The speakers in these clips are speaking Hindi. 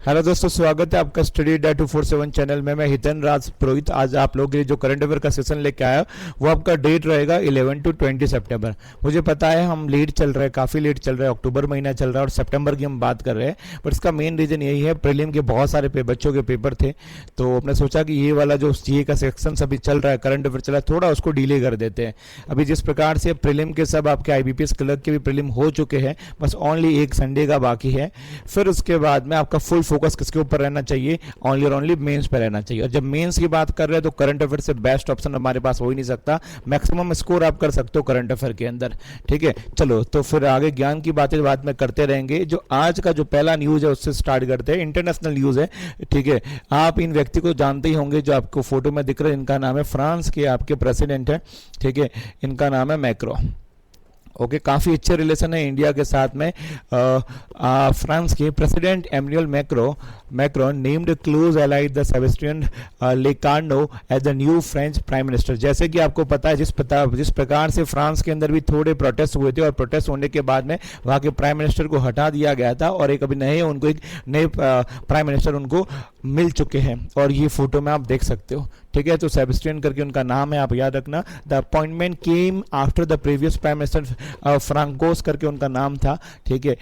हेलो दोस्तों, स्वागत है आपका स्टडी अड्डा 247 चैनल में। मैं हितन राज पुरोहित आज आप लोगों के लिए जो करंट अफेयर का सेशन लेके आया वो आपका डेट रहेगा 11 to 20 सितंबर। मुझे पता है हम लेट चल रहे हैं, काफ़ी लेट चल रहा है, अक्टूबर महीना चल रहा है और सितंबर की हम बात कर रहे हैं। बट इसका मेन रीज़न यही है, प्रीलिम के बहुत सारे बच्चों के पेपर थे, तो हमने सोचा कि ये वाला जो सीए का सेक्शन अभी चल रहा है, करंट अफेयर चला है, थोड़ा उसको डिले कर देते हैं। अभी जिस प्रकार से प्रीलिम के सब आपके आईबीपीएस क्लर्क के भी प्रीलिम हो चुके हैं, बस ओनली एक संडे का बाकी है। फिर उसके बाद में आपका फुल फोकस किसके ऊपर रहना चाहिए, ओनली और ओनली मेंस पे रहना चाहिए। और जब मेंस की बात कर रहे हैं तो करंट अफेयर से बेस्ट ऑप्शन हमारे पास हो ही नहीं सकता। मैक्सिमम स्कोर आप कर सकते हो करंट अफेयर के अंदर, ठीक है। चलो तो फिर आगे ज्ञान की बातें बाद में करते रहेंगे। जो आज का जो पहला न्यूज है उससे स्टार्ट करते हैं। इंटरनेशनल न्यूज है, ठीक है। आप इन व्यक्ति को जानते ही होंगे जो आपको फोटो में दिख रहे हैं। इनका नाम है, फ्रांस के आपके प्रेसिडेंट है, ठीक है। इनका नाम है मैक्रो। ओके, काफ़ी अच्छे रिलेशन है इंडिया के साथ में। फ्रांस के president Emmanuel Macron named close allied the Sebastien Lecornu as the new French prime minister. जैसे कि आपको पता है, जिस प्रकार से फ्रांस के अंदर भी थोड़े प्रोटेस्ट हुए थे और प्रोटेस्ट होने के बाद में वहाँ के प्राइम मिनिस्टर को हटा दिया गया था और एक नए प्राइम मिनिस्टर उनको मिल चुके हैं और ये फोटो में आप देख सकते हो, ठीक है। तो सेबेस्टियन करके उनका नाम है, आप याद रखना। The appointment came after the previous prime minister Francois करके उनका नाम था, ठीक है।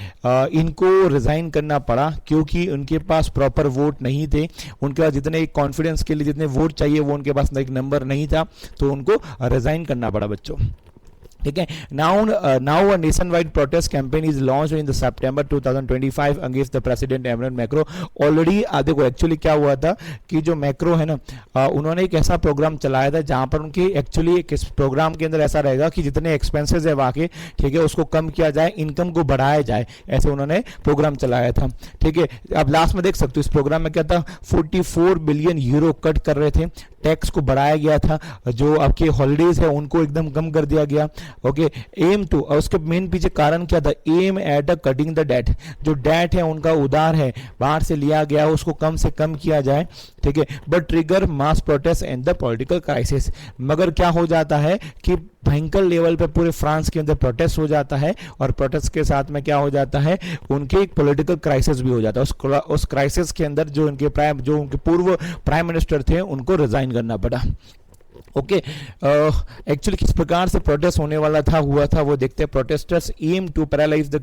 इनको रिजाइन करना पड़ा क्योंकि उनके पास प्रॉपर वोट नहीं थे। उनके पास जितने कॉन्फिडेंस के लिए जितने वोट चाहिए वो उनके पास एक नंबर नहीं था, तो उनको रिजाइन करना पड़ा बच्चों, ठीक है। Now a nation wide protest campaign is launch in the September 2025 against the president Emmanuel macro. Already देखो एक्चुअली क्या हुआ था कि जो मैक्रो है ना, उन्होंने एक ऐसा प्रोग्राम चलाया था जहां पर उनकी एक्चुअली एक प्रोग्राम के अंदर ऐसा रहेगा कि जितने एक्सपेंसेस है वहाँ के, ठीक है, उसको कम किया जाए, इनकम को बढ़ाया जाए, ऐसे उन्होंने प्रोग्राम चलाया था, ठीक है। अब लास्ट में देख सकते हो इस प्रोग्राम में क्या था, 44 बिलियन यूरो कट कर रहे थे, टैक्स को बढ़ाया गया था, जो आपके हॉलीडेज है उनको एकदम कम कर दिया गया। ओके, एम टू, और उसके मेन पीछे कारण क्या था, aim at a cutting the debt. जो डेट है उनका उधार है बाहर से लिया गया उसको कम से कम किया जाए, ठीक है। But trigger mass protest and the political crisis. मगर क्या हो जाता है कि भयंकर लेवल पे पूरे फ्रांस के अंदर प्रोटेस्ट हो जाता है और प्रोटेस्ट के साथ में क्या हो जाता है, उनके एक पॉलिटिकल क्राइसिस भी हो जाता है। उस क्राइसिस के अंदर जो उनके पूर्व प्राइम मिनिस्टर थे उनको रिजाइन करना पड़ा। ओके, एक्चुअली किस प्रकार से प्रोटेस्ट होने वाला था हुआ था वो देखते हैं। Protesters aim to paralyse the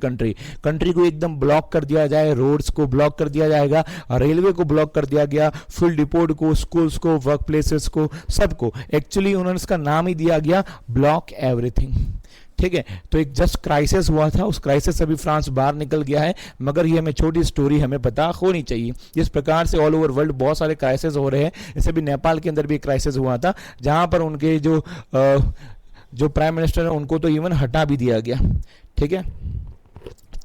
country को एकदम ब्लॉक कर दिया जाए, रोड्स को ब्लॉक कर दिया जाएगा, रेलवे को ब्लॉक कर दिया गया, फील्ड डिपोट को, स्कूल्स को, वर्क प्लेसेस को, सबको। एक्चुअली उन्होंने इसका नाम ही दिया गया ब्लॉक एवरीथिंग, ठीक है। तो एक जस्ट क्राइसिस हुआ था, उस क्राइसिस से भी फ्रांस बाहर निकल गया है। मगर ये हमें छोटी स्टोरी हमें पता होनी चाहिए। जिस प्रकार से ऑल ओवर वर्ल्ड बहुत सारे क्राइसिस हो रहे हैं, जैसे भी नेपाल के अंदर भी एक क्राइसिस हुआ था जहां पर उनके जो प्राइम मिनिस्टर है उनको तो इवन हटा भी दिया गया, ठीक है।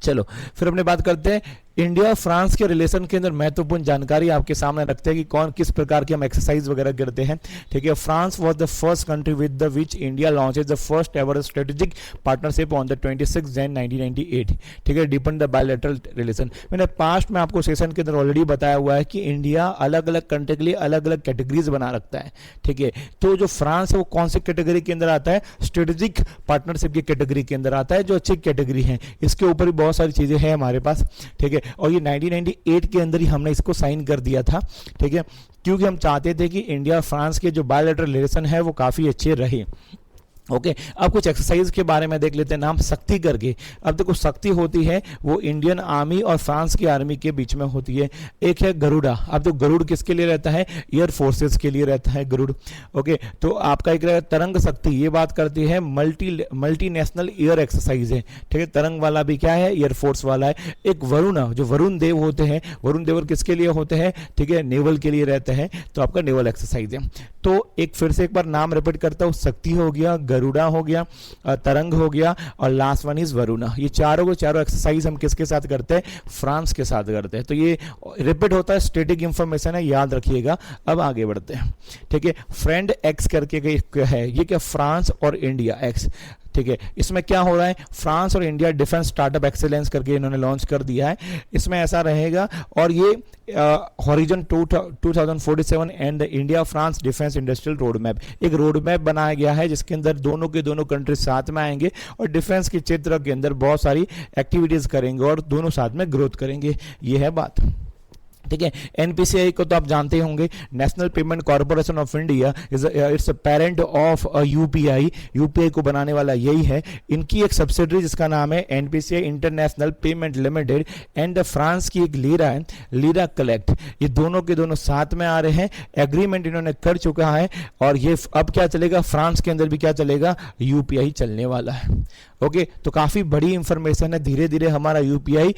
चलो फिर अपने बात करते हैं इंडिया फ्रांस के रिलेशन के अंदर महत्वपूर्ण जानकारी आपके सामने रखते हैं कि कौन किस प्रकार की हम एक्सरसाइज वगैरह करते हैं, ठीक है। France was the first country with the which India launches the first ever strategic partnership on the 26 जन 1998, ठीक है, डीपन द बायलैटरल रिलेशन। मैंने पास्ट में आपको सेशन के अंदर ऑलरेडी बताया हुआ है कि इंडिया अलग अलग कंट्री के लिए अलग अलग कैटेगरीज बना रखता है, ठीक है। तो जो फ्रांस है वो कौन सी कैटेगरी के अंदर आता है, स्ट्रेटेजिक पार्टनरशिप की कैटेगरी के अंदर आता है, जो अच्छी कैटेगरी है। इसके ऊपर भी बहुत सारी चीजें हैं हमारे पास, ठीक है। और ये 1998 के अंदर ही हमने इसको साइन कर दिया था, ठीक है, क्योंकि हम चाहते थे कि इंडिया फ्रांस के जो बायलैटरल रिलेशन है वो काफी अच्छे रहे। ओके, अब कुछ एक्सरसाइज के बारे में देख लेते हैं, नाम शक्ति करके। अब देखो शक्ति होती है वो इंडियन आर्मी और फ्रांस की आर्मी के बीच में होती है। एक है गरुड़ा। अब तो गरुड़ किसके लिए रहता है, एयर फोर्सेस के लिए रहता है गरुड़। ओके, तो आपका एक तरंग शक्ति, ये बात करती है मल्टीनेशनल एयर एक्सरसाइज है, ठीक है। तरंग वाला भी क्या है, एयर फोर्स वाला है। एक वरुण, जो वरुण देव होते हैं, वरुण देव किसके लिए होते हैं, ठीक है, नेवल के लिए रहते हैं, तो आपका नेवल एक्सरसाइज है। तो एक फिर से एक बार नाम रिपीट करता हूँ, शक्ति हो गया, गरुड़ा हो गया, तरंग हो गया और लास्ट वन इज वरुणा। ये चारों एक्सरसाइज हम किसके साथ करते हैं, फ्रांस के साथ करते हैं। तो ये रिपीट होता है, स्टैटिक इंफॉर्मेशन है, याद रखिएगा। अब आगे बढ़ते हैं, ठीक है। फ्रेंड एक्स करके है, ये क्या, फ्रांस और इंडिया एक्स, ठीक है। इसमें क्या हो रहा है, फ्रांस और इंडिया डिफेंस स्टार्टअप एक्सीलेंस करके इन्होंने लॉन्च कर दिया है। इसमें ऐसा रहेगा और ये horizon 2047 and India France defence industrial road map, एक रोड मैप बनाया गया है जिसके अंदर दोनों कंट्री साथ में आएंगे और डिफेंस के क्षेत्र के अंदर बहुत सारी एक्टिविटीज करेंगे और दोनों साथ में ग्रोथ करेंगे। ये है बात, ठीक है। एनपीसीआई को तो आप जानते होंगे, national payment corporation of India it's parent of UPI. UPI को बनाने वाला यही है। इनकी एक सब्सिडरी जिसका नाम है NPCI international payment limited, and France की एक लीरा है, लीरा कलेक्ट। ये दोनों के दोनों साथ में आ रहे हैं, एग्रीमेंट इन्होंने कर चुका है, और ये अब क्या चलेगा, फ्रांस के अंदर भी क्या चलेगा, यूपीआई चलने वाला है। ओके, तो काफी बड़ी इंफॉर्मेशन है। धीरे धीरे हमारा यूपीआई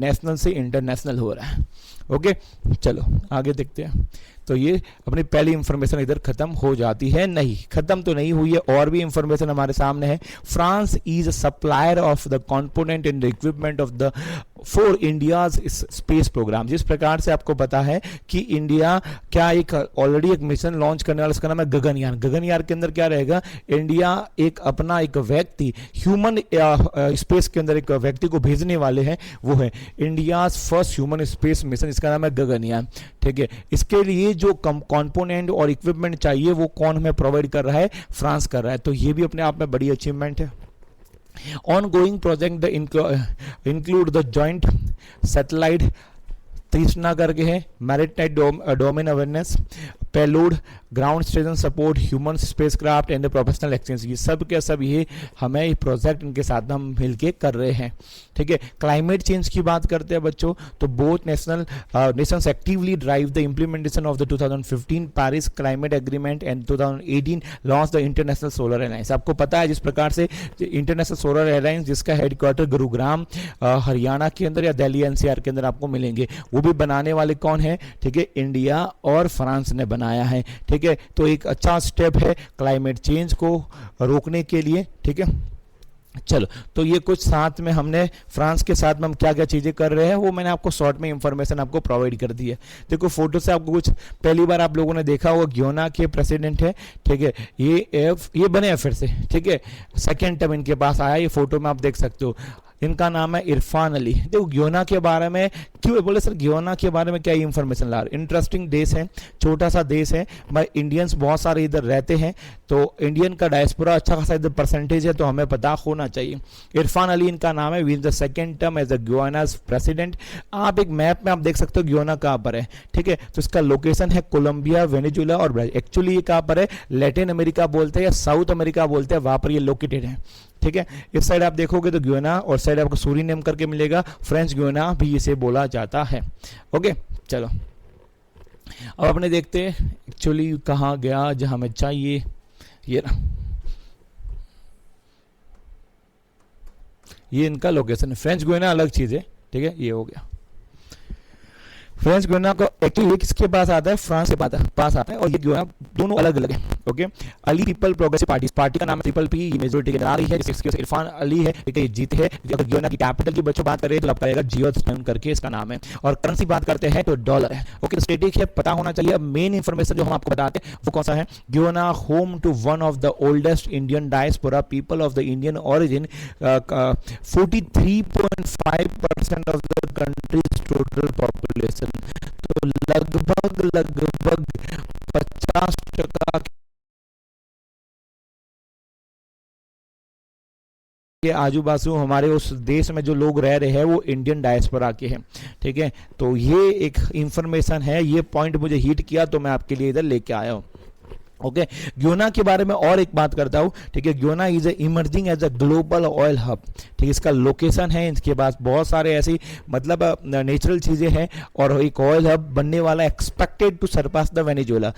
नेशनल से इंटरनेशनल हो रहा है। ओके, चलो आगे देखते हैं। तो ये अपनी पहली इंफॉर्मेशन इधर खत्म हो जाती है। नहीं, खत्म तो नहीं हुई है, और भी इंफॉर्मेशन हमारे सामने है। France is a supplier of the component in the equipment of the for India's space programme. जिस प्रकार से आपको पता है कि इंडिया क्या एक ऑलरेडी एक मिशन लॉन्च करने वाला, उसका नाम है गगनयान। गगनयान के अंदर क्या रहेगा, इंडिया एक अपना एक व्यक्ति ह्यूमन स्पेस के अंदर एक व्यक्ति को भेजने वाले हैं, वो है India's first human space mission, इसका नाम है गगनयान। ठीक है, इसके लिए जो कंपोनेंट और इक्विपमेंट चाहिए वो कौन हमें प्रोवाइड कर रहा है, फ्रांस कर रहा है। तो ये भी अपने आप में बड़ी अचीवमेंट है। Ongoing project include the joint satellite तीसरा करके है maritime domain awareness, payload, ground station support, human spacecraft and professional exchange. ये सब के सब ये हमें प्रोजेक्ट इनके साथ हम मिलके कर रहे हैं। ठीक है, क्लाइमेट चेंज की बात करते हैं बच्चों, तो both Nations actively drive the implementation of the 2015 Paris climate agreement and 2018 launch the international solar alliance. आपको पता है जिस प्रकार से इंटरनेशनल सोलर अलायंस, जिसका हेडक्वार्टर गुरुग्राम हरियाणा के अंदर या दिल्ली एनसीआर के अंदर आपको मिलेंगे, वो भी बनाने वाले कौन है, ठीक है, इंडिया और फ्रांस ने बनाया है। ठीक है, तो एक अच्छा स्टेप है क्लाइमेट चेंज को रोकने के लिए। ठीक है, चलो, तो ये कुछ साथ में हमने फ्रांस के साथ में हम क्या क्या चीजें कर रहे हैं वो मैंने आपको शॉर्ट में इंफॉर्मेशन आपको प्रोवाइड कर दी है। देखो फोटो से आपको कुछ पहली बार आप लोगों ने देखा होगा, ग्योना के प्रेसिडेंट है। ठीक है, ये बने हैं फिर से। ठीक है, सेकेंड टर्म इनके पास आया, ये फोटो में आप देख सकते हो। इनका नाम है इरफान अली। देखो ग्योना के बारे में क्यों बोले सर, ग्योना के बारे में क्या इंफॉर्मेशन ला रहे, इंटरेस्टिंग देश है, छोटा सा देश है, भाई इंडियंस बहुत सारे इधर रहते हैं, तो इंडियन का डायस्पोरा अच्छा खासा इधर परसेंटेज है, तो हमें पता होना चाहिए। इरफान अली इनका नाम है, win the second term as the Guyana's president. आप एक मैप में आप देख सकते हो ग्योना कहाँ पर है। ठीक है, तो इसका लोकेशन है कोलंबिया, वेनेजुएला और ब्राजील। एक्चुअली ये कहाँ पर है, लैटिन अमेरिका बोलते हैं या साउथ अमेरिका बोलते हैं, वहां पर ये लोकेटेड है। ठीक है, इस साइड आप देखोगे तो ग्योना, और साइड आपको सूरीनेम करके मिलेगा, फ्रेंच ग्योना भी इसे बोला जाता है। ओके, चलो अब अपने देखते हैं एक्चुअली कहाँ गया जहां हमें चाहिए, ये ना, ये इनका लोकेशन है। फ्रेंच ग्योना अलग चीज है। ठीक है, ये हो गया फ्रेंच ग्योना को। एक्चुअली किसके पास आता है, फ्रांस के पास आता है, और ये ग्योना दोनों अलग अलग है। Okay, Ali people progressive party का नाम है ट्रिपल पी, ये मेजोरिटी के आ रही है, जिसके इरफान अली है, ये जीत है। अगर ग्योना की कैपिटल की बच्चों बात करें तो आपका रहेगा जियोस्टन करके इसका नाम है, और करेंसी बात करते हैं तो डॉलर है। ओके, तो स्टेटिक है, पता होना चाहिए। अब मेन इंफॉर्मेशन जो हम आपको बताते हैं वो कौन सा है, Guyana home to one of the oldest Indian diaspora people of the Indian origin, 43.5% of the country's total population. तो लगभग 50% के आजू बाजू हमारे उस देश में जो लोग रह रहे हैं वो इंडियन डायस्पोरा के हैं। ठीक है, तो ये एक इंफॉर्मेशन है, ये पॉइंट मुझे हिट किया तो मैं आपके लिए इधर लेके आया हूँ। ओके, ग्योना के बारे में और एक बात करता हूँ। ठीक है, Guyana is emerging as a global oil hub. ठीक है, इसका लोकेशन है, इसके पास बहुत सारे ऐसी मतलब नेचुरल चीजें हैं, और एक ऑयल हब बनने वाला, expected to surpass the Venezuela.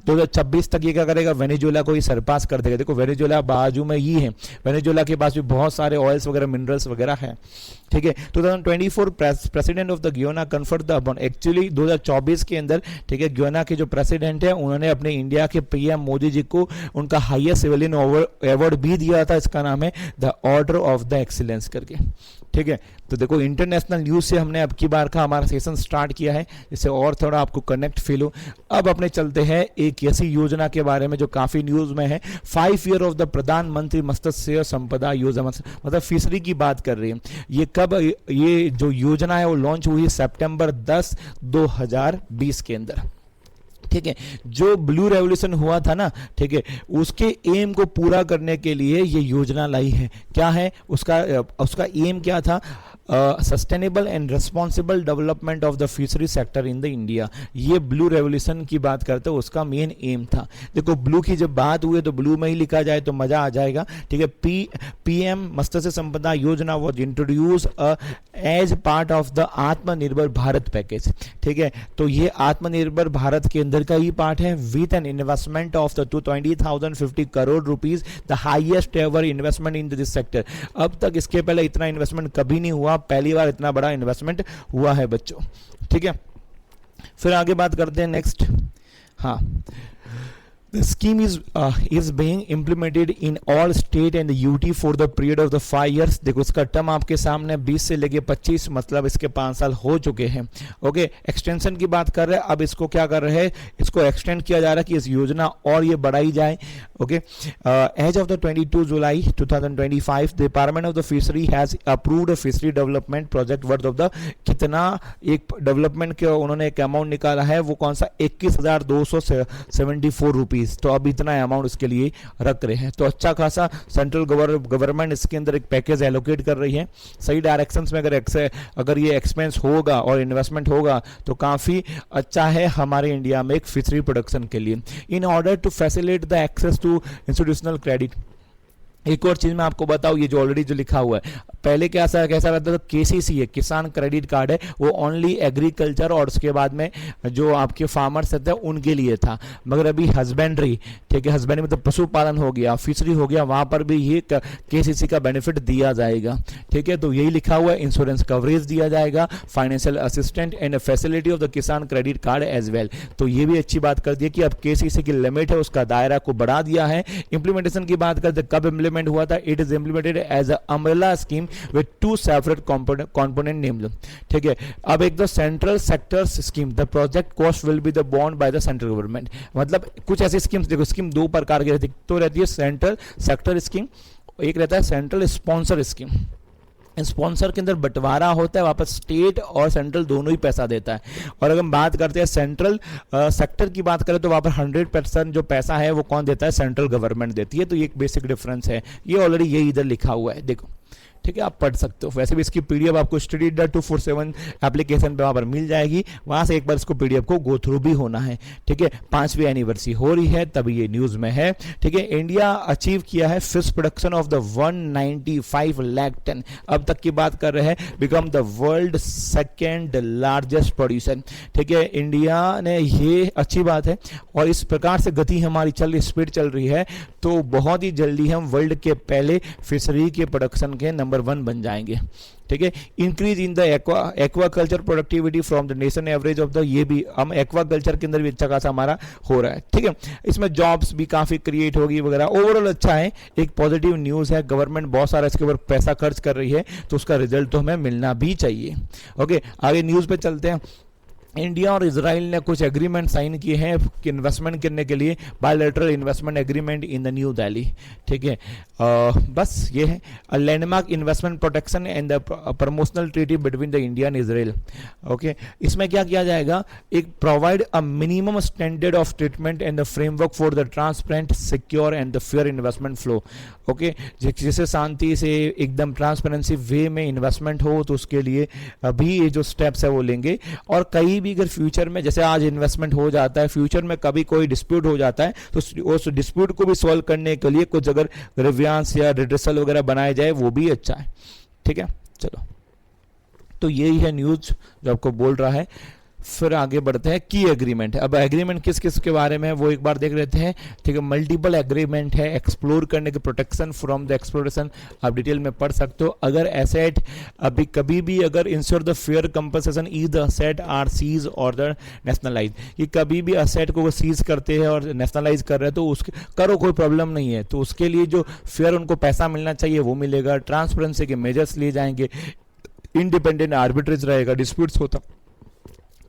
2026 तक ये क्या करेगा, वेनेजुएला को ही सरपास कर देगा। देखो वेनेजुएला बाजू में ही है, वेनेजुएला के पास भी बहुत सारे ऑयल्स वगैरह मिनरल्स वगैरह हैं। ठीक है, 2024 president of the Guyana conferred the upon. Actually 2024 के अंदर, ठीक है, ग्योना के जो प्रेसिडेंट है उन्होंने अपने इंडिया के पीएम मोदी जी को उनका हाईएस्ट सिविलियन अवार्ड भी दिया था, इसका नाम है the order of the excellence करके। ठीक है, तो देखो इंटरनेशनल न्यूज से हमने अब की बार का हमारा सेशन स्टार्ट किया है, जिससे और थोड़ा आपको कनेक्ट फील हो। अब अपने चलते हैं एक ऐसी योजना के बारे में जो काफी न्यूज में है, 5 ईयर ऑफ द प्रधानमंत्री मत्स्य संपदा योजना, मतलब फिशरी की बात कर रही है। ये कब, ये जो योजना है वो लॉन्च हुई सितंबर 10, 2020 के अंदर। ठीक है, जो ब्लू रेवोल्यूशन हुआ था ना, ठीक है, उसके एम को पूरा करने के लिए ये योजना लाई है। क्या है उसका एम क्या था, sustainable and responsible development of the fishery sector in the India. ये ब्लू रेवोल्यूशन की बात करते हैं, उसका मेन एम था। देखो ब्लू की जब बात हुई तो ब्लू में ही लिखा जाए तो मजा आ जाएगा, ठीक है। PM Matsya Sampada Yojana was introduce as part of the Atmanirbhar Bharat package, ठीक है। तो ये आत्मनिर्भर भारत के अंदर का ही पार्ट है, with an investment of the 20,050 crore rupees, the highest ever investment in this sector. अब तक इसके पहले इतना इन्वेस्टमेंट कभी नहीं हुआ, पहली बार इतना बड़ा इन्वेस्टमेंट हुआ है बच्चों, ठीक है। फिर आगे बात करते हैं नेक्स्ट। हाँ, the scheme is being implemented in all state and the UT for the period of the 5 years। देखो इसका टर्म आपके सामने 20 से लेके 25, मतलब इसके 5 साल हो चुके हैं। ओके, एक्सटेंशन की बात कर रहे हैं, अब इसको क्या कर रहे हैं, इसको एक्सटेंड किया जा रहा है कि इस योजना और ये बढ़ाई जाए। Okay, as of the 22 July 2025 the department of the fishery has approved fishery development project worth of the, कितना एक डेवलपमेंट के उन्होंने एक अमाउंट निकाला है, वो कौन सा, 21,274 रुपीज। तो अब इतना अमाउंट इसके लिए रख रहे हैं, तो अच्छा खासा सेंट्रल गवर्नमेंट इसके अंदर एक पैकेज एलोकेट कर रही है। सही डायरेक्शंस में अगर ये एक्सपेंस होगा और इन्वेस्टमेंट होगा तो काफी अच्छा है हमारे इंडिया में एक फिशरी प्रोडक्शन के लिए। In order to facilitate the access to institutional credit, एक और चीज मैं आपको बताऊं, ये जो ऑलरेडी जो लिखा हुआ है, पहले कैसा रहता था, केसीसी है, किसान क्रेडिट कार्ड है, वो ओनली एग्रीकल्चर और उसके बाद में जो आपके फार्मर्स रहते हैं उनके लिए था। मगर अभी हस्बेंड्री, ठीक है, हस्बेंड्री मतलब पशुपालन हो गया, फिशरी हो गया, वहां पर भी ये केसीसी का बेनिफिट दिया जाएगा, ठीक है। तो यही लिखा हुआ है, इंश्योरेंस कवरेज दिया जाएगा, financial assistant and facility of the किसान क्रेडिट कार्ड एज वेल। तो ये भी अच्छी बात कर दी कि अब केसीसी की लिमिट है, उसका दायरा को बढ़ा दिया है। इंप्लीमेंटेशन की बात करते, कब इंप्लीमेंट हुआ था, it is implemented as a umbrella scheme with 2 separate component named, ठीक है। अब एक the central sector scheme, the project cost will be the bond by the central government. मतलब कुछ ऐसी स्कीम्स, देखो स्कीम 2 प्रकार की रहती, तो रहती है सेंट्रल सेक्टर स्कीम, एक रहता है सेंट्रल स्पॉन्सर स्कीम। स्पॉन्सर के अंदर बंटवारा होता है, वहाँ पर स्टेट और सेंट्रल दोनों ही पैसा देता है। और अगर हम बात करते हैं सेंट्रल सेक्टर की बात करें तो वहाँ पर 100% जो पैसा है वो कौन देता है, सेंट्रल गवर्नमेंट देती है। तो ये एक बेसिक डिफरेंस है, ये ऑलरेडी ये इधर लिखा हुआ है, देखो, ठीक है, आप पढ़ सकते हो। वैसे भी इसकी पीडीएफ आपको study.247 एप्लीकेशन पे वहां पर मिल जाएगी, वहां से एक बार इसको पीडीएफ को गो थ्रू भी होना है, ठीक है। 5वीं एनिवर्सरी हो रही है तभी ये न्यूज में है, ठीक है। इंडिया अचीव किया है fish production of the 195 lakh ton, अब तक की बात कर रहे हैं, become the world second largest producer, ठीक है। इंडिया ने, ये अच्छी बात है, और इस प्रकार से गति हमारी स्पीड चल रही है, तो बहुत ही जल्दी हम वर्ल्ड के पहले फिशरी के प्रोडक्शन के नंबर 1 बन जाएंगे, ठीक है। Increase in the aquaculture productivity from the nation average of the, ये भी हम एक्वाकल्चर के अंदर भी अच्छा खासा हमारा हो रहा है, ठीक है। इसमें जॉब्स भी काफी क्रिएट होगी वगैरह, ओवरऑल अच्छा है, एक पॉजिटिव न्यूज है। गवर्नमेंट बहुत सारा इसके ऊपर पैसा खर्च कर रही है, तो उसका रिजल्ट तो हमें मिलना भी चाहिए। ओके, आगे न्यूज पे चलते हैं। इंडिया और इजराइल ने कुछ एग्रीमेंट साइन किए हैं इन्वेस्टमेंट करने के लिए, bilateral investment agreement in the new Delhi, ठीक है। बस ये है landmark investment protection and the promotional treaty between the India and Israel. Okay, इसमें क्या किया जाएगा, एक provide a minimum standard of treatment and the framework for the transparent, secure and the fair investment flow. Okay, जिससे शांति से एकदम ट्रांसपेरेंसी वे में इन्वेस्टमेंट हो, तो उसके लिए अभी ये जो स्टेप्स है वो लेंगे। और कहीं भी अगर फ्यूचर में, जैसे आज इन्वेस्टमेंट हो जाता है, फ्यूचर में कभी कोई डिस्प्यूट हो जाता है, तो उस डिस्प्यूट को भी सॉल्व करने के लिए कुछ अगर ग्रीवियंस या रिड्रेसल वगैरह बनाया जाए, वो भी अच्छा है, ठीक है। चलो, तो यही है न्यूज जो आपको बोल रहा है। फिर आगे बढ़ते हैं, की एग्रीमेंट। अब एग्रीमेंट किस किस के बारे में है वो एक बार देख लेते हैं, ठीक है। मल्टीपल एग्रीमेंट है, एक्सप्लोर करने के, प्रोटेक्शन फ्रॉम द एक्सप्लोरेशन, आप डिटेल में पढ़ सकते हो। अगर एसेट अभी कभी भी अगर ensure the fair compensation is the asset are seize और द नेशनलाइज, कि कभी भी असेट को सीज करते हैं और नेशनलाइज कर रहे हैं तो उसके करो, कोई प्रॉब्लम नहीं है, तो उसके लिए जो फेयर उनको पैसा मिलना चाहिए वो मिलेगा। ट्रांसपेरेंसी के मेजर्स लिए जाएंगे, इंडिपेंडेंट आर्बिट्रेज रहेगा, डिस्प्यूट्स होता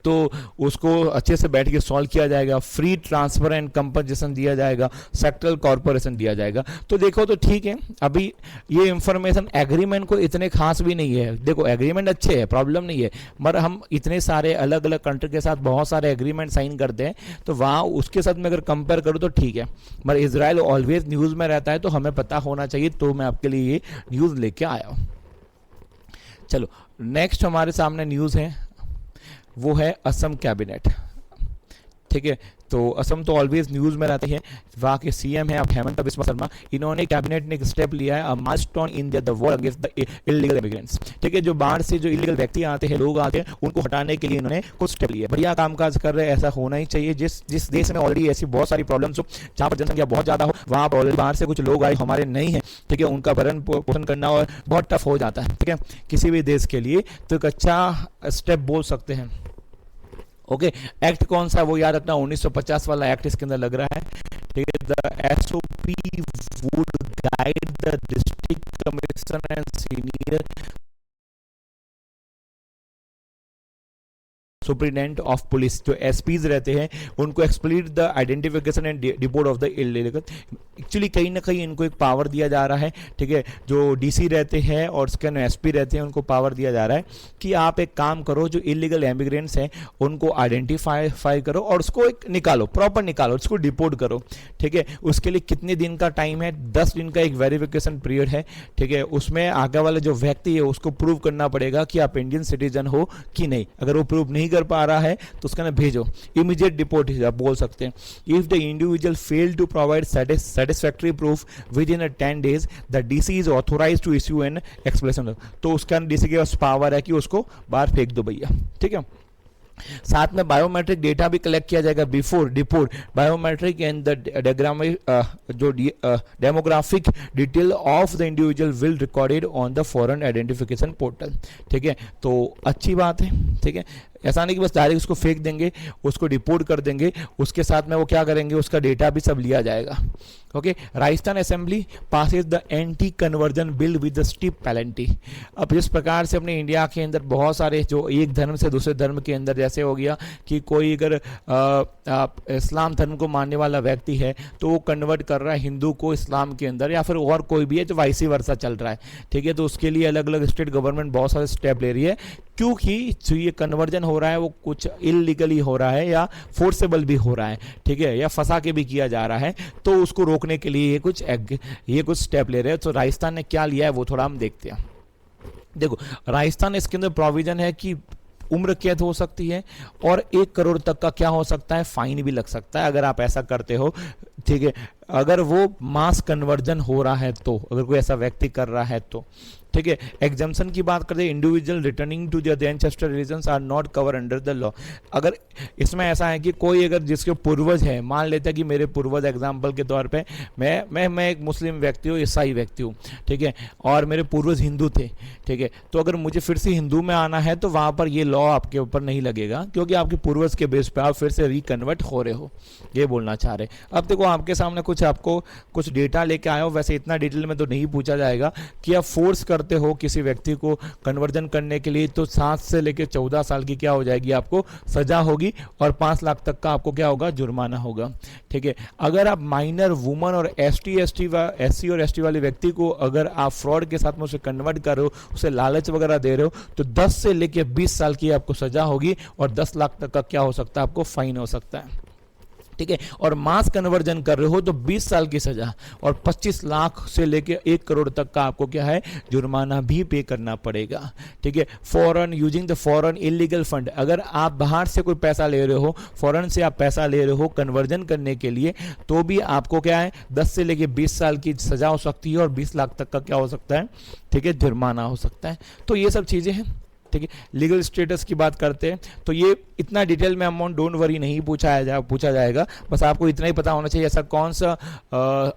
तो उसको अच्छे से बैठ के सॉल्व किया जाएगा, फ्री ट्रांसफर एंड कंपनसेशन दिया जाएगा, सेक्टरल कॉर्पोरेशन दिया जाएगा। तो देखो तो ठीक है, अभी ये इंफॉर्मेशन एग्रीमेंट को इतने खास भी नहीं है। देखो एग्रीमेंट अच्छे है, प्रॉब्लम नहीं है, मगर हम इतने सारे अलग अलग कंट्री के साथ बहुत सारे एग्रीमेंट साइन करते हैं, तो वहाँ उसके साथ में अगर कंपेयर करूँ तो ठीक है, मगर इजराइल ऑलवेज न्यूज़ में रहता है, तो हमें पता होना चाहिए, तो मैं आपके लिए ये न्यूज़ लेके आया हूँ। चलो नेक्स्ट हमारे सामने न्यूज़ है, वो है असम कैबिनेट। ठीक है, तो असम तो ऑलवेज न्यूज़ में रहती है। वहाँ के सीएम हैं अब हेमंत बिस्वा शर्मा, इन्होंने कैबिनेट ने एक स्टेप लिया है, a milestone in the war against the illegal immigrants. ठीक है, जो बाहर से जो इलीगल व्यक्ति आते हैं, लोग आते हैं, उनको हटाने के लिए इन्होंने कुछ स्टेप लिए। बढ़िया कामकाज कर रहे हैं, ऐसा होना ही चाहिए। जिस देश में ऑलरेडी ऐसी बहुत सारी प्रॉब्लम्स हो, जहाँ पर जनसंख्या बहुत ज़्यादा हो, वहाँ पर ऑलरेडी बाहर से कुछ लोग आए हमारे नहीं है, ठीक है, उनका भरण पोषण करना और बहुत टफ हो जाता है। ठीक है, किसी भी देश के लिए तो एक अच्छा स्टेप बोल सकते हैं। ओके, एक्ट कौन सा वो याद रखना, 1950 वाला एक्ट इसके अंदर लग रहा है। ठीक है, the SOP would guide the district commissioner and senior superintendent of police, जो एसपीज रहते हैं, उनको expedite the identification and deport of the illegal. Actually कहीं ना कहीं इनको एक पावर दिया जा रहा है। ठीक है, जो डीसी रहते हैं और उसके एसपी रहते हैं, उनको पावर दिया जा रहा है कि आप एक काम करो, जो इलीगल इमिग्रेंट्स हैं उनको आइडेंटिफाई करो और उसको एक निकालो, प्रॉपर निकालो, उसको डिपोर्ट करो। ठीक है, उसके लिए कितने दिन का टाइम है, 10 दिन का एक वेरिफिकेशन पीरियड है। ठीक है, उसमें आगे वाले जो व्यक्ति है उसको प्रूव करना पड़ेगा कि आप इंडियन सिटीजन हो कि नहीं। अगर वो प्रूव नहीं कर पा रहा है तो उसका ना भेजो, इमीडिएट डिपोर्ट आप बोल सकते हैं। If the individual fail to provide satisfactory proof within 10 days, the DC is authorized to issue an explanation। तो उसका डीसी के पास पावर है कि उसको बाहर फेंक दो भैया। ठीक है, साथ में बायोमेट्रिक डेटा भी कलेक्ट किया जाएगा before deport. Biometric and the demographic detail of the individual will recorded on the foreign identification portal. ठीक है, तो अच्छी बात है। ठीक है, ऐसा नहीं कि बस डायरेक्ट उसको फेंक देंगे, उसको डिपोर्ट कर देंगे, उसके साथ में वो क्या करेंगे, उसका डेटा भी सब लिया जाएगा। Okay, Rajasthan assembly passes the anti conversion bill with the steep penalty. अब जिस प्रकार से अपने इंडिया के अंदर बहुत सारे जो एक धर्म से दूसरे धर्म के अंदर जैसे हो गया कि कोई अगर इस्लाम धर्म को मानने वाला व्यक्ति है तो वो कन्वर्ट कर रहा है हिंदू को इस्लाम के अंदर, या फिर और कोई भी है तो वाइसी वर्सा चल रहा है। ठीक है, तो उसके लिए अलग अलग स्टेट गवर्नमेंट बहुत सारे स्टेप ले रही है, क्योंकि जो ये कन्वर्जन हो रहा है वो कुछ इलीगली हो रहा है या फोर्सेबल भी हो रहा है। ठीक है, या फंसा के भी किया जा रहा है, तो उसको रोकने के लिए ये कुछ स्टेप ले रहे हैं। तो राजस्थान ने क्या लिया है वो थोड़ा हम देखते हैं। देखो, राजस्थान इसके अंदर प्रोविजन है कि उम्र कैद हो सकती है और 1 करोड़ तक का क्या हो सकता है, फाइन भी लग सकता है अगर आप ऐसा करते हो। ठीक है, अगर वो मास कन्वर्जन हो रहा है तो, अगर कोई ऐसा व्यक्ति कर रहा है तो। ठीक है, एग्जाम्पशन की बात करते हैं, individual returning to their ancestor religions are not cover under the law. अगर इसमें ऐसा है कि कोई अगर जिसके पूर्वज है, मान लेते हैं कि मेरे पूर्वज एग्जाम्पल के तौर पे मैं एक मुस्लिम व्यक्ति हूँ, ईसाई व्यक्ति हूँ। ठीक है, और मेरे पूर्वज हिंदू थे। ठीक है, तो अगर मुझे फिर से हिंदू में आना है तो वहाँ पर ये लॉ आपके ऊपर नहीं लगेगा, क्योंकि आपके पूर्वज के बेस पे आप फिर से रिकन्वर्ट हो रहे हो, ये बोलना चाह रहे। अब देखो, आपके सामने आपको कुछ डेटा लेके आया हो, वैसे इतना डिटेल में तो नहीं पूछा जाएगा कि आप फोर्स करते हो किसी व्यक्ति को कन्वर्जन करने के लिए, तो 7 से लेकर 14 साल की क्या हो जाएगी, आपको सजा होगी और 5 लाख तक का आपको क्या होगा, जुर्माना होगा। ठीक है, अगर आप माइनर वुमन और SC और ST वाले व्यक्ति को अगर आप फ्रॉड के साथ में उसे कन्वर्ट कर रहे हो, उसे लालच वगैरह दे रहे हो, तो 10 से लेकर 20 साल की आपको सजा होगी और 10 लाख तक का क्या हो सकता है, आपको फाइन हो सकता है। ठीक है, और मास कन्वर्जन कर रहे हो तो 20 साल की सजा और 25 लाख से लेके 1 करोड़ तक का आपको क्या है, जुर्माना भी पे करना पड़ेगा। ठीक है, foreign using the foreign illegal fund, अगर आप बाहर से कोई पैसा ले रहे हो, फॉरेन से आप पैसा ले रहे हो कन्वर्जन करने के लिए, तो भी आपको क्या है, 10 से लेके 20 साल की सजा हो सकती है और 20 लाख तक का क्या हो सकता है, ठीक है, जुर्माना हो सकता है। तो ये सब चीज़ें हैं। ठीक है, लीगल स्टेटस की बात करते हैं तो ये इतना डिटेल में अमाउंट डोंट वरी नहीं पूछा जाएगा, बस आपको इतना ही पता होना चाहिए ऐसा कौन सा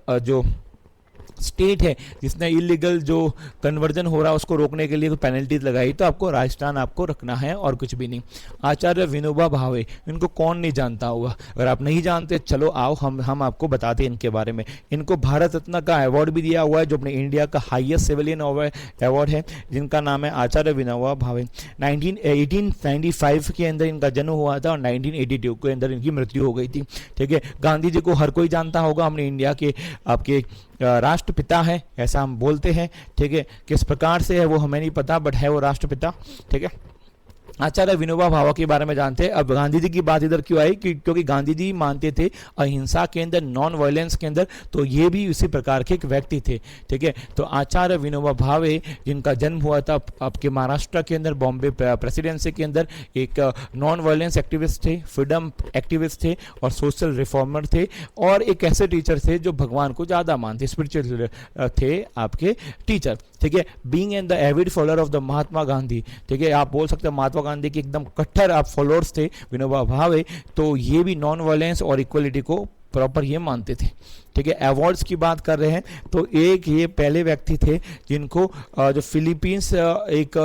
जो स्टेट है जिसने इलीगल जो कन्वर्जन हो रहा है उसको रोकने के लिए कोई पेनल्टीज लगाई, तो आपको राजस्थान आपको रखना है और कुछ भी नहीं। आचार्य विनोबा भावे, इनको कौन नहीं जानता होगा, अगर आप नहीं जानते चलो आओ हम आपको बताते हैं इनके बारे में। इनको भारत रत्न का अवार्ड भी दिया हुआ है, जो अपने इंडिया का हाईएस्ट सिविलियन अवार्ड है, जिनका नाम है आचार्य विनोबा भावे। 1895 के अंदर इनका जन्म हुआ था और 1982 के अंदर इनकी मृत्यु हो गई थी। ठीक है, गांधी जी को हर कोई जानता होगा, हमने इंडिया के आपके राष्ट्रपिता है ऐसा हम बोलते हैं। ठीक है, किस प्रकार से है वो हमें नहीं पता, बट है वो राष्ट्रपिता। ठीक है, आचार्य विनोबा भावे के बारे में जानते हैं। अब गांधी जी की बात इधर क्यों आई क्योंकि गांधी जी मानते थे अहिंसा के अंदर, नॉन वायलेंस के अंदर, तो ये भी इसी प्रकार के एक व्यक्ति थे। ठीक है, तो आचार्य विनोबा भावे जिनका जन्म हुआ था आपके महाराष्ट्र के अंदर, बॉम्बे प्रेसिडेंसी के अंदर, एक नॉन वायलेंस एक्टिविस्ट थे, फ्रीडम एक्टिविस्ट थे और सोशल रिफॉर्मर थे, और एक ऐसे टीचर थे जो भगवान को ज़्यादा मानते, स्पिरिचुअल थे आपके टीचर। ठीक है, being an the avid follower of the Mahatma Gandhi, ठीक है, आप बोल सकते हैं महात्मा गांधी के एकदम कट्टर आप फॉलोअर्स थे विनोबा भावे, तो ये भी नॉन वायलेंस और इक्वलिटी को प्रॉपर ये मानते थे। ठीक है, अवार्ड्स की बात कर रहे हैं तो एक ये पहले व्यक्ति थे जिनको जो फिलीपींस एक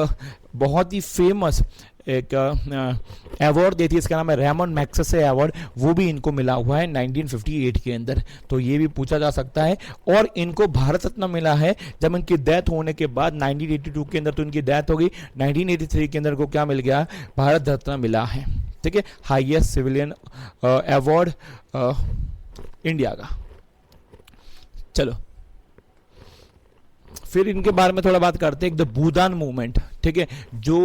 बहुत ही फेमस एक अवार्ड देती है, इसका नाम है रेमन मैग्सेसे अवार्ड, वो भी इनको मिला हुआ है 1958 के अंदर, तो ये भी पूछा जा सकता है। और इनको भारत रत्न मिला है जब इनकी डेथ होने के बाद 1982 के अंदर, तो इनकी डेथ हो गई 1983 के अंदर को क्या मिल गया, भारत रत्न मिला है। ठीक है, हाईएस्ट सिविलियन अवार्ड इंडिया का। चलो फिर इनके बारे में थोड़ा बात करते हैं। द भूदान मूवमेंट, ठीक है, जो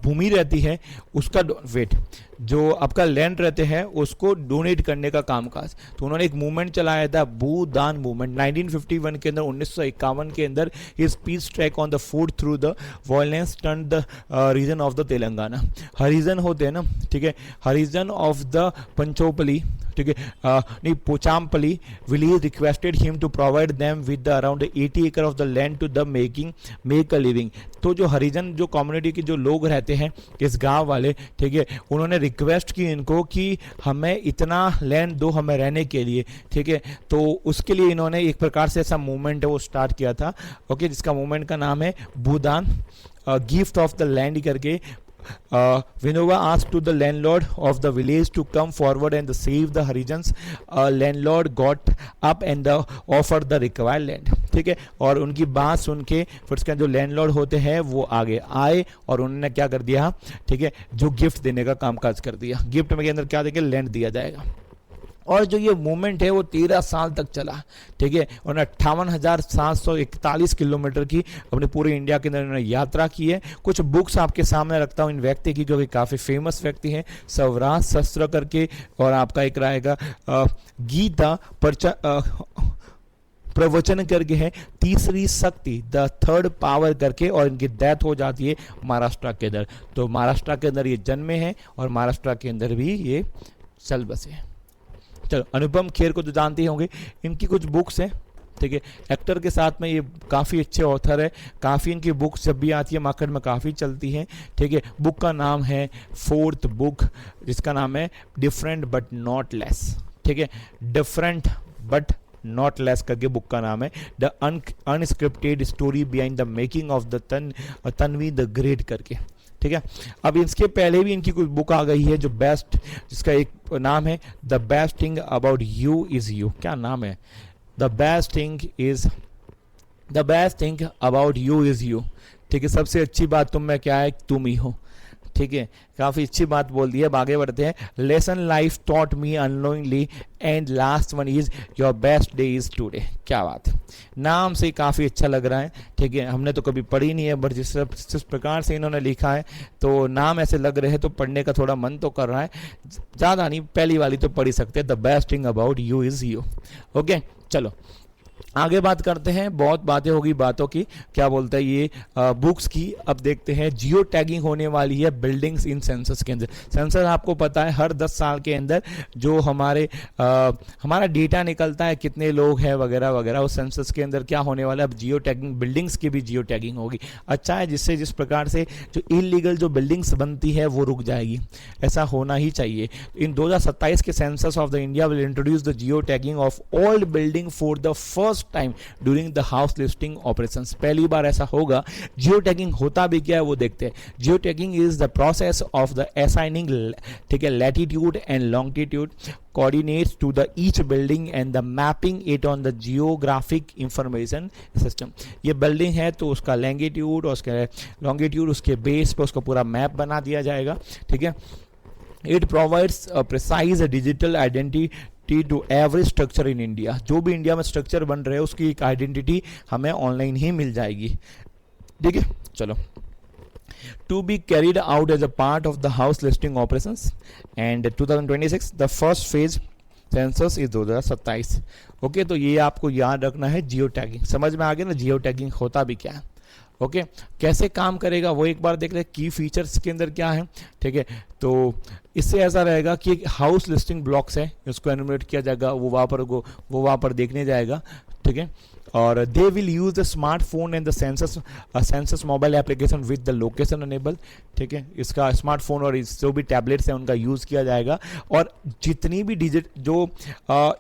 भूमि रहती है उसका वेट, जो आपका लैंड रहते हैं उसको डोनेट करने का कामकाज, तो उन्होंने एक मूवमेंट चलाया था भूदान मूवमेंट 1951 के अंदर। 1951 के अंदर his peace trek on the foot through the violence torn the region of the Telangana. Harijan होते हैं ना, ठीक है, हरिजन ऑफ द पंचोपली, ठीक है, नहीं Pochampally village requested him to provide them with the around 80 एकड़ of the land to the make a living. तो जो हरिजन जो कम्युनिटी के जो लोग रहते हैं इस गांव वाले, ठीक है, उन्होंने रिक्वेस्ट की इनको कि हमें इतना लैंड दो हमें रहने के लिए। ठीक है, तो उसके लिए इन्होंने एक प्रकार से ऐसा मूवमेंट है वो स्टार्ट किया था, ओके, जिसका मूवमेंट का नाम है भूदान गिफ्ट ऑफ द लैंड करके। Vinoba asked to the landlord of the village to come forward and save the Harijans. Landlord got up and offered the required land. ठीक है, और उनकी बात सुन के फिर उसके जो लैंडलॉर्ड होते हैं वो आगे आए और उन्होंने क्या कर दिया, ठीक है, जो गिफ्ट देने का कामकाज कर दिया। गिफ्ट में के अंदर क्या देंगे, लैंड दिया जाएगा। और जो ये मूवमेंट है वो 13 साल तक चला। ठीक है, उन्होंने 58,741 किलोमीटर की अपने पूरे इंडिया के अंदर उन्होंने यात्रा की है। कुछ बुक्स आपके सामने रखता हूँ इन व्यक्ति की जो कि काफ़ी फेमस व्यक्ति हैं, स्वराज शस्त्र करके, और आपका एक रहेगा गीता प्रवचन करके है, तीसरी शक्ति द थर्ड पावर करके, और इनकी डेथ हो जाती है महाराष्ट्र के अंदर। तो महाराष्ट्र के अंदर ये जन्मे हैं और महाराष्ट्र के अंदर भी ये चल बसे हैं। चलो, अनुपम खेर को तो जानते ही होंगे, इनकी कुछ बुक्स हैं। ठीक है, एक्टर के साथ में ये काफ़ी अच्छे ऑथर है, काफ़ी इनकी बुक्स जब भी आती है मार्केट में काफ़ी चलती हैं। ठीक है, बुक का नाम है फोर्थ बुक, जिसका नाम है डिफरेंट बट नॉट लेस। ठीक है, डिफरेंट बट नॉट लेस करके बुक का नाम है, the unscripted story behind the making of the Tanvi the great करके। ठीक है, अब इसके पहले भी इनकी कुछ बुक आ गई है जो बेस्ट, जिसका एक नाम है the best thing about you is you. क्या नाम है, the best thing about you is you. ठीक है, सबसे अच्छी बात तुम में क्या है, तुम ही हो। ठीक है, काफ़ी अच्छी बात बोल दी है। अब आगे बढ़ते हैं। Lesson life taught me unknowingly and last one is your best day is today. क्या बात है, नाम से काफ़ी अच्छा लग रहा है। ठीक है, हमने तो कभी पढ़ी नहीं है, बट जिस प्रकार से इन्होंने लिखा है तो नाम ऐसे लग रहे हैं तो पढ़ने का थोड़ा मन तो कर रहा है। ज़्यादा नहीं, पहली वाली तो पढ़ ही सकते हैं, the best thing about you is you. Okay, चलो आगे बात करते हैं। बहुत बातें होगी बातों की, क्या बोलते हैं ये बुक्स की। अब देखते हैं, जियो टैगिंग होने वाली है बिल्डिंग्स इन सेंसस के अंदर। सेंसस आपको पता है हर 10 साल के अंदर जो हमारा डेटा निकलता है, कितने लोग हैं वगैरह वगैरह, उस सेंसस के अंदर क्या होने वाला है, अब जियो टैगिंग, बिल्डिंग्स की भी जियो टैगिंग होगी। अच्छा है, जिससे जिस प्रकार से जो इलीगल जो बिल्डिंग्स बनती है वो रुक जाएगी, ऐसा होना ही चाहिए। इन 2027 के census of the India will introduce the geo tagging of old building for the first time during the house listing operations. पहली बार ऐसा होगा। जियो टैगिंग होता भी क्या है वो देखते हैं। Geo tagging is the process of the assigning, ठीक है, latitude and longitude coordinates to the each building and the mapping it on the geographic information system। ये बिल्डिंग है तो उसका लैंगिट्यूड और उसके लॉन्गिट्यूड, उसके बेस पे उसका पूरा मैप बना दिया जाएगा। ठीक है, it provides precise digital identity to every structure in India. जो भी इंडिया में स्ट्रक्चर बन रहे हैं उसकी एक आइडेंटिटी हमें ऑनलाइन ही मिल जाएगी। ठीक है, चलो to be carried out as a part of the house listing operations, and 2026 the first phase census is 2027। Okay, तो ये आपको याद रखना है। जियो टैगिंग समझ में आ गया ना, जियो टैगिंग होता भी क्या है। ओके, कैसे काम करेगा वो एक बार देख ले, की फीचर्स के अंदर क्या है। ठीक है, तो इससे ऐसा रहेगा कि हाउस लिस्टिंग ब्लॉक्स है, उसको एनुमरेट किया जाएगा, वो वहाँ पर देखने जाएगा। ठीक है, और they will use the smartphone and the census mobile application with the location enable. ठीक है, इसका स्मार्टफोन और जो भी टैबलेट्स हैं उनका यूज़ किया जाएगा, और जितनी भी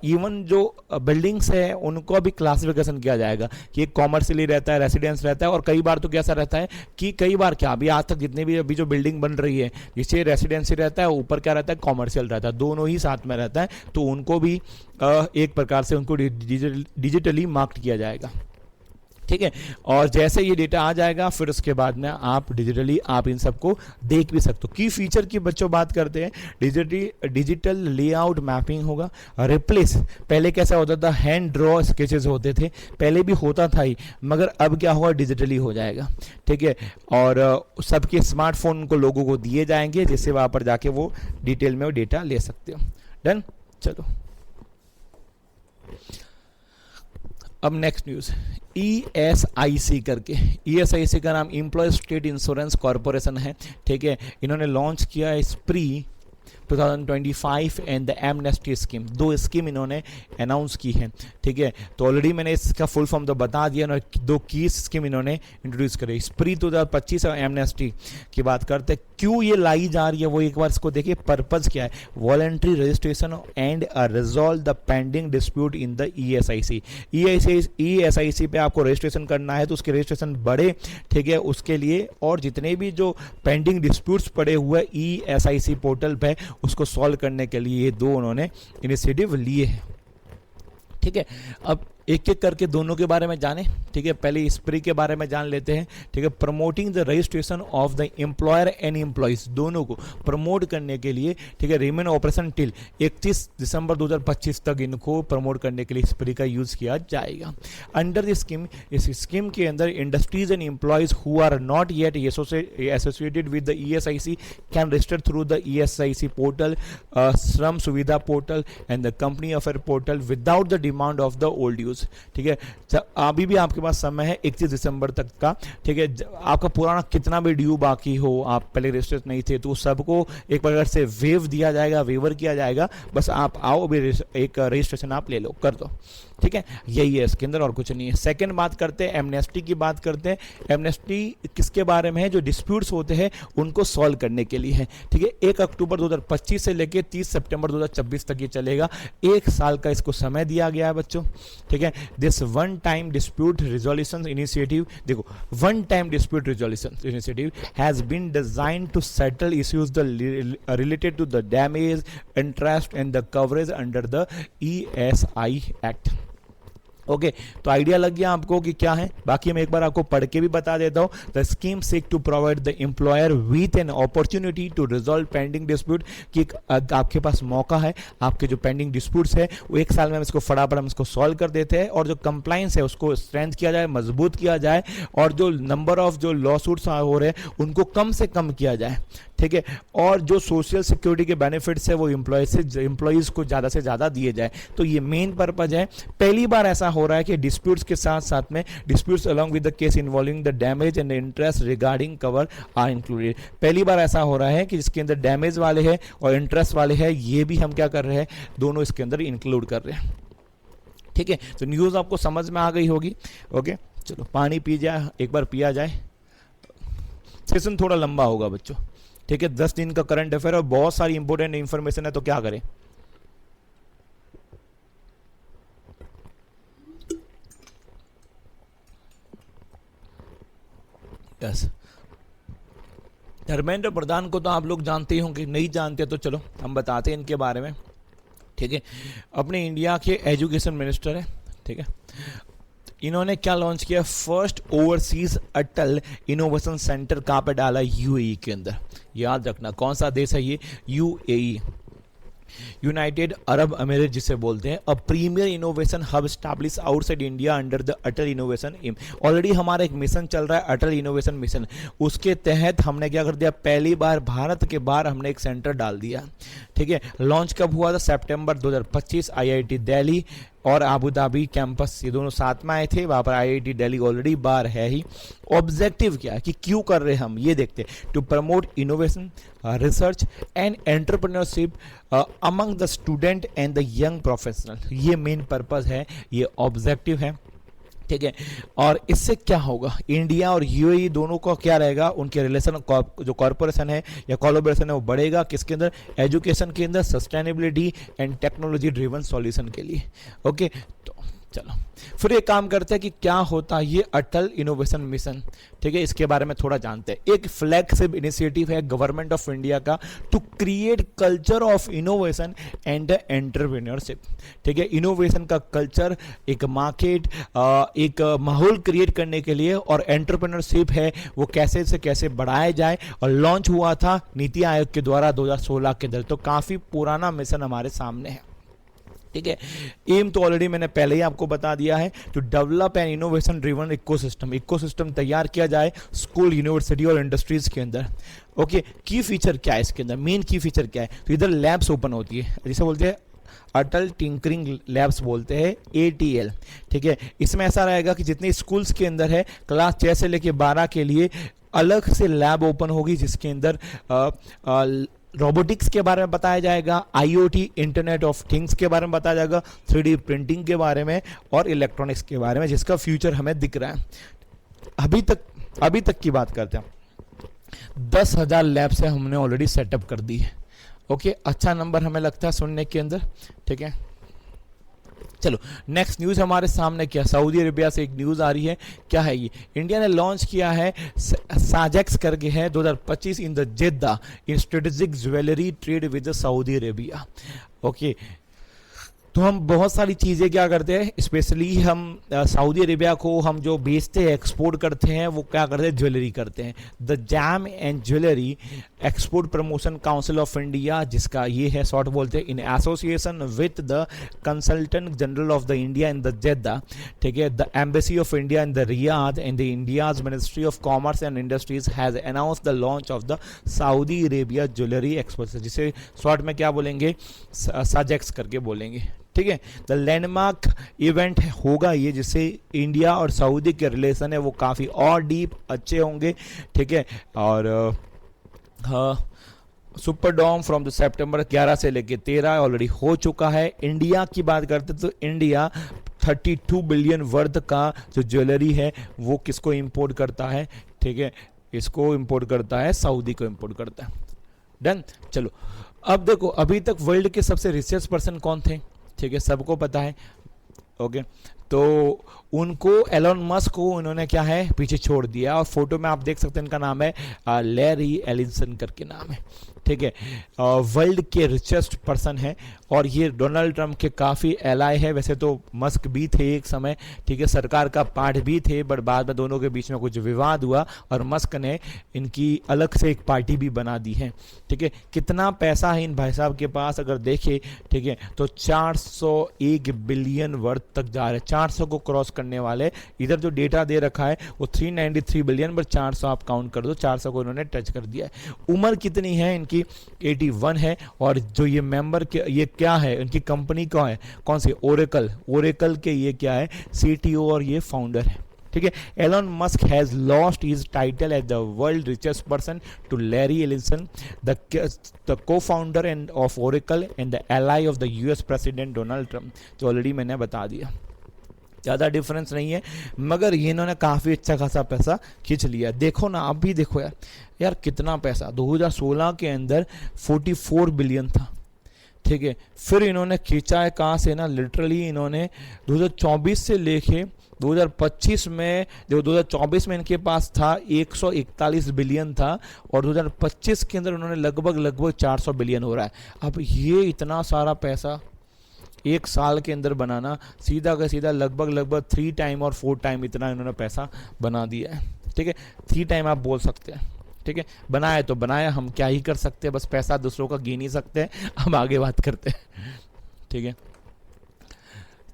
इवन जो बिल्डिंग्स है उनको भी क्लासिफिकेशन किया जाएगा कि एक कॉमर्शियली रहता है, रेसिडेंस रहता है, और कई बार तो कैसा रहता है कि कई बार क्या अभी आज तक जितने भी अभी जो बिल्डिंग बन रही है जिससे रेसिडेंसी रहता है, ऊपर क्या रहता है, कॉमर्शियल रहता है, दोनों ही साथ में रहता है, तो उनको भी एक प्रकार से उनको डिजिटली मार्क किया जाएगा। ठीक है, और जैसे ये डेटा आ जाएगा फिर उसके बाद में आप डिजिटली आप इन सबको देख भी सकते हो। की फीचर की बच्चों बात करते हैं, डिजिटल लेआउट मैपिंग होगा, रिप्लेस पहले कैसा होता था, हैंड ड्रॉ स्केचेस होते थे, पहले भी होता था ही, मगर अब क्या होगा, डिजिटली हो जाएगा। ठीक है, और सबके स्मार्टफोन को लोगों को दिए जाएंगे, जिससे वहाँ पर जाके वो डिटेल में वो डेटा ले सकते हो। डन, चलो अब नेक्स्ट न्यूज़, ESIC करके, ESIC का नाम एम्प्लॉय स्टेट इंश्योरेंस कॉरपोरेशन है। ठीक है, इन्होंने लॉन्च किया है स्प्री 2025 एंड द एमनेस्टी स्कीम, दो स्कीम इन्होंने अनाउंस की है। ठीक है, तो ऑलरेडी मैंने इसका फुल फॉर्म तो बता दिया, दो की स्कीम इन्होंने इंट्रोड्यूस करी, स्प्री 2025 और एमनेस्टी की बात करते हैं। क्यों ये लाई जा रही है वो एक बार इसको देखिए, पर्पज़ क्या है, voluntary registration and resolve the pending dispute in the ESIC। ESIC पे आपको रजिस्ट्रेशन करना है तो उसके रजिस्ट्रेशन बढ़े। ठीक है, उसके लिए और जितने भी जो पेंडिंग डिस्प्यूट्स पड़े हुए ESIC पोर्टल पे उसको सॉल्व करने के लिए ये दो उन्होंने इनिशिएटिव लिए हैं। ठीक है, अब एक एक करके दोनों के बारे में जाने। ठीक है, पहले स्प्री के बारे में जान लेते हैं। ठीक है, promoting the registration of the employer and employees, दोनों को प्रमोट करने के लिए। ठीक है, रिमेन ऑपरेशन टिल 31 दिसंबर 2025 तक इनको प्रमोट करने के लिए स्प्री का यूज किया जाएगा। अंडर द स्कीम, इस स्कीम के अंदर industries and employees who are not yet associated with the ESIC can register through the ESIC portal, Shram Suvidha portal and the company affair portal without the demand of the old use. ठीक है, अभी भी आपके पास समय है 31 दिसंबर तक का। ठीक है, आपका पुराना कितना भी ड्यू बाकी हो, आप पहले रजिस्टर्ड नहीं थे, तो सबको एक प्रकार से वेव दिया जाएगा, वेवर किया जाएगा, बस आप आओ अभी एक रजिस्ट्रेशन आप ले लो, कर दो। ठीक है, यही है इसके अंदर और कुछ नहीं है। सेकंड बात करते हैं एमनेस्टी की, बात करते हैं। एमनेस्टी किसके बारे में है, जो डिस्प्यूट्स होते हैं उनको सॉल्व करने के लिए है। ठीक है, 1 अक्टूबर 2025 से लेकर 30 सितंबर 2026 तक ये चलेगा, 1 साल का इसको समय दिया गया है बच्चों। ठीक है, this one time dispute resolution initiative, देखो one time dispute resolution initiative has been designed to settle issues the related to the damage, interest and the coverage under the ESI act. Okay, तो आइडिया लग गया आपको कि क्या है। बाकी मैं एक बार आपको पढ़ के भी बता देता हूँ। The scheme seek to provide the employer with an opportunity to resolve pending dispute, कि आपके पास मौका है, आपके जो पेंडिंग डिस्प्यूट्स है वो 1 साल में हम इसको फटाफट हम इसको सॉल्व कर देते हैं, और जो कंप्लाइंस है उसको स्ट्रेंथ किया जाए, मजबूत किया जाए, और जो नंबर ऑफ जो लॉ सूट्स हो रहे हैं उनको कम से कम किया जाए। ठीक है, और जो सोशल सिक्योरिटी के बेनिफिट्स है वो एम्प्लॉयज़ को ज़्यादा से ज़्यादा दिए जाए। तो ये मेन पर्पज है। पहली बार ऐसा हो रहा है कि डिस्प्यूट्स के साथ साथ में disputes along with the case involving the damage and interest regarding cover are included. पहली बार ऐसा हो रहा है कि जिसके अंदर डैमेज वाले हैं और इंटरेस्ट वाले हैं, ये भी हम क्या कर रहे हैं, दोनों इसके अंदर इंक्लूड कर रहे हैं। ठीक है, तो न्यूज़ आपको समझ में आ गई होगी। ओके, चलो पानी पी जाए, एक बार पिया जाए, सेशन थोड़ा लंबा होगा बच्चों। ठीक है, 10 दिन का करंट अफेयर और बहुत सारी इंपॉर्टेंट इंफॉर्मेशन है, तो क्या करें। यस, धर्मेंद्र प्रधान को तो आप लोग जानते ही होंगे, नहीं जानते तो चलो हम बताते हैं इनके बारे में। ठीक है, अपने इंडिया के एजुकेशन मिनिस्टर है। ठीक है, इन्होंने क्या लॉन्च किया, फर्स्ट ओवरसीज अटल इनोवेशन सेंटर कहाँ पे डाला, UAE के अंदर। याद रखना कौन सा देश है ये, UAE। यूनाइटेड अरब अमीरात जिसे बोलते हैं, a premier innovation hub establish outside India under the Atal innovation M. Already हमारा एक मिशन चल रहा है अटल इनोवेशन मिशन, उसके तहत हमने क्या कर दिया, पहली बार भारत के बाहर हमने एक सेंटर डाल दिया। ठीक है, लॉन्च कब हुआ था, सितंबर 2025, आईआईटी दिल्ली और आबू धाबी कैंपस, ये दोनों साथ में आए थे, वहाँ पर आईआईटी दिल्ली ऑलरेडी बाहर है ही। ऑब्जेक्टिव क्या है कि क्यों कर रहे हैं हम, ये देखते हैं, to promote innovation, research and entrepreneurship among the student and the young professional, ये मेन पर्पस है, ये ऑब्जेक्टिव है। ठीक है, और इससे क्या होगा, इंडिया और यूएई दोनों का क्या रहेगा, उनके रिलेशन, जो कॉर्पोरेशन है या कोलैबोरेशन है वो बढ़ेगा, किसके अंदर, एजुकेशन के अंदर, sustainability and technology driven solution के लिए। ओके, तो चलो फिर एक काम करते हैं कि क्या होता है ये अटल इनोवेशन मिशन। ठीक है, इसके बारे में थोड़ा जानते हैं। एक फ्लैगशिप इनिशिएटिव है गवर्नमेंट ऑफ इंडिया का to create culture of innovation and entrepreneurship. ठीक है, इनोवेशन का कल्चर, एक मार्केट, एक माहौल क्रिएट करने के लिए, और एंटरप्रेन्योरशिप है वो कैसे से कैसे बढ़ाया जाए, और लॉन्च हुआ था नीति आयोग के द्वारा 2016 के अंदर। तो काफी पुराना मिशन हमारे सामने है। ठीक है, एम तो ऑलरेडी मैंने पहले ही आपको बता दिया है, to develop an innovation driven ecosystem तैयार किया जाए स्कूल, यूनिवर्सिटी और इंडस्ट्रीज के अंदर। ओके, की फीचर क्या है इसके अंदर, मेन की फीचर क्या है, तो इधर लैब्स ओपन होती है, जिसे बोलते हैं अटल टिंकरिंग लैब्स बोलते हैं, ATL। ठीक है, इसमें ऐसा रहेगा कि जितने स्कूल्स के अंदर है, क्लास 6 से लेकर 12 के लिए अलग से लैब ओपन होगी, जिसके अंदर रोबोटिक्स के बारे में बताया जाएगा, IoT इंटरनेट ऑफ थिंग्स के बारे में बताया जाएगा, 3D प्रिंटिंग के बारे में और इलेक्ट्रॉनिक्स के बारे में, जिसका फ्यूचर हमें दिख रहा है। अभी तक की बात करते हैं, 10,000 लैब से हमने ऑलरेडी सेटअप कर दी है। ओके, अच्छा नंबर हमें लगता है सुनने के अंदर। ठीक है, चलो नेक्स्ट न्यूज़ हमारे सामने क्या, सऊदी अरेबिया से एक न्यूज़ आ रही है। क्या है ये, इंडिया ने लॉन्च किया है साजेक्स करके है 2025 इन the Jeddah in strategic jewellery trade with Saudi Arabia. Okay, तो हम बहुत सारी चीज़ें क्या करते हैं, स्पेशली हम सऊदी अरेबिया को हम जो बेचते हैं, एक्सपोर्ट करते हैं, वो क्या करते हैं, ज्वेलरी करते हैं। The gem and jewellery export promotion council of India, जिसका ये है शॉर्ट बोलते हैं, in association with the consultant general of the India in the Jeddah. ठीक है, the embassy of India in the Riyadh and the India's ministry of commerce and industries has announce the launch of the Saudi Arabia jewellery export, जिसे शॉर्ट में क्या बोलेंगे, साजेक्स करके बोलेंगे। ठीक है, द लैंडमार्क इवेंट होगा ये, जिससे इंडिया और सऊदी के रिलेशन है वो काफ़ी और डीप अच्छे होंगे। ठीक है, और super Dom from the September 11 से लेके 13 ऑलरेडी हो चुका है। इंडिया की बात करते तो इंडिया 32 बिलियन वर्थ का जो ज्वेलरी है वो किसको इंपोर्ट करता है, ठीक है, इसको इंपोर्ट करता है, सऊदी को इंपोर्ट करता है। डन। चलो अब देखो, अभी तक वर्ल्ड के सबसे रिचेस्ट पर्सन कौन थे, ठीक है, सबको पता है। ओके, तो उनको एलोन मस्क को उन्होंने क्या है पीछे छोड़ दिया, और फोटो में आप देख सकते हैं इनका नाम है लैरी एलिसन करके नाम है। ठीक है, वर्ल्ड के रिचेस्ट पर्सन है, और ये डोनाल्ड ट्रंप के काफ़ी एलाय है। वैसे तो मस्क भी थे एक समय, ठीक है, सरकार का पार्ट भी थे, बट बाद में दोनों के बीच में कुछ विवाद हुआ और मस्क ने इनकी अलग से एक पार्टी भी बना दी है। ठीक है, कितना पैसा है इन भाई साहब के पास अगर देखें, ठीक है, तो 401 बिलियन वर्थ तक जा रहे हैं, 400 को क्रॉस करने वाले। इधर जो डेटा दे रखा है वो 393 बिलियन, पर 400 आप काउंट कर दो, 400 को इन्होंने टच कर दिया है। उम्र कितनी है इनकी, 81 है, और जो ये मेंबर के ये क्या है, इनकी कंपनी क्या है, कौन सी, ओरेकल के ये क्या है, CTO और ये फाउंडर है। ठीक है, Elon Musk has lost his title as the world richest person to Larry Ellison, the co-founder and of Oracle and the ally of the US president Donald Trump, जो ऑलरेडी मैंने बता दिया। ज़्यादा डिफरेंस नहीं है, मगर ये इन्होंने काफ़ी अच्छा खासा पैसा खींच लिया। देखो ना, आप भी देखो यार कितना पैसा, 2016 के अंदर 44 बिलियन था। ठीक है, फिर इन्होंने खींचा है कहाँ से ना, लिटरली इन्होंने 2024 से लेके 2025 में, जो 2024 में इनके पास था 141 बिलियन था, और 2025 के अंदर उन्होंने लगभग 400 बिलियन हो रहा है। अब ये इतना सारा पैसा एक साल के अंदर बनाना, सीधा का सीधा लगभग 3 टाइम और 4 टाइम इतना इन्होंने पैसा बना दिया है। ठीक है, 3 टाइम आप बोल सकते हैं। ठीक है, बनाया तो बनाया, हम क्या ही कर सकते हैं, बस पैसा दूसरों का गिन ही सकते हैं। हम आगे बात करते हैं, ठीक है।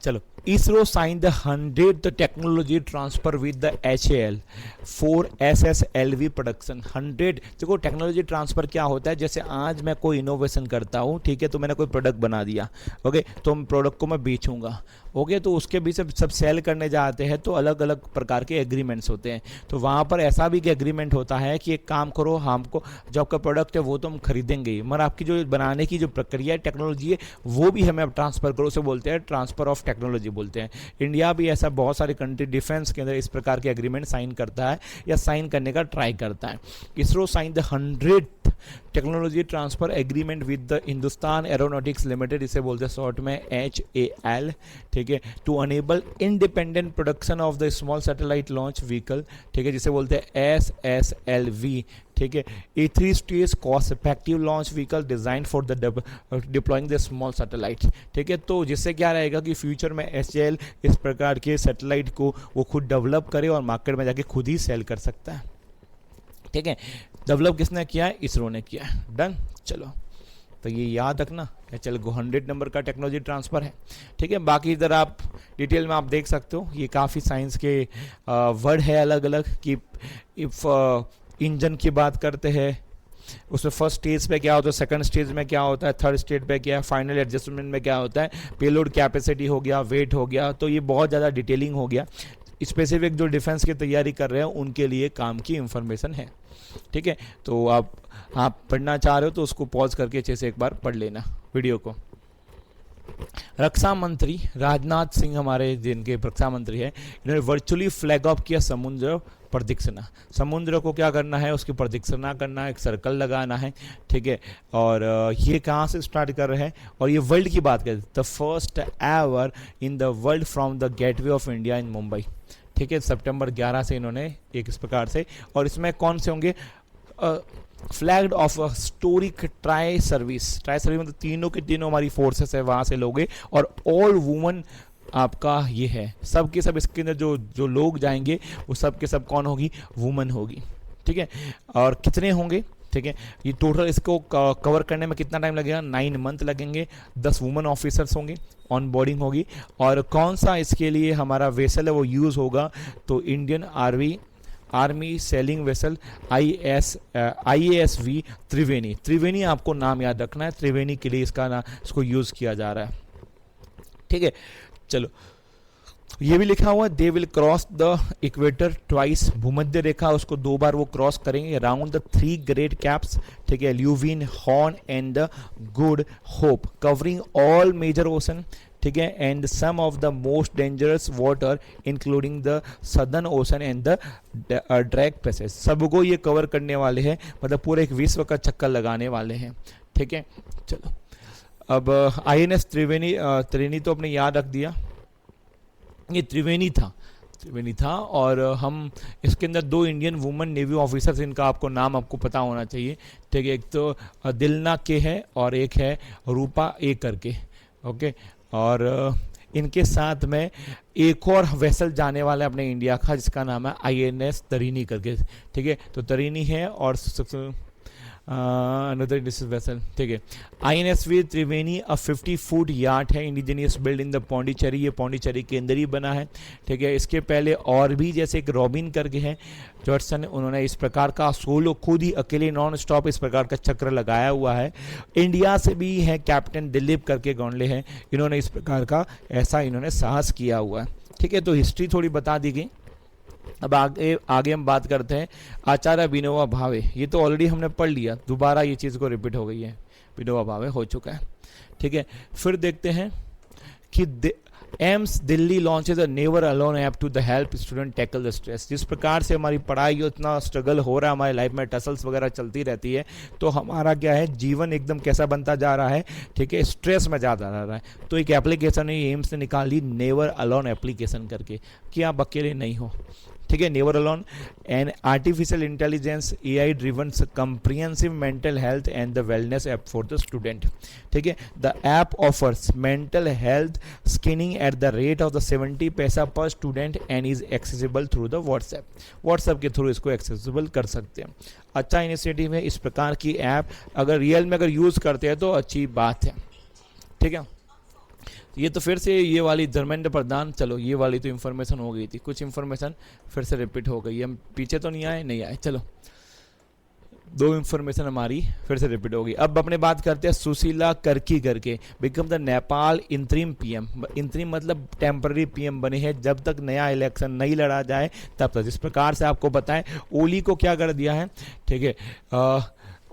चलो, ISRO sign the 100th technology transfer with the HAL for SSLV production. 100, देखो टेक्नोलॉजी ट्रांसफर क्या होता है, जैसे आज मैं कोई इनोवेशन करता हूँ, ठीक है, तो मैंने कोई प्रोडक्ट बना दिया, ओके, तो प्रोडक्ट को मैं बेचूंगा, ओके, तो उसके बीच सब सेल करने जाते हैं तो अलग अलग प्रकार के एग्रीमेंट्स होते हैं। तो वहाँ पर ऐसा भी एग्रीमेंट होता है कि एक काम करो, हमको जो आपका प्रोडक्ट है वो तो हम खरीदेंगे ही, मगर आपकी जो बनाने की जो प्रक्रिया है, टेक्नोलॉजी है, वो भी हमें अब ट्रांसफर करो, उसे बोलते हैं ट्रांसफर ऑफ टेक्नोलॉजी बोलते हैं। इंडिया भी ऐसा बहुत सारे कंट्री डिफेंस के अंदर इस प्रकार के एग्रीमेंट साइन करता है या साइन करने का ट्राई करता है। ISRO sign the 100th technology transfer agreement with the Hindustan Aeronautics Limited, इसे बोलते हैं शॉर्ट में HAL, ठीक है, to enable independent production of the small satellite launch vehicle, ठीक है, जिसे बोलते हैं SSLV, ठीक है, a 3 stage cost effective launch vehicle design for the deploying the small satellite, ठीक है। तो जिससे क्या रहेगा कि फ्यूचर में HAL इस प्रकार के सैटेलाइट को वो खुद डेवलप करे और मार्केट में जाके खुद ही सेल कर सकता है, ठीक है। डेवलप किसने किया है? इसरो ने किया है। डन, चलो, तो ये याद रखना, चल 100 नंबर का टेक्नोलॉजी ट्रांसफ़र है, ठीक है। बाकी इधर आप डिटेल में आप देख सकते हो, ये काफ़ी साइंस के वर्ड है अलग अलग, कि इफ़ इंजन की बात करते हैं उसमें फर्स्ट स्टेज पे क्या होता है, सेकंड स्टेज में क्या होता है, थर्ड स्टेज पे क्या है, फाइनल एडजस्टमेंट में क्या होता है, पेलोड कैपेसिटी हो गया, वेट हो गया, तो ये बहुत ज़्यादा डिटेलिंग हो गया। स्पेसिफिक जो डिफेंस की तैयारी कर रहे हैं उनके लिए काम की इंफॉर्मेशन है, ठीक है। तो आप पढ़ना चाह रहे हो तो उसको पॉज करके अच्छे से एक बार पढ़ लेना वीडियो को। रक्षा मंत्री राजनाथ सिंह हमारे जिनके रक्षा मंत्री हैं, इन्होंने वर्चुअली फ्लैग ऑफ किया समुद्र प्रदक्षिणा। समुद्र को क्या करना है, उसकी प्रदक्षिणा करना है, एक सर्कल लगाना है, ठीक है। और ये कहाँ से स्टार्ट कर रहे हैं, और ये वर्ल्ड की बात करें, the first ever in the world from the gateway of India इन मुंबई, ठीक है, सितंबर 11 से इन्होंने एक इस प्रकार से। और इसमें कौन से होंगे, flagged of historic tri service मतलब तीनों के तीनों हमारी फोर्सेस है वहाँ से लोगे, और ऑल वुमन आपका ये है, सब के सब इसके अंदर जो लोग जाएंगे वो सब के सब कौन होगी, वुमन होगी, ठीक है। और कितने होंगे, ठीक है, ये टोटल इसको कवर करने में कितना टाइम लगेगा, 9 मंथ लगेंगे। 10 वुमेन ऑफिसर्स होंगे, ऑन बोर्डिंग होगी। और कौन सा इसके लिए हमारा वेसल है वो यूज़ होगा, तो Indian army selling vessel IASV त्रिवेणी आपको नाम याद रखना है, त्रिवेणी के लिए इसको यूज़ किया जा रहा है, ठीक है। चलो, ये भी लिखा हुआ है, they will cross the equator twice, भूमध्य रेखा उसको 2 बार वो क्रॉस करेंगे, अराउंड द 3 ग्रेट कैप्स, ठीक है, Leeuwin, Horn and the Good Hope, covering all major ocean, ठीक है, and some of the most dangerous water including the Southern Ocean and the Drake Passage, सबको ये कवर करने वाले हैं, मतलब पूरे एक विश्व का चक्कर लगाने वाले हैं, ठीक है। चलो, अब INS त्रिवेणी तो आपने याद रख दिया, ये त्रिवेणी था। और हम इसके अंदर 2 इंडियन वुमेन नेवी ऑफिसर्स, इनका आपको नाम आपको पता होना चाहिए, ठीक है। एक तो दिलना के है और एक है रूपा ए करके, ओके। और इनके साथ में एक और वेसल जाने वाला है अपने इंडिया का, जिसका नाम है INS तरीनी करके, ठीक है। तो तरीनी है और another this is vessel, ठीक है। INSV त्रिवेणी अ 50 फुट याट है, indigenous build in the Pondicherry, ये पौंडीचेरी के अंदर ही बना है, ठीक है। इसके पहले और भी जैसे एक रॉबिन करके है जॉर्जसन, उन्होंने इस प्रकार का सोलो खुद ही अकेले नॉन स्टॉप इस प्रकार का चक्र लगाया हुआ है। इंडिया से भी है कैप्टन दिलीप करके गोंडले हैं, इन्होंने इस प्रकार का इन्होंने साहस किया हुआ है, ठीक है। तो हिस्ट्री थोड़ी बता दी गई। अब आगे हम बात करते हैं आचार्य विनोबा भावे, ये तो ऑलरेडी हमने पढ़ लिया, दोबारा ये चीज़ को रिपीट हो गई है, विनोबा भावे हो चुका है, ठीक है। फिर देखते हैं कि AIIMS Delhi launches a never alone app to the help student tackle the stress. जिस प्रकार से हमारी पढ़ाई उतना स्ट्रगल हो रहा है, हमारी लाइफ में टसल्स वगैरह चलती रहती है, तो हमारा क्या है, जीवन एकदम कैसा बनता जा रहा है, ठीक है, स्ट्रेस में ज़्यादा जा रहा है। तो एक एप्लीकेशन है एम्स ने निकाली, नेवर अलोन एप्लीकेशन करके, कि आप अकेले नहीं हो, ठीक है, never alone, an artificial intelligence AI driven comprehensive mental health and the wellness app for the student. ठीक है, the app offers mental health screening at the rate of the 70 पैसा पर student and is accessible through the WhatsApp के थ्रू इसको एक्सेसिबल कर सकते हैं। अच्छा इनिशिएटिव है, इस प्रकार की ऐप अगर रियल में अगर यूज़ करते हैं तो अच्छी बात है। ठीक है, ये तो फिर से ये वाली धर्मेंद्र प्रधान, चलो ये वाली तो इन्फॉर्मेशन हो गई थी, कुछ इन्फॉर्मेशन फिर से रिपीट हो गई, हम पीछे तो नहीं आए, चलो 2 इन्फॉर्मेशन हमारी फिर से रिपीट होगी। अब अपने बात करते हैं सुशीला कर्की करके बिकम द नेपाल इंतरिम PM। इंतरिम मतलब टेम्पररी PM बने हैं, जब तक नया इलेक्शन नहीं लड़ा जाए तब तक। जिस प्रकार से आपको बताएं, ओली को क्या कर दिया है, ठीक है,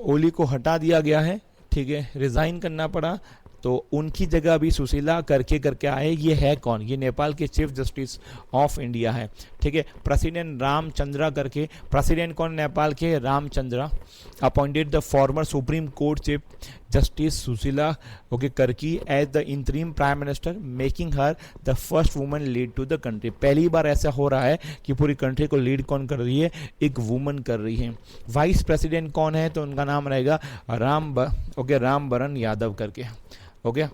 ओली को हटा दिया गया है, ठीक है, रिज़ाइन करना पड़ा, तो उनकी जगह भी सुशीला करके आए। ये है कौन, ये नेपाल के चीफ जस्टिस ऑफ इंडिया है। ठीक है, प्रेसिडेंट रामचंद्रा करके, प्रेसिडेंट कौन नेपाल के, Ramchandra, appointed the former supreme court chief justice Sushila Karki as the interim prime minister, making her the first woman lead to the country. पहली बार ऐसा हो रहा है कि पूरी कंट्री को लीड कौन कर रही है, एक वुमन कर रही है। वाइस प्रेसिडेंट कौन है, तो उनका नाम रहेगा रामबरन यादव करके। Okay,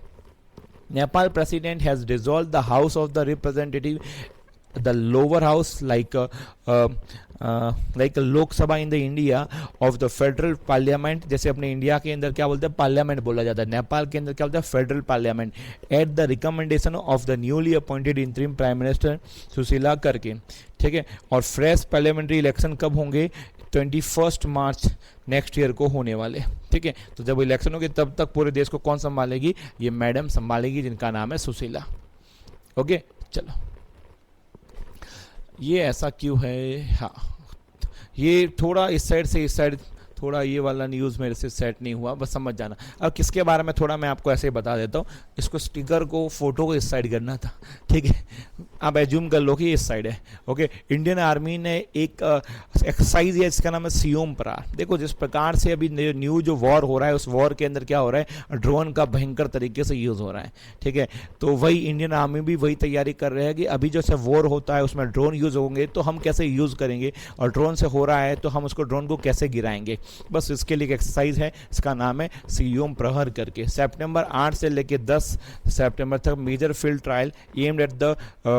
Nepal president has dissolved the House of the Representative, the lower house like Lok Sabha in the India of the Federal Parliament। जैसे अपने इंडिया के अंदर क्या बोलते हैं, पार्लियामेंट बोला जाता है, नेपाल के अंदर क्या बोलते हैं, federal parliament, at the recommendation of the newly appointed interim prime minister Sushila Karki. ठीक है, और फ्रेश पार्लियामेंट्री इलेक्शन कब होंगे, 21 मार्च नेक्स्ट ईयर को होने वाले। ठीक है, तो जब इलेक्शन होगी तब तक पूरे देश को कौन संभालेगी, ये मैडम संभालेगी जिनका नाम है सुशीला। ओके, चलो ये ऐसा क्यों है, हाँ ये थोड़ा इस साइड से इस साइड, थोड़ा ये वाला न्यूज़ मेरे से सेट नहीं हुआ, बस समझ जाना। अब किसके बारे में थोड़ा मैं आपको ऐसे ही बता देता हूँ, इसको स्टिकर को फोटो को इस साइड करना था। ठीक है, आप एज्यूम कर लो कि इस साइड है। ओके, इंडियन आर्मी ने एक एक्सरसाइज है, इसका नाम है सियोम परा। देखो जिस प्रकार से अभी न्यू जो वॉर हो रहा है, उस वॉर के अंदर क्या हो रहा है, ड्रोन का भयंकर तरीके से यूज़ हो रहा है। ठीक है, तो वही इंडियन आर्मी भी वही तैयारी कर रहे हैं कि अभी जैसे वॉर होता है उसमें ड्रोन यूज़ होंगे तो हम कैसे यूज़ करेंगे, और ड्रोन से हो रहा है तो हम उसको ड्रोन को कैसे गिराएंगे। बस इसके लिए एक एक्सरसाइज है, इसका नाम है सियोम प्रहर करके। सितंबर 8 से लेकर 10 सितंबर तक major field trial aimed at the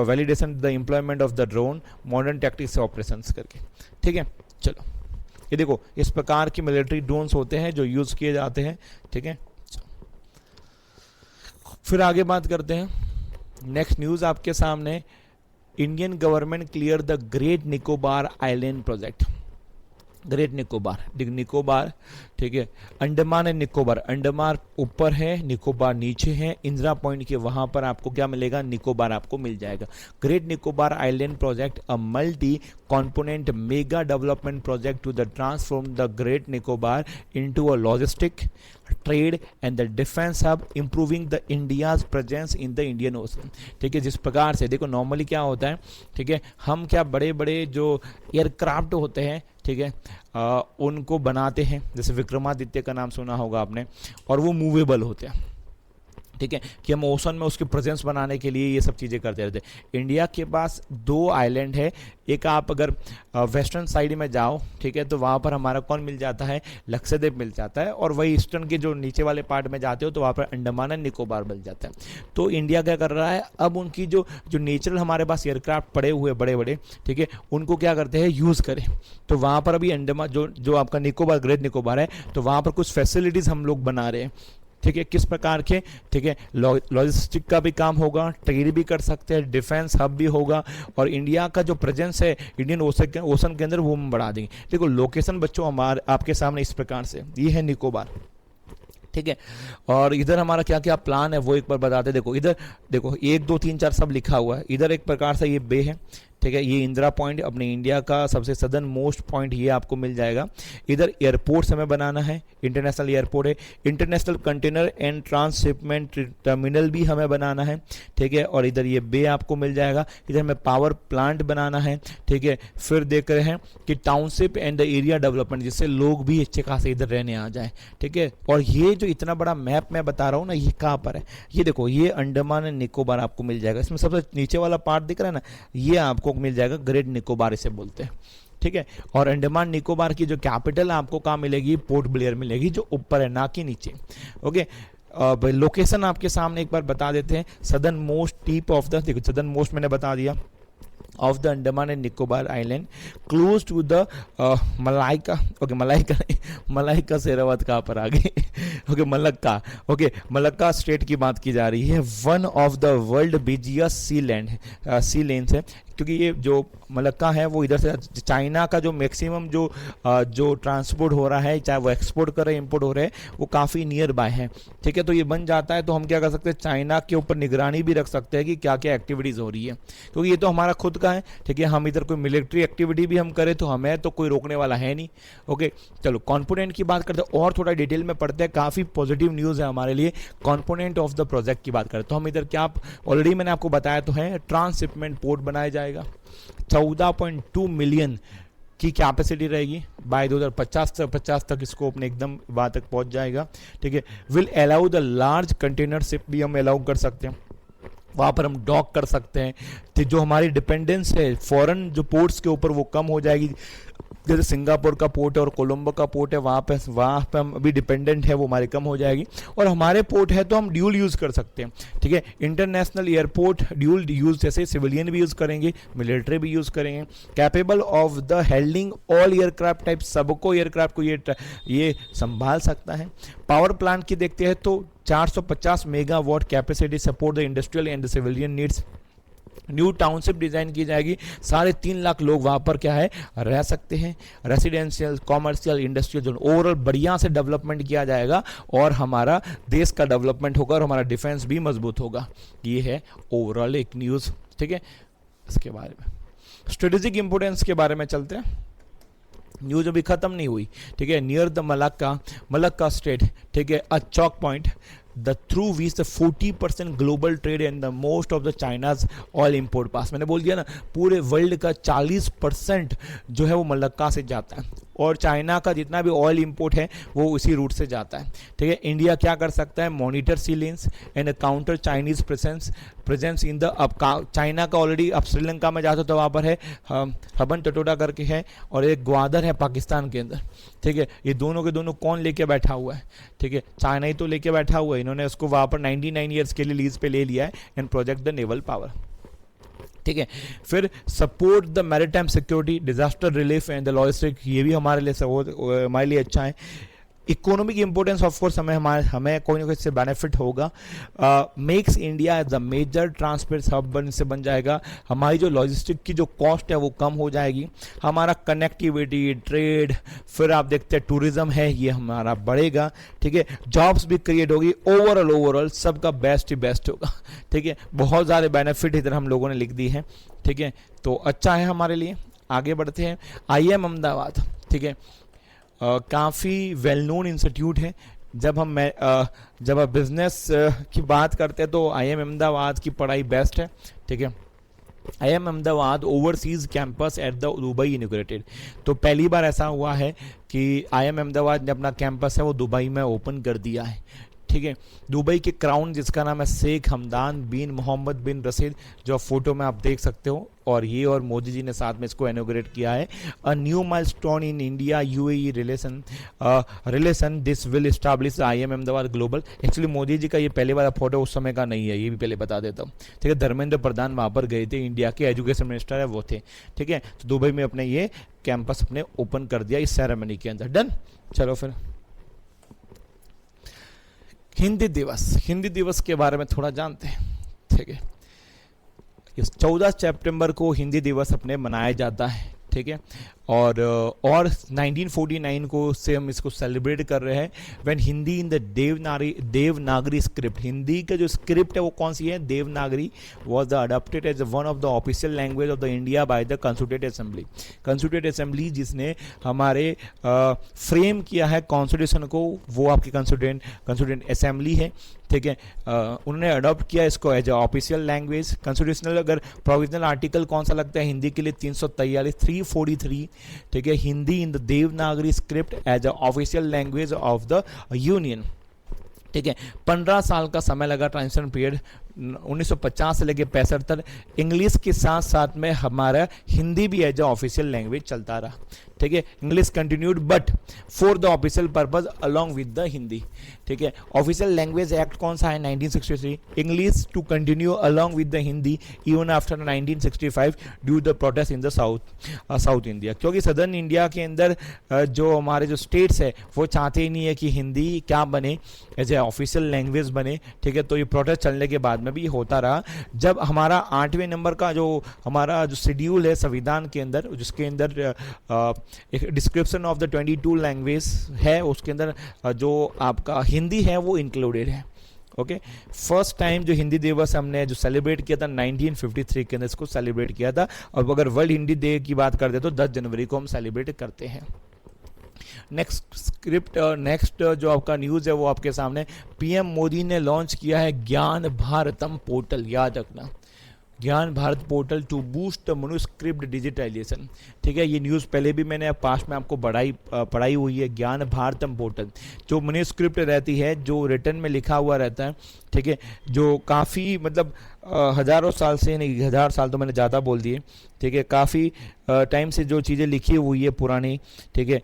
validation the employment of the drone modern tactics operations करके। ठीक है, चलो ये देखो इस प्रकार के मिलिट्री ड्रोन्स होते हैं जो यूज किए जाते हैं। ठीक है, फिर आगे बात करते हैं। नेक्स्ट न्यूज आपके सामने, Indian government clear the Great Nicobar Island project. Great Nicobar, ठीक है, अंडमान एंड निकोबार, अंडमान ऊपर है, निकोबार नीचे है, इंदिरा पॉइंट के वहां पर आपको क्या मिलेगा, निकोबार आपको मिल जाएगा। Great Nicobar Island project, a multi component mega development project to the transform the Great Nicobar into a logistic, trade and the defence hub, improving the India's presence in the Indian Ocean. ठीक है, जिस प्रकार से देखो नॉर्मली क्या होता है, ठीक है, हम क्या बड़े बड़े जो एयरक्राफ्ट होते हैं, ठीक है, उनको बनाते हैं, जैसे विक्रमादित्य का नाम सुना होगा आपने, और वो मूवेबल होते हैं। ठीक है, कि हम ओशन में उसकी प्रेजेंस बनाने के लिए ये सब चीज़ें करते रहते हैं। इंडिया के पास 2 आइलैंड है, एक आप अगर वेस्टर्न साइड में जाओ, ठीक है, तो वहाँ पर हमारा कौन मिल जाता है, लक्षद्वीप मिल जाता है, और वही ईस्टर्न के जो नीचे वाले पार्ट में जाते हो तो वहाँ पर अंडमान एंड निकोबार मिल जाता है। तो इंडिया क्या कर रहा है, अब उनकी जो नेचुरल हमारे पास एयरक्राफ्ट पड़े हुए बड़े बड़े, ठीक है, उनको क्या करते हैं, यूज़ करें। तो वहाँ पर अभी अंडमान जो आपका निकोबार, ग्रेट निकोबार है, तो वहाँ पर कुछ फैसिलिटीज़ हम लोग बना रहे हैं। ठीक है, किस प्रकार के, ठीक है, लॉजिस्टिक का भी काम होगा, ट्रेड भी कर सकते हैं, डिफेंस हब भी होगा, और इंडिया का जो प्रेजेंस है इंडियन ओशन के अंदर वो हम बढ़ा देंगे। देखो लोकेशन बच्चों हमारे आपके सामने इस प्रकार से, ये है निकोबार। ठीक है, और इधर हमारा क्या क्या प्लान है वो एक बार बताते। देखो इधर देखो 1 2 3 4 सब लिखा हुआ है। इधर एक प्रकार से ये बे है, ठीक है, ये इंदिरा पॉइंट अपने इंडिया का सबसे सदर्न मोस्ट पॉइंट ये आपको मिल जाएगा। इधर एयरपोर्ट्स हमें बनाना है, इंटरनेशनल एयरपोर्ट है, international container and transshipment terminal भी हमें बनाना है। ठीक है, और इधर ये बे आपको मिल जाएगा। इधर हमें पावर प्लांट बनाना है। ठीक है, फिर देख रहे हैं कि township and the area development, जिससे लोग भी अच्छे खासे इधर रहने आ जाए। ठीक है, और ये जो इतना बड़ा मैप मैं बता रहा हूँ ना, ये कहाँ पर है, ये देखो ये अंडमान एंड निकोबार आपको मिल जाएगा। इसमें सबसे नीचे वाला पार्ट दिख रहा है ना, ये आपको आपको मिल जाएगा, ग्रेट निकोबार इसे बोलते हैं, ठीक है। और अंडमान निकोबार की जो कैपिटल आपको कहाँ मिलेगी, पोर्ट ब्लेयर मिलेगी, जो ऊपर है ना कि नीचे, ओके। लोकेशन आपके सामने एक बार बता देते हैं, southern most tip of the, देखो सदर्न मोस्ट मैंने बता दिया, of the Andaman and Nicobar Island, close to the Malaika, okay, Malaika Seravat कहाँ पर आ गई, okay Malacca, okay Malacca strait की बात की जा रही है। One of the world busiest sea lanes है, क्योंकि ये जो मलक्का है वो इधर से चाइना का जो मैक्सिमम जो ट्रांसपोर्ट हो रहा है, चाहे वो एक्सपोर्ट कर रहे हैं इम्पोर्ट हो रहे हैं, वो काफ़ी नियर बाय है, ठीक है। तो ये बन जाता है तो हम क्या कर सकते हैं, चाइना के ऊपर निगरानी भी रख सकते हैं कि क्या क्या एक्टिविटीज़ हो रही है, क्योंकि ये तो हमारा खुद का है, ठीक है। हम इधर कोई मिलिट्री एक्टिविटी भी हम करें तो हमें तो कोई रोकने वाला है नहीं, ओके। चलो कॉम्पोनेंट की बात करते हैं और थोड़ा डिटेल में पढ़ते हैं, काफ़ी पॉजिटिव न्यूज़ है हमारे लिए। कॉम्पोनेंट ऑफ द प्रोजेक्ट की बात करें तो हम इधर क्या, ऑलरेडी मैंने आपको बताया तो है, ट्रांसशिपमेंट पोर्ट बनाया जाएगा, 14.2 मिलियन की कैपेसिटी रहेगी, बाय 2050 तक इसको अपने एकदम वहाँ तक पहुँच जाएगा, ठीक है। Will allow the large container ship भी हम अलाउ कर सकते हैं, वहाँ पर हम डॉक कर सकते हैं, तो जो हमारी डिपेंडेंस है फॉरेन जो पोर्ट्स के ऊपर वो कम हो जाएगी। जैसे सिंगापुर का पोर्ट है और कोलंबो का पोर्ट है, वहाँ पे हम अभी डिपेंडेंट है, वो हमारी कम हो जाएगी। और हमारे पोर्ट है तो हम ड्यूल यूज़ कर सकते हैं, ठीक है। इंटरनेशनल एयरपोर्ट ड्यूल यूज़, जैसे सिविलियन भी यूज़ करेंगे, मिलिट्री भी यूज़ करेंगे। Capable of the हेल्डिंग all aircraft type, सबको एयरक्राफ्ट को ये संभाल सकता है। पावर प्लांट की देखते हैं तो 450 megawatt capacity support the industrial and civilian needs. New township design की जाएगी, 3.5 लाख लोग वहाँ पर क्या है रह सकते हैं। Residential, commercial, industrial zone overall बढ़िया से डेवलपमेंट किया जाएगा और हमारा देश का डेवलपमेंट होगा और हमारा डिफेंस भी मजबूत होगा। ये है ओवरऑल एक न्यूज़, ठीक है। इसके बारे में स्ट्रेटेजिक इंपोर्टेंस के बारे में चलते हैं, न्यूज अभी खत्म नहीं हुई, ठीक है। नियर द मलक्का स्टेट, ठीक है, a choke point the through which the 40% global trade and the most of the China's oil import pass. मैंने बोल दिया ना, पूरे वर्ल्ड का 40% जो है वो मलक्का से जाता है और चाइना का जितना भी ऑयल इंपोर्ट है वो उसी रूट से जाता है, ठीक है। इंडिया क्या कर सकता है, monitor sea lanes and counter Chinese presence in the, अब चाइना का ऑलरेडी, अब श्रीलंका में जाते हो तो वहाँ पर है हबन टटोडा करके है और एक ग्वादर है पाकिस्तान के अंदर, ठीक है। ये दोनों के दोनों कौन लेके बैठा हुआ है, ठीक है, चाइना ही तो लेके बैठा हुआ है। इन्होंने उसको वहाँ पर 99 ईयर्स के लिए लीज पे ले लिया है and project the naval power, ठीक है। फिर support the maritime security, disaster relief and the logistic, ये भी हमारे लिए अच्छा है। इकोनॉमिक इंपोर्टेंस ऑफ कोर्स हमें कोई ना कोई से बेनिफिट होगा। Makes India as the major transport hub से बन जाएगा, हमारी जो लॉजिस्टिक की जो कॉस्ट है वो कम हो जाएगी, हमारा कनेक्टिविटी, ट्रेड, फिर आप देखते हैं टूरिज्म है ये हमारा बढ़ेगा, ठीक है। जॉब्स भी क्रिएट होगी, ओवरऑल सबका बेस्ट ही बेस्ट होगा, ठीक है। बहुत सारे बेनिफिट इधर हम लोगों ने लिख दी है, ठीक है। तो अच्छा है हमारे लिए। आगे बढ़ते हैं, IIM अहमदाबाद, ठीक है, काफ़ी वेल नोन इंस्टीट्यूट है। जब आप बिजनेस की बात करते हैं तो IIM अहमदाबाद की पढ़ाई बेस्ट है, ठीक है। IIM Ahmedabad overseas campus at the Dubai inaugurated, तो पहली बार ऐसा हुआ है कि IIM अहमदाबाद ने अपना कैंपस है वो दुबई में ओपन कर दिया है, ठीक है। दुबई के क्राउन जिसका नाम है शेख हमदान बिन मोहम्मद बिन रशीद, जो फोटो में आप देख सकते हो, और ये और मोदी जी ने साथ में इसको इनॉग्रेट किया है। A new milestone in India UAE relation this will establish IIM Ahmedabad global. Actually Modi ji का ये पहले वाला फोटो उस समय का नहीं है, ये भी पहले बता देता हूँ, ठीक है। धर्मेंद्र प्रधान वहाँ पर गए थे, इंडिया के एजुकेशन मिनिस्टर है वो थे, ठीक है। तो दुबई में अपने ये कैंपस अपने ओपन कर दिया इस सेरेमनी के अंदर। डन, चलो फिर हिंदी दिवस के बारे में थोड़ा जानते हैं, ठीक है। इस 14 सितंबर को हिंदी दिवस अपने मनाया जाता है, ठीक है। और 1949 को से हम इसको सेलिब्रेट कर रहे हैं, when Hindi in the Devanagari script, Hindi का जो स्क्रिप्ट है वो कौन सी है, Devanagari, was the adopted as one of the official language of the India by the constituted assembly जिसने हमारे फ्रेम किया है कॉन्स्टिट्यूशन को, वो आपकी कंस्टिट्यूटेंट असेंबली है, ठीक है। उन्होंने अडॉप्ट किया इसको एज ऑफिशियल लैंग्वेज। कॉन्स्टिट्यूशनल अगर प्रोविजनल आर्टिकल कौन सा लगता है हिंदी के लिए, 343, ठीक है, Hindi in the Devanagari script as a official language of the union, ठीक है। 15 साल का समय लगा ट्रांजिशन पीरियड 1950 से लेके 65 तक इंग्लिश के साथ साथ में हमारा हिंदी भी एज ए ऑफिशियल लैंग्वेज चलता रहा, ठीक है। English continued but for the official purpose along with the Hindi, ठीक है। ऑफिशियल लैंग्वेज एक्ट कौन सा है? 1963। English to continue along with the Hindi even after 1965 due the protest in the South India, क्योंकि सदर्न इंडिया के अंदर जो हमारे जो स्टेट्स है वो चाहते ही नहीं है कि हिंदी क्या बने, एज ए ऑफिशियल लैंग्वेज बने, ठीक है। तो ये प्रोटेस्ट चलने के बाद में भी होता रहा। जब हमारा 8वें नंबर का जो हमारा जो शेड्यूल है संविधान के अंदर, जिसके अंदर एक डिस्क्रिप्शन ऑफ द 22 लैंग्वेज है, उसके अंदर जो आपका हिंदी है वो इंक्लूडेड है, ओके। फर्स्ट टाइम जो हिंदी दिवस हमने जो सेलिब्रेट किया था 1953 के अंदर इसको सेलिब्रेट किया था, और अगर वर्ल्ड हिंदी डे की बात करते तो 10 जनवरी को हम सेलिब्रेट करते हैं। नेक्स्ट जो आपका न्यूज़ है वो आपके सामने, पीएम मोदी ने लॉन्च किया है ज्ञान भारतम पोर्टल, याद रखना, Gyan Bharat portal to boost the manuscript digitisation, ठीक है। ये न्यूज़ पहले भी मैंने पास्ट में आपको पढ़ाई हुई है। ज्ञान भारतम पोर्टल जो मनुस्क्रिप्ट रहती है, जो रिटर्न में लिखा हुआ रहता है, ठीक है, जो काफ़ी मतलब हज़ारों साल से, नहीं 1000 साल तो मैंने ज़्यादा बोल दिए, ठीक है, काफ़ी टाइम से जो चीज़ें लिखी हुई है पुरानी, ठीक है,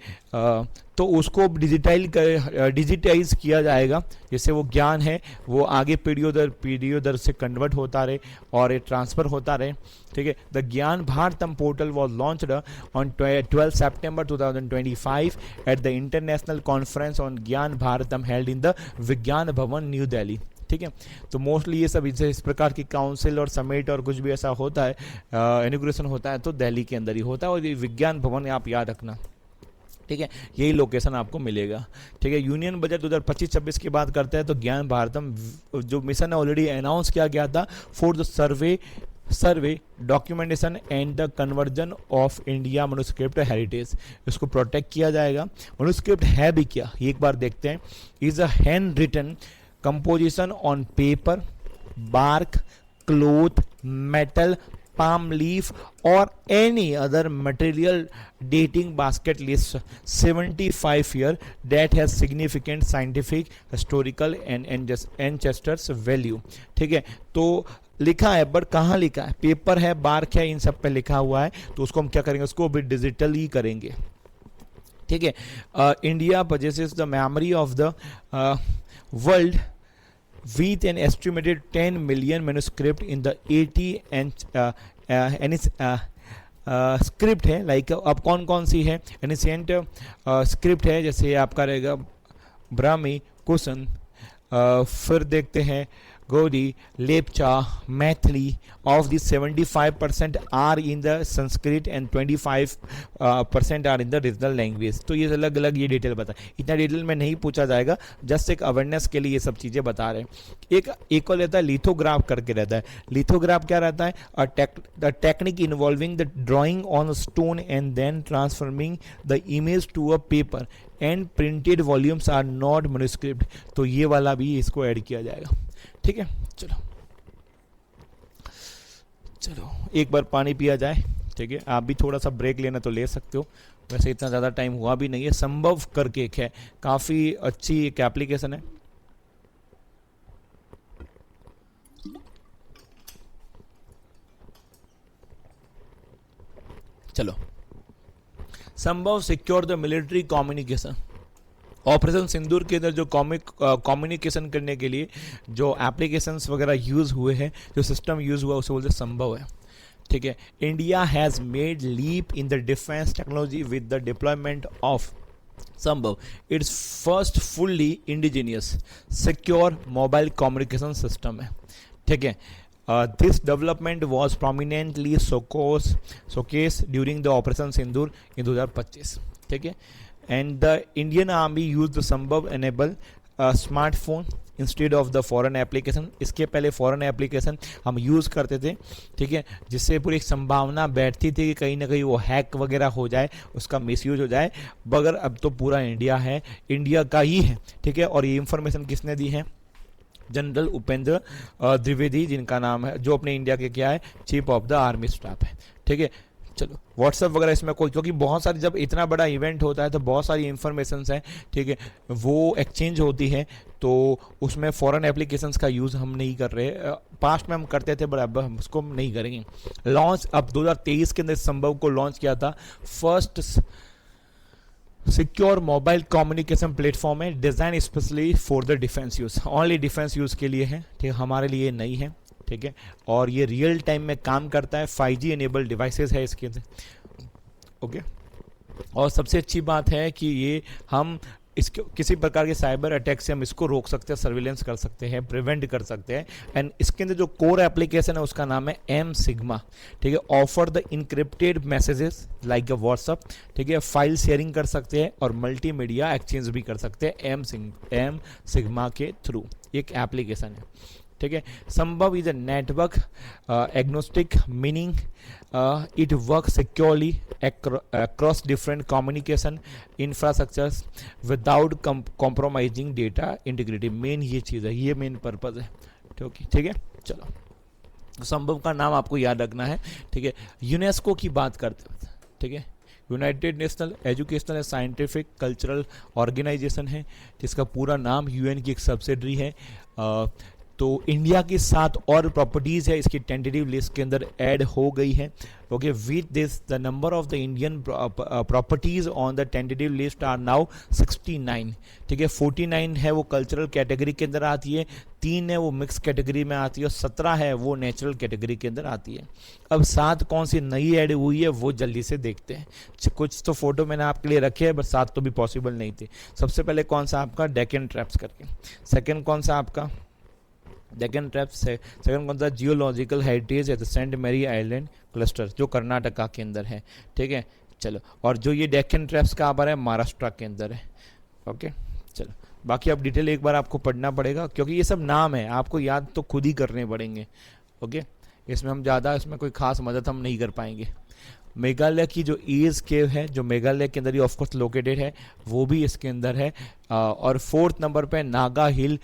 तो उसको डिजिटाइज किया जाएगा, जिससे वो ज्ञान है वो आगे पीढ़ियों दर से कन्वर्ट होता रहे और ये ट्रांसफ़र होता रहे, ठीक है। द ज्ञान Bharatam portal was launched on 12 September 2025 at the international conference on ज्ञान भारतम हेल्ड इन द विज्ञान भवन न्यू दिल्ली, ठीक है। तो मोस्टली ये सब इस प्रकार की काउंसिल और समिट और कुछ भी ऐसा होता है, इनॉग्रेशन होता है तो दिल्ली के अंदर ही होता है, और ये विज्ञान भवन आप याद रखना, ठीक है, यही लोकेशन आपको मिलेगा, ठीक है। यूनियन बजट 2025-26 की बात करते हैं तो ज्ञान भारतम जो मिशन है ऑलरेडी अनाउंस किया गया था for the survey documentation and the conversion of India manuscript heritage, इसको प्रोटेक्ट किया जाएगा। मनुस्क्रिप्ट है भी क्या, एक बार देखते हैं। Is a hand written composition on paper, bark, cloth, metal, palm leaf or any other material dating basket list 75 year that has significant scientific, historical and ancestors value, ठीक है। तो लिखा है, बट कहाँ लिखा है? पेपर है, बार्क है, इन सब पे लिखा हुआ है, तो उसको हम क्या करेंगे? उसको भी डिजिटल ही करेंगे, ठीक है। India possesses the memory of the world with an estimated 10 million manuscript in the 80 and script है। लाइक अब कौन कौन सी है? एनिसेंट स्क्रिप्ट है, जैसे आपका रहेगा ब्राह्मी, कुशन, फिर देखते हैं गोरी, Lepcha, Maithili. Of this 75% are in the Sanskrit and 25% are in the regional language. तो ये अलग अलग ये डिटेल बता, इतना डिटेल में नहीं पूछा जाएगा, जस्ट एक अवेयरनेस के लिए ये सब चीज़ें बता रहे हैं। एक और रहता है लिथोग्राफ करके रहता है। लिथोग्राफ क्या रहता है? The technique involving the drawing on stone and then transforming the image to a paper and printed volumes are not manuscript. तो ये वाला भी इसको ऐड किया जाएगा, ठीक है। चलो एक बार पानी पिया जाए, ठीक है। आप भी थोड़ा सा ब्रेक लेना तो ले सकते हो, वैसे इतना ज़्यादा टाइम हुआ भी नहीं है। संभव करके एक है, काफ़ी अच्छी एक एप्लीकेशन है। चलो, Sambhav secure the military communication. Operation Sindoor के अंदर जो कम्युनिकेशन करने के लिए जो एप्लीकेशंस वगैरह यूज़ हुए हैं, जो सिस्टम यूज़ हुआ, उसे बोलते संभव है, ठीक है। India has made leap in the defence technology with the deployment of Sambhav, its first fully indigenous secure mobile communication system है, ठीक है। This development was prominently showcase during the operation Sindoor in 2025, ठीक है। And the Indian Army used the Sambhav enable smartphone instead of the foreign application। इसके पहले फॉरेन एप्लीकेशन हम यूज़ करते थे, ठीक है, जिससे पूरी संभावना बैठती थी कि कहीं ना कहीं वो हैक वगैरह हो जाए, उसका मिसयूज हो जाए। मगर अब तो पूरा इंडिया है, इंडिया का ही है, ठीक है। और ये इंफॉर्मेशन किसने दी है? जनरल उपेंद्र द्विवेदी, जिनका नाम है, जो अपने इंडिया के क्या है, chief of the army staff है, ठीक है। चलो व्हाट्सअप वगैरह इसमें कोई, क्योंकि बहुत सारी जब इतना बड़ा इवेंट होता है तो बहुत सारी इंफॉर्मेशंस हैं, ठीक है, वो एक्सचेंज होती है, तो उसमें फॉरेन एप्लीकेशंस का यूज़ हम नहीं कर रहे। पास्ट में हम करते थे, बट अब हम उसको नहीं करेंगे। लॉन्च अब 2023 के अंदर संभव को लॉन्च किया था। First secure mobile communication platform है, design specially for the defence use, only defence use के लिए है, ठीक है, हमारे लिए नहीं है, ठीक है। और ये रियल टाइम में काम करता है, 5G इनेबल्ड डिवाइसेस है इसके अंदर, ओके। और सबसे अच्छी बात है कि ये हम इसके किसी प्रकार के साइबर अटैक से हम इसको रोक सकते हैं, सर्विलेंस कर सकते हैं, प्रिवेंट कर सकते हैं। एंड इसके अंदर जो कोर एप्लीकेशन है उसका नाम है एम सिग्मा, ठीक है। Offer the encrypted messages like a WhatsApp, ठीक है, फाइल शेयरिंग कर सकते हैं और मल्टीमीडिया एक्सचेंज भी कर सकते हैं एम सिग्मा के थ्रू। एक एप्लीकेशन है, ठीक है। संभव is a network agnostic, meaning it work securely across different communication infrastructures without compromising data integrity। Main ये चीज़ है, ये मेन पर्पज़ है, ठीक है। चलो संभव का नाम आपको याद रखना है, ठीक है। यूनेस्को की बात करते हैं, ठीक है, United National Educational and Scientific Cultural Organization है, जिसका पूरा नाम यूएन की एक सब्सिडरी है। तो इंडिया की 7 और प्रॉपर्टीज़ है इसकी टेंटेटिव लिस्ट के अंदर ऐड हो गई है, okay. With this the number of the Indian properties on the tentative list are now 69, ठीक है। 49 है वो कल्चरल कैटेगरी के अंदर आती है, 3 है वो मिक्स कैटेगरी में आती है और 17 है वो नेचुरल कैटेगरी के अंदर आती है। अब 7 कौन सी नई ऐड हुई है वो जल्दी से देखते हैं। कुछ तो फोटो मैंने आपके लिए रखे हैं, बस 7 तो भी पॉसिबल नहीं थे। सबसे पहले कौन सा आपका डेक्कन ट्रैप्स करके, सेकेंड कौन सा आपका डेक्कन ट्रैप्स है, सेकंड कौन सा जियोलॉजिकल हेरिटेज है, तो सेंट मैरी आइलैंड क्लस्टर जो कर्नाटका के अंदर है, ठीक है। चलो, और जो ये डेक्कन ट्रैप्स कहाँ पर है, महाराष्ट्र के अंदर है, ओके। चलो बाकी अब डिटेल एक बार आपको पढ़ना पड़ेगा, क्योंकि ये सब नाम है, आपको याद तो खुद ही करने पड़ेंगे, ओके। इसमें हम ज़्यादा इसमें कोई खास मदद हम नहीं कर पाएंगे। मेघालय की जो ईज केव है, जो मेघालय के अंदर ही ऑफकोर्स लोकेटेड है, वो भी इसके अंदर है। और 4th नंबर पे नागा हिल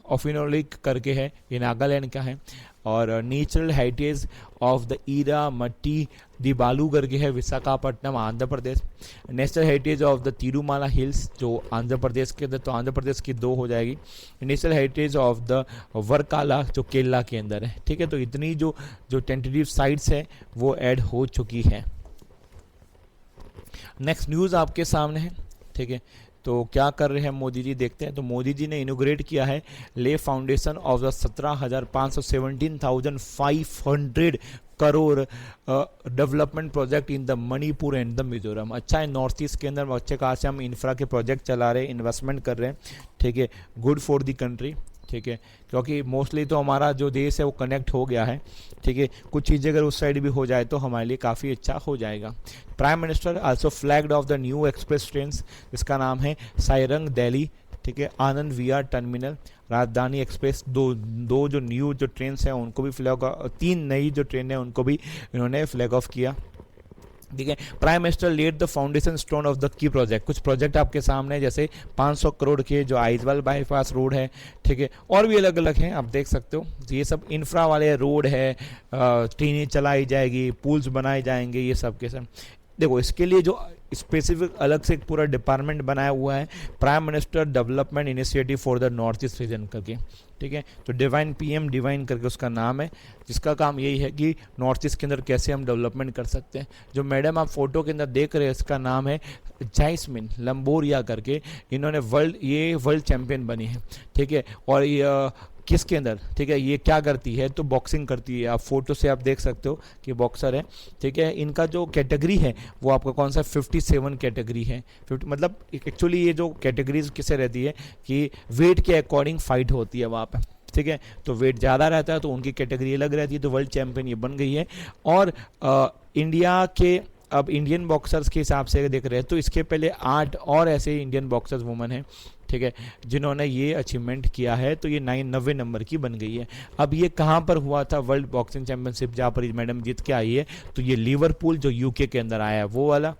ऑफिनोलिक करके है, ये नागालैंड का है। और natural heritage of the Erra Matti Dibbalu करके है, Visakhapatnam Andhra Pradesh. National heritage of the Tirumala hills जो आंध्र प्रदेश के अंदर, तो आंध्र प्रदेश की 2 हो जाएगी। नेशनल हेरिटेज ऑफ द वर्काला जो केरला के अंदर है, ठीक है। तो इतनी जो टेंटेटिव साइट्स है वो ऐड हो चुकी है। नेक्स्ट न्यूज़ आपके सामने है, ठीक है। तो क्या कर रहे हैं मोदी जी, देखते हैं। तो मोदी जी ने इनोग्रेट किया है ले foundation of the 17,500 crore development project in the Manipur and the Mizoram. अच्छा है, नॉर्थ ईस्ट के अंदर अच्छे खासे हम इंफ्रा के प्रोजेक्ट चला रहे हैं, इन्वेस्टमेंट कर रहे हैं, ठीक है। गुड फॉर द कंट्री, ठीक है, क्योंकि मोस्टली तो हमारा जो देश है वो कनेक्ट हो गया है, ठीक है। कुछ चीज़ें अगर उस साइड भी हो जाए तो हमारे लिए काफ़ी अच्छा हो जाएगा। Prime minister also flagged of the new express train, इसका नाम है साइरंग दिल्ली, ठीक है, आनंद विहार टर्मिनल, राजधानी एक्सप्रेस। दो जो न्यू जो ट्रेन हैं उनको भी फ्लैग, 3 नई जो ट्रेन है उनको भी इन्होंने फ्लैग ऑफ किया, ठीक है। Prime minister laid the foundation stone of the key project. कुछ प्रोजेक्ट आपके सामने है, जैसे 500 करोड़ के जो आइजवाल बाईपास रोड है, ठीक है, और भी अलग अलग हैं, आप देख सकते हो। ये सब इंफ्रा वाले रोड है, ट्रेनें चलाई जाएगी, पुल्स बनाए जाएंगे, ये सब के सब। देखो इसके लिए जो स्पेसिफिक अलग से एक पूरा डिपार्टमेंट बनाया हुआ है, prime minister development initiative for the north east region करके, ठीक है। तो डिवाइन PM डिवाइन करके उसका नाम है, जिसका काम यही है कि नॉर्थ ईस्ट के अंदर कैसे हम डेवलपमेंट कर सकते हैं। जो मैडम आप फोटो के अंदर देख रहे हैं, इसका नाम है जैस्मिन लंबोरिया करके, इन्होंने वर्ल्ड चैंपियन बनी है, ठीक है। और ये किसके अंदर, ठीक है, ये क्या करती है, तो बॉक्सिंग करती है। आप फोटो से आप देख सकते हो कि बॉक्सर है, ठीक है। इनका जो कैटेगरी है वो आपका कौन सा 57 कैटेगरी है। 50 मतलब एक्चुअली ये जो कैटेगरीज किसे रहती है कि वेट के अकॉर्डिंग फाइट होती है वहाँ पे, ठीक है। तो वेट ज़्यादा रहता है तो उनकी कैटेगरी अलग रहती है, तो वर्ल्ड चैंपियन ये बन गई है। और इंडिया के अब इंडियन बॉक्सर्स के हिसाब से देख रहे हैं तो इसके पहले 8 और ऐसे इंडियन बॉक्सर्स वुमन हैं, ठीक है, जिन्होंने ये अचीवमेंट किया है। तो ये 90 नंबर की बन गई है। अब ये कहाँ पर हुआ था, वर्ल्ड बॉक्सिंग चैंपियनशिप जहाँ पर मैडम जीत के आई है, तो ये लिवरपूल जो UK के अंदर आया है वो वाला,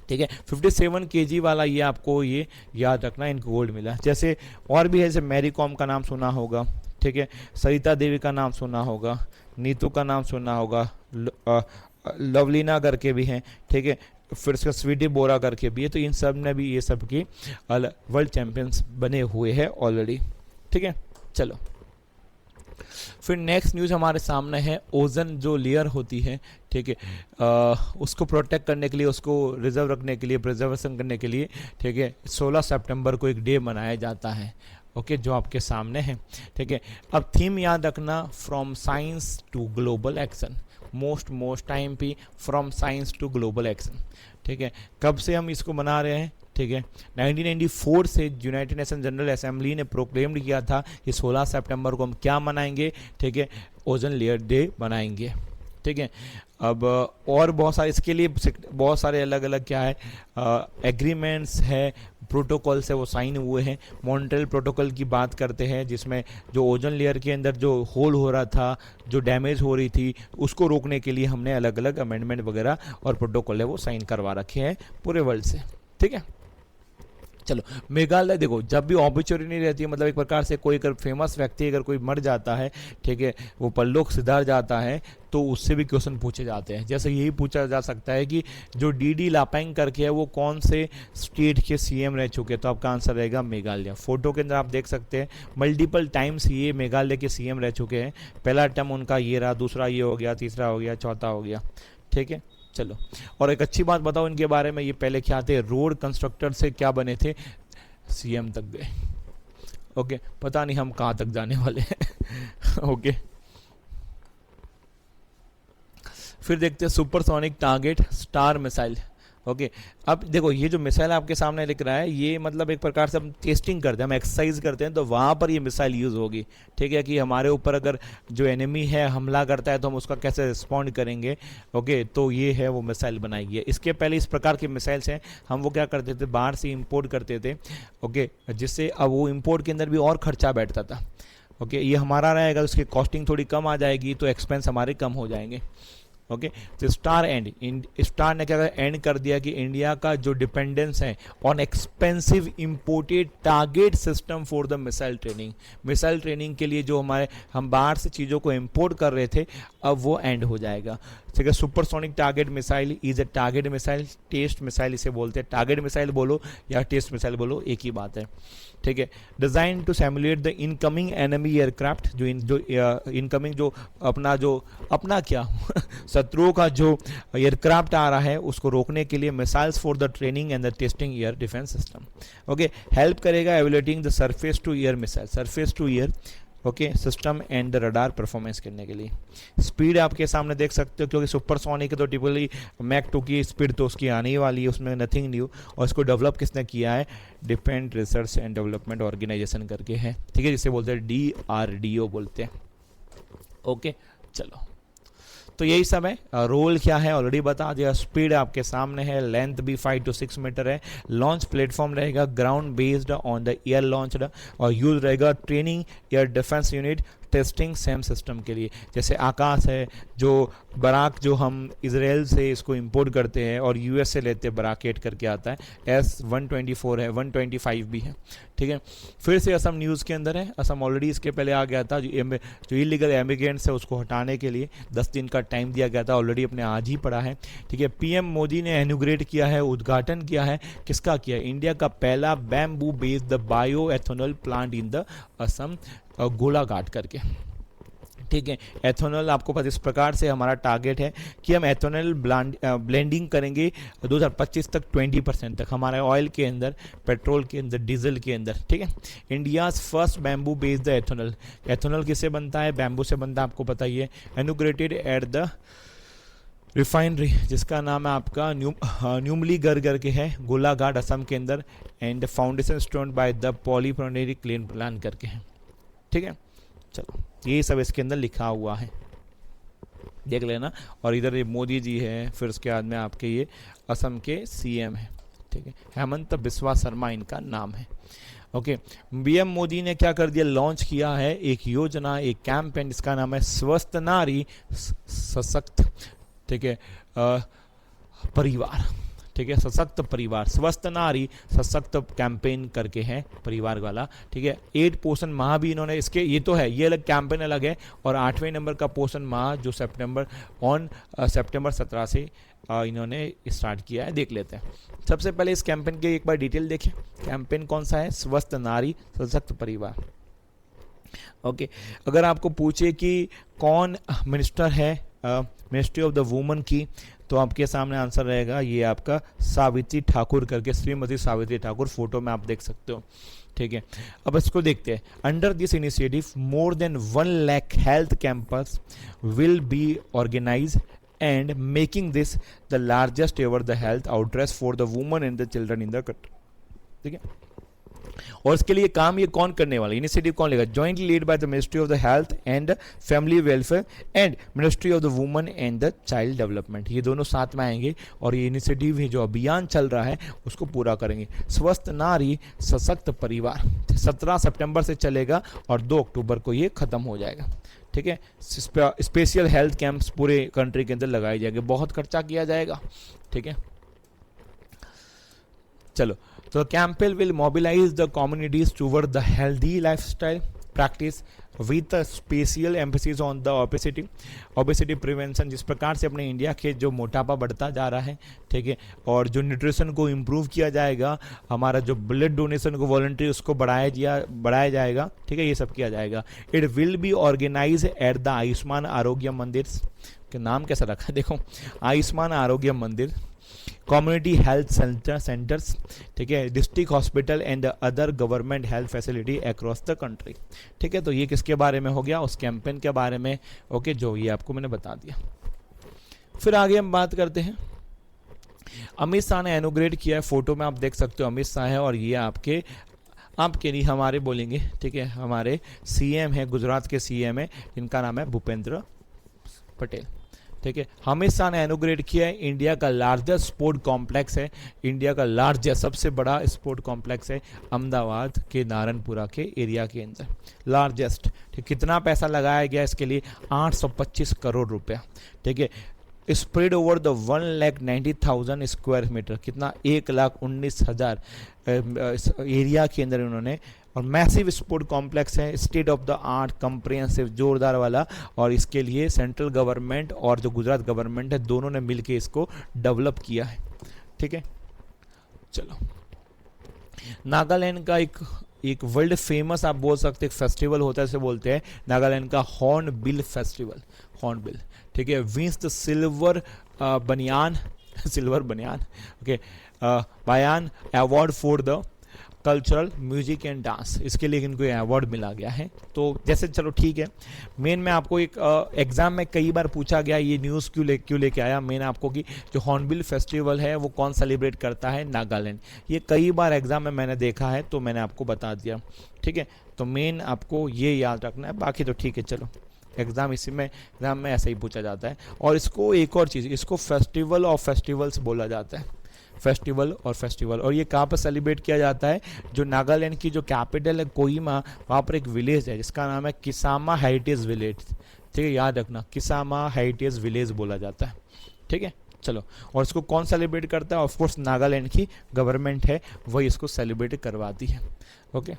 ठीक है। 57 kg वाला ये आपको ये याद रखना, इनको गोल्ड मिला। जैसे और भी है, जैसे मैरी कॉम का नाम सुना होगा, ठीक है। सरिता देवी का नाम सुना होगा, नीतू का नाम सुना होगा, लवलीना करके भी हैं, ठीक है। फिर उसका स्वीटी बोरा करके भी है। तो इन सब ने भी ये सब की वर्ल्ड चैंपियंस बने हुए हैं ऑलरेडी, ठीक है। चलो फिर नेक्स्ट न्यूज़ हमारे सामने है, ओजन जो लेयर होती है, ठीक है, उसको प्रोटेक्ट करने के लिए, उसको रिजर्व रखने के लिए, प्रिजर्वेशन करने के लिए, ठीक है, 16 सितंबर को एक डे मनाया जाता है, ओके, जो आपके सामने है, ठीक है। अब थीम याद रखना, from science to global action, most time पे from science to global action, ठीक है। कब से हम इसको मना रहे हैं, ठीक है, 1994 से यूनाइटेड नेशन जनरल असेंबली ने प्रोक्लेम किया था कि 16 सितंबर को हम क्या मनाएंगे, ठीक है, ओजन लेयर डे मनाएंगे, ठीक है। अब और बहुत सारे इसके लिए बहुत सारे अलग अलग क्या है एग्रीमेंट्स है, प्रोटोकॉल से वो साइन हुए हैं। मॉन्ट्रियल प्रोटोकॉल की बात करते हैं, जिसमें जो ओजोन लेयर के अंदर जो होल हो रहा था, जो डैमेज हो रही थी, उसको रोकने के लिए हमने अलग अलग अमेंडमेंट वगैरह और प्रोटोकॉल है वो साइन करवा रखे हैं पूरे वर्ल्ड से, ठीक है। चलो मेघालय देखो, जब भी अपॉर्चुनिटी रहती है, मतलब एक प्रकार से कोई अगर फेमस व्यक्ति अगर कोई मर जाता है, ठीक है, वो परलोक सिधार जाता है, तो उससे भी क्वेश्चन पूछे जाते हैं। जैसे यही पूछा जा सकता है कि जो डी लापांग करके है वो कौन से स्टेट के सीएम रह चुके हैं, तो आपका आंसर रहेगा मेघालय। फोटो के अंदर आप देख सकते हैं मल्टीपल टाइम्स ये मेघालय के सीएम रह चुके हैं। पहला टर्म उनका ये रहा, दूसरा ये हो गया, तीसरा हो गया, चौथा हो गया, ठीक है। चलो और एक अच्छी बात बताओ इनके बारे में, ये पहले क्या थे, रोड कंस्ट्रक्टर से क्या बने थे, सीएम तक गए, ओके। पता नहीं हम कहाँ तक जाने वाले हैं ओके। फिर देखते हैं supersonic target star missile, okay. अब देखो ये जो मिसाइल आपके सामने लिख रहा है, ये मतलब एक प्रकार से हम टेस्टिंग करते हैं, हम एक्सरसाइज करते हैं, तो वहाँ पर ये मिसाइल यूज़ होगी, ठीक है, कि हमारे ऊपर अगर जो एनिमी है हमला करता है तो हम उसका कैसे रिस्पॉन्ड करेंगे, ओके। तो ये है वो मिसाइल बनाई गई है। इसके पहले इस प्रकार के मिसाइल्स हैं, हम वो क्या करते थे, बाहर से इम्पोर्ट करते थे, ओके, जिससे अब वो इम्पोर्ट के अंदर भी और खर्चा बैठता था, ओके। ये हमारा रहेगा, उसकी कॉस्टिंग थोड़ी कम आ जाएगी, तो एक्सपेंस हमारे कम हो जाएंगे, ओके। तो स्टार स्टार ने क्या एंड कर दिया कि इंडिया का जो डिपेंडेंस है on expensive imported target system for the missile training के लिए जो हम बाहर से चीज़ों को इंपोर्ट कर रहे थे, अब वो एंड हो जाएगा, ठीक है। Supersonic target missile is a target missile, test missile इसे बोलते हैं, टारगेट मिसाइल बोलो या टेस्ट मिसाइल बोलो, एक ही बात है, ठीक है। Designed to simulate the incoming enemy aircraft, जो इनकमिंग जो अपना क्या शत्रुओं का जो एयरक्राफ्ट आ रहा है उसको रोकने के लिए, missiles for the training and the testing air defence system, okay. Help करेगा evaluating the surface to air missile, surface to air, okay, system and the radar performance करने के लिए। स्पीड आपके सामने देख सकते हो, क्योंकि सुपरसोनिक तो टिपिकली मैक 2 की स्पीड तो उसकी आने ही वाली है, उसमें नथिंग न्यू। और इसको डेवलप किसने किया है, defence research and development organisation करके है, ठीक है, जिसे बोलते हैं DRDO बोलते हैं, ओके। चलो तो यही सब है। रोल क्या है ऑलरेडी बता दिया, स्पीड आपके सामने है, लेंथ भी 5 to 6 मीटर है, लॉन्च प्लेटफॉर्म रहेगा ground based on the air launched, और यूज रहेगा training air defence unit, testing same system के लिए। जैसे आकाश है, जो बराक जो हम इजराइल से इसको इंपोर्ट करते हैं और यूएस से लेते हैं, बराक 8 करके आता है, S-124 है, 125 भी है, ठीक है। फिर से असम न्यूज़ के अंदर है, असम ऑलरेडी इसके पहले आ गया था, जो इलीगल एमिग्रेंट्स है उसको हटाने के लिए 10 दिन का टाइम दिया गया था, ऑलरेडी अपने आज ही पड़ा है, ठीक है। पीएम मोदी ने इनॉग्रेट किया है, उद्घाटन किया है, किसका किया, इंडिया का पहला bamboo based bio ethanol plant in the Assam, Golaghat करके, ठीक है। एथेनॉल आपको पता, इस प्रकार से हमारा टारगेट है कि हम एथेनॉल ब्लेंडिंग करेंगे 2025 तक 20% तक हमारे ऑयल के अंदर, पेट्रोल के अंदर, डीजल के अंदर, ठीक है। India's first bamboo based ethanol, ethanol किससे बनता है, बैम्बू से बनता है, आपको पता ही है। इनॉग्रेटेड एट द रिफाइनरी, जिसका नाम है आपका न्यूमलीगढ़ करके है, गोलाघाट असम के अंदर, and foundation stone by the polypropylene clean plan करके है, ठीक है। चलो ये सब इसके अंदर लिखा हुआ है, देख लेना। और इधर ये मोदी जी है, फिर उसके बाद में आपके ये असम के सीएम है, ठीक है, हेमंत बिस्वा शर्मा इनका नाम है, ओके। पीएम मोदी ने क्या कर दिया, लॉन्च किया है एक योजना, एक कैंपेन, जिसका नाम है स्वस्थ नारी सशक्त, ठीक है, परिवार, ठीक ठीक है। सशक्त परिवार, स्वस्थ नारी सशक्त कैंपेन करके है परिवार वाला, ठीक है। 8 पोषण माह भी इन्होंने इसके, ये तो है, ये अलग कैंपेन अलग है। और 8वें नंबर का पोषण माह जो सितंबर 17 से इन्होंने स्टार्ट किया है, देख लेते हैं। सबसे पहले इस कैंपेन की एक बार डिटेल देखें। कैंपेन कौन सा है? स्वस्थ नारी सशक्त परिवार। ओके, अगर आपको पूछे कि कौन मिनिस्टर है मिनिस्ट्री ऑफ द वुमन की, तो आपके सामने आंसर रहेगा ये आपका सावित्री ठाकुर करके, श्रीमती सावित्री ठाकुर, फोटो में आप देख सकते हो, ठीक है। अब इसको देखते हैं। Under this initiative more than 1 lakh health campus will be organise and making this the largest ever the health outreach for the woman and the children in the country, ठीक है। और इसके लिए काम ये कौन करने वाला, इनिशिएटिव कौन लेगा? Jointly lead by the ministry of the health and family welfare and ministry of the woman and the child development, ये दोनों साथ में आएंगे और ये इनिशिएटिव ही जो अभियान चल रहा है उसको पूरा करेंगे। स्वस्थ नारी सशक्त परिवार 17 सितंबर से चलेगा और 2 अक्टूबर को ये खत्म हो जाएगा, ठीक है। स्पेशल हेल्थ कैंप्स पूरे कंट्री के अंदर लगाए जाएंगे, बहुत खर्चा किया जाएगा, ठीक है। चलो, तो campaign will mobilise the communities toward the healthy lifestyle practice with special emphasis on the obesity prevention. जिस प्रकार से अपने इंडिया के जो मोटापा बढ़ता जा रहा है, ठीक है, और जो न्यूट्रिशन को इम्प्रूव किया जाएगा, हमारा जो ब्लड डोनेशन को वॉलंटरी उसको बढ़ाया जाएगा, ठीक है, ये सब किया जाएगा। It will be organise at the Ayushman Arogya Mandir, के नाम कैसा रखा है देखो, आयुष्मान आरोग्य मंदिर, कम्युनिटी हेल्थ सेंटर्स, ठीक है, district hospital and other government health facility across the country, ठीक है। तो ये किसके बारे में हो गया? उस कैंपेन के बारे में, ओके, जो ये आपको मैंने बता दिया। फिर आगे हम बात करते हैं। अमित शाह ने इनॉग्रेट किया है, फोटो में आप देख सकते हो अमित शाह है, और ये आपके नहीं, हमारे बोलेंगे, ठीक है, हमारे सीएम है, गुजरात के सीएम है, जिनका नाम है भूपेंद्र पटेल, ठीक है। अमित शाह ने इनॉग्रेट किया है। इंडिया का लार्जेस्ट स्पोर्ट कॉम्प्लेक्स है, इंडिया का लार्जेस्ट सबसे बड़ा स्पोर्ट कॉम्प्लेक्स है अहमदाबाद के नारायणपुरा के एरिया के अंदर, लार्जेस्ट, ठीक। कितना पैसा लगाया गया इसके लिए? 825 करोड़ रुपया, ठीक है। Spread over the 1,90,000 square metre, कितना? 1,19,000 एरिया के अंदर उन्होंने, और मैसिव स्पोर्ट कॉम्प्लेक्स है, state of the art, comprehensive, जोरदार वाला। और इसके लिए सेंट्रल गवर्नमेंट और जो गुजरात गवर्नमेंट है, दोनों ने मिलकर इसको डेवलप किया है, ठीक है। चलो, नागालैंड का एक वर्ल्ड फेमस आप बोल सकते एक फेस्टिवल होता है, इसे बोलते हैं नागालैंड का हॉर्नबिल फेस्टिवल, हॉर्नबिल, ठीक है। विंस द सिल्वर बनियान ओके, बयान award for the cultural music and dance, इसके लिए इनको अवार्ड मिला गया है। तो जैसे, चलो ठीक है, मेन में आपको एक एग्जाम में कई बार पूछा गया, ये न्यूज़ क्यों लेके आया मेन आपको, कि जो हॉर्नबिल फेस्टिवल है वो कौन सेलिब्रेट करता है? नागालैंड। ये कई बार एग्जाम में मैंने देखा है, तो मैंने आपको बता दिया, ठीक है। तो मेन आपको ये याद रखना है, बाकी तो ठीक है। चलो, एग्जाम में ऐसा ही पूछा जाता है। और इसको एक और चीज़, इसको फेस्टिवल ऑफ फेस्टिवल्स बोला जाता है, फेस्टिवल और ये कहाँ पर सेलिब्रेट किया जाता है? जो नागालैंड की जो कैपिटल है कोहिमा, वहाँ पर एक विलेज है जिसका नाम है किसामा हेरिटेज विलेज, ठीक है, याद रखना, किसामा हेरिटेज विलेज बोला जाता है, ठीक है। चलो, और इसको कौन सेलिब्रेट करता है? ऑफकोर्स नागालैंड की गवर्नमेंट है, वही इसको सेलिब्रेट करवाती है, ओके।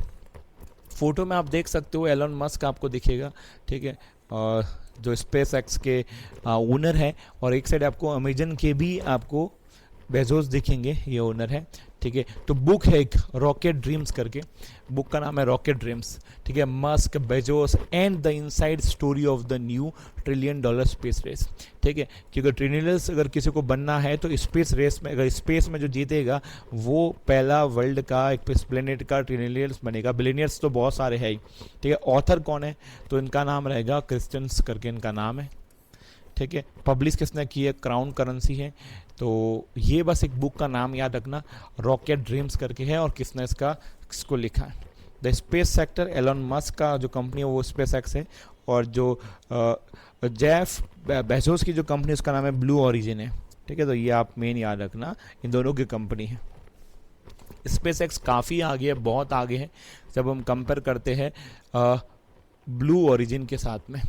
फोटो में आप देख सकते हो एलन मस्क आपको दिखेगा, ठीक है, और जो स्पेस एक्स के ओनर है, और एक साइड आपको अमेजन के भी आपको बेजोस दिखेंगे, ये ओनर है, ठीक है। तो बुक है एक रॉकेट ड्रीम्स करके, बुक का नाम है रॉकेट ड्रीम्स, ठीक है। Musk, Bezos and the inside story of the new $1 trillion space race, ठीक है। क्योंकि ट्रिलियनर्स अगर किसी को बनना है तो स्पेस रेस में, अगर स्पेस में जो जीतेगा वो पहला वर्ल्ड का एक प्लेनेट का ट्रिलियनर्स बनेगा। बिलियनियर्स तो बहुत सारे हैं ही, ठीक है। ऑथर कौन है? तो इनका नाम रहेगा क्रिस्टियंस करके इनका नाम है, ठीक है। पब्लिश किसने की है? क्राउन करेंसी है। तो ये बस एक बुक का नाम याद रखना, रॉकेट ड्रीम्स करके है, और किसने इसको लिखा है? The space sector, Elon Musk का जो कंपनी है वो स्पेस एक्स है, और जो जेफ बेजोस की जो कंपनी उसका नाम है ब्लू ओरिजिन है, ठीक है। तो ये आप मेन याद रखना, इन दोनों की कंपनी है। स्पेस एक्स काफ़ी आगे है, बहुत आगे है जब हम कंपेयर करते हैं ब्लू ओरिजिन के साथ में।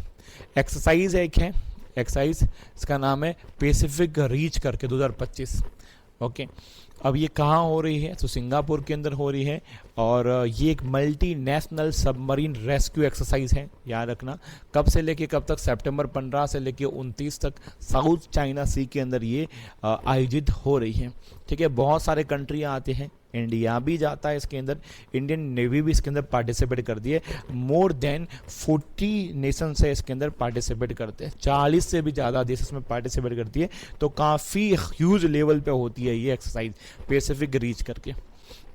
एक्सरसाइज एक है, एक्सरसाइज इसका नाम है पैसिफिक रीच करके 2025, ओके, अब ये कहाँ हो रही है? तो सिंगापुर के अंदर हो रही है, और ये एक multi national submarine rescue exercise है, याद रखना। कब से लेके कब तक? सितंबर 15 से लेके 29 तक साउथ चाइना सी के अंदर ये आयोजित हो रही है। ठीक है, बहुत सारे कंट्री आते हैं, इंडिया भी जाता है इसके अंदर, इंडियन नेवी भी इसके अंदर पार्टिसिपेट करती है। मोर देन 40 नेशन से इसके अंदर पार्टिसिपेट करते हैं, 40 से भी ज़्यादा देश इसमें पार्टिसिपेट करती है। तो काफ़ी ह्यूज लेवल पे होती है ये एक्सरसाइज, पैसिफिक रीच करके।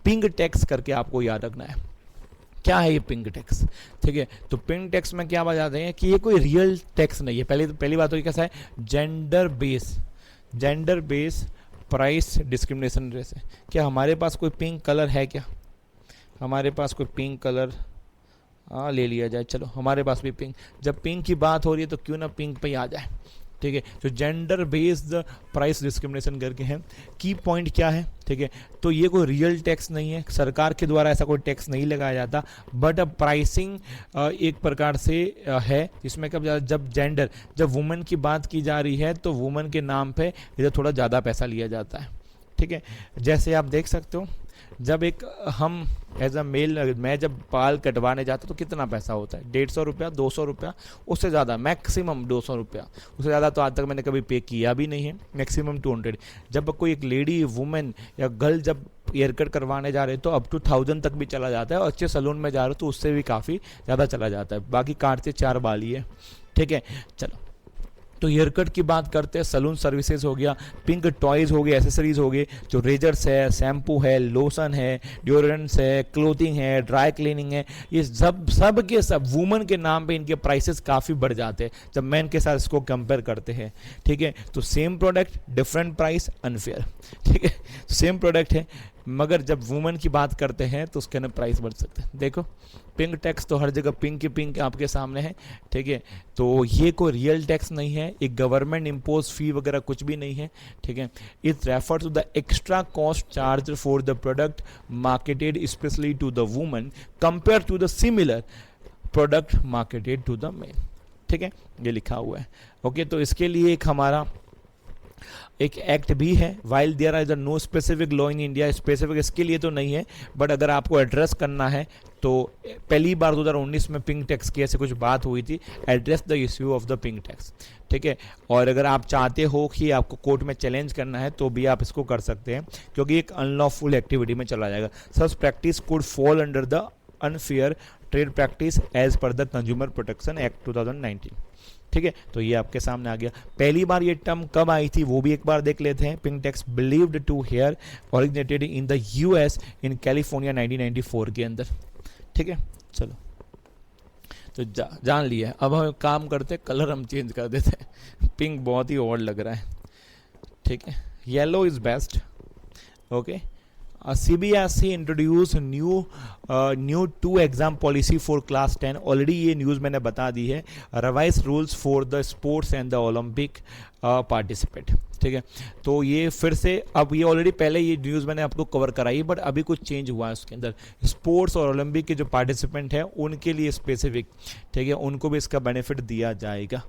पिंग टैक्स करके आपको याद रखना है, क्या है ये पिंग टैक्स? ठीक है, तो पिंग टैक्स में क्या बताते हैं कि ये कोई रियल टैक्स नहीं है। पहली बात तो ये कैसा है? Gender base price discrimination race है। क्या हमारे पास कोई पिंक कलर है? क्या हमारे पास कोई पिंक कलर ले लिया जाए, चलो हमारे पास भी पिंक। जब पिंक की बात हो रही है तो क्यों ना पिंक पे ही आ जाए। ठीक है, जो जेंडर बेस्ड प्राइस डिस्क्रिमिनेशन करके हैं। की पॉइंट क्या है? ठीक है, तो ये कोई रियल टैक्स नहीं है, सरकार के द्वारा ऐसा कोई टैक्स नहीं लगाया जाता, बट अब प्राइसिंग एक प्रकार से है, जिसमें कब जब वुमेन की बात की जा रही है तो वुमेन के नाम पे इधर थोड़ा ज़्यादा पैसा लिया जाता है। ठीक है, जैसे आप देख सकते हो, जब हम एज अ मेल मैं जब बाल कटवाने जाता तो कितना पैसा होता है? 150 रुपया, 200 रुपया, उससे ज़्यादा मैक्सिमम 200 रुपया, उससे ज़्यादा तो आज तक मैंने कभी पे किया भी नहीं है, मैक्सिमम 200। जब कोई एक लेडी वुमेन या गर्ल जब हेयर कट करवाने जा रहे हैं तो अप टू 1000 तक भी चला जाता है, और अच्छे सैलून में जा रहे हो तो उससे भी काफ़ी ज़्यादा चला जाता है। बाकी काटते 4 बाल ही है। ठीक है, चलो, तो हेयर कट की बात करते हैं, सैलून सर्विसेज हो गया, पिंक टॉयज़ हो गए, एसेसरीज हो गए, जो रेजर्स है, शैम्पू है, लोशन है, ड्योरेंट्स है, क्लोथिंग है, ड्राई क्लीनिंग है, ये सब के सब वुमेन के नाम पे इनके प्राइसेस काफ़ी बढ़ जाते हैं जब मैन के साथ इसको कंपेयर करते हैं। ठीक है, तो same product different price, unfair. ठीक है, सेम प्रोडक्ट है, मगर जब वुमेन की बात करते हैं तो उसके अंदर प्राइस बढ़ सकते हैं। देखो, पिंक टैक्स तो हर जगह पिंक की पिंक आपके सामने है। ठीक है, तो ये कोई रियल टैक्स नहीं है, एक गवर्नमेंट इम्पोज फी वगैरह कुछ भी नहीं है। ठीक है, it refer to the extra cost charge for the product marketed specially to the women compare to the similar product marketed to the men. ठीक है, ये लिखा हुआ है। ओके, तो इसके लिए एक हमारा एक एक्ट भी है। While there are no specific law in India, specific इसके लिए तो नहीं है, बट अगर आपको एड्रेस करना है तो पहली बार 2019 में पिंक टैक्स की ऐसे कुछ बात हुई थी, address the issue of the pink tax. ठीक है, और अगर आप चाहते हो कि आपको कोर्ट में चैलेंज करना है तो भी आप इसको कर सकते हैं, क्योंकि एक अनलॉफुल एक्टिविटी में चला जाएगा। Such practice could fall under the unfair trade practice as per the consumer protection act 2019। ठीक है, तो ये आपके सामने आ गया। पहली बार ये टर्म कब आई थी वो भी एक बार देख लेते हैं। Pink tax believed to have originated in the US in California 1994 के अंदर। ठीक है, चलो, तो जान लिया। अब हम काम करते, कलर हम चेंज कर देते हैं, पिंक बहुत ही ऑड लग रहा है। ठीक है, yellow is best. Okay, CBSE introduce new 2 exam policy for class 10। Already ये न्यूज़ मैंने बता दी है। Revise rules for the sports and the Olympic participate. ठीक है, तो ये फिर से, अब ये ऑलरेडी पहले ये न्यूज़ मैंने आपको कवर कराई, बट अभी कुछ चेंज हुआ है उसके अंदर। स्पोर्ट्स और ओलंपिक के जो पार्टिसिपेंट हैं उनके लिए स्पेसिफिक, ठीक है, उनको भी इसका बेनिफिट दिया जाएगा।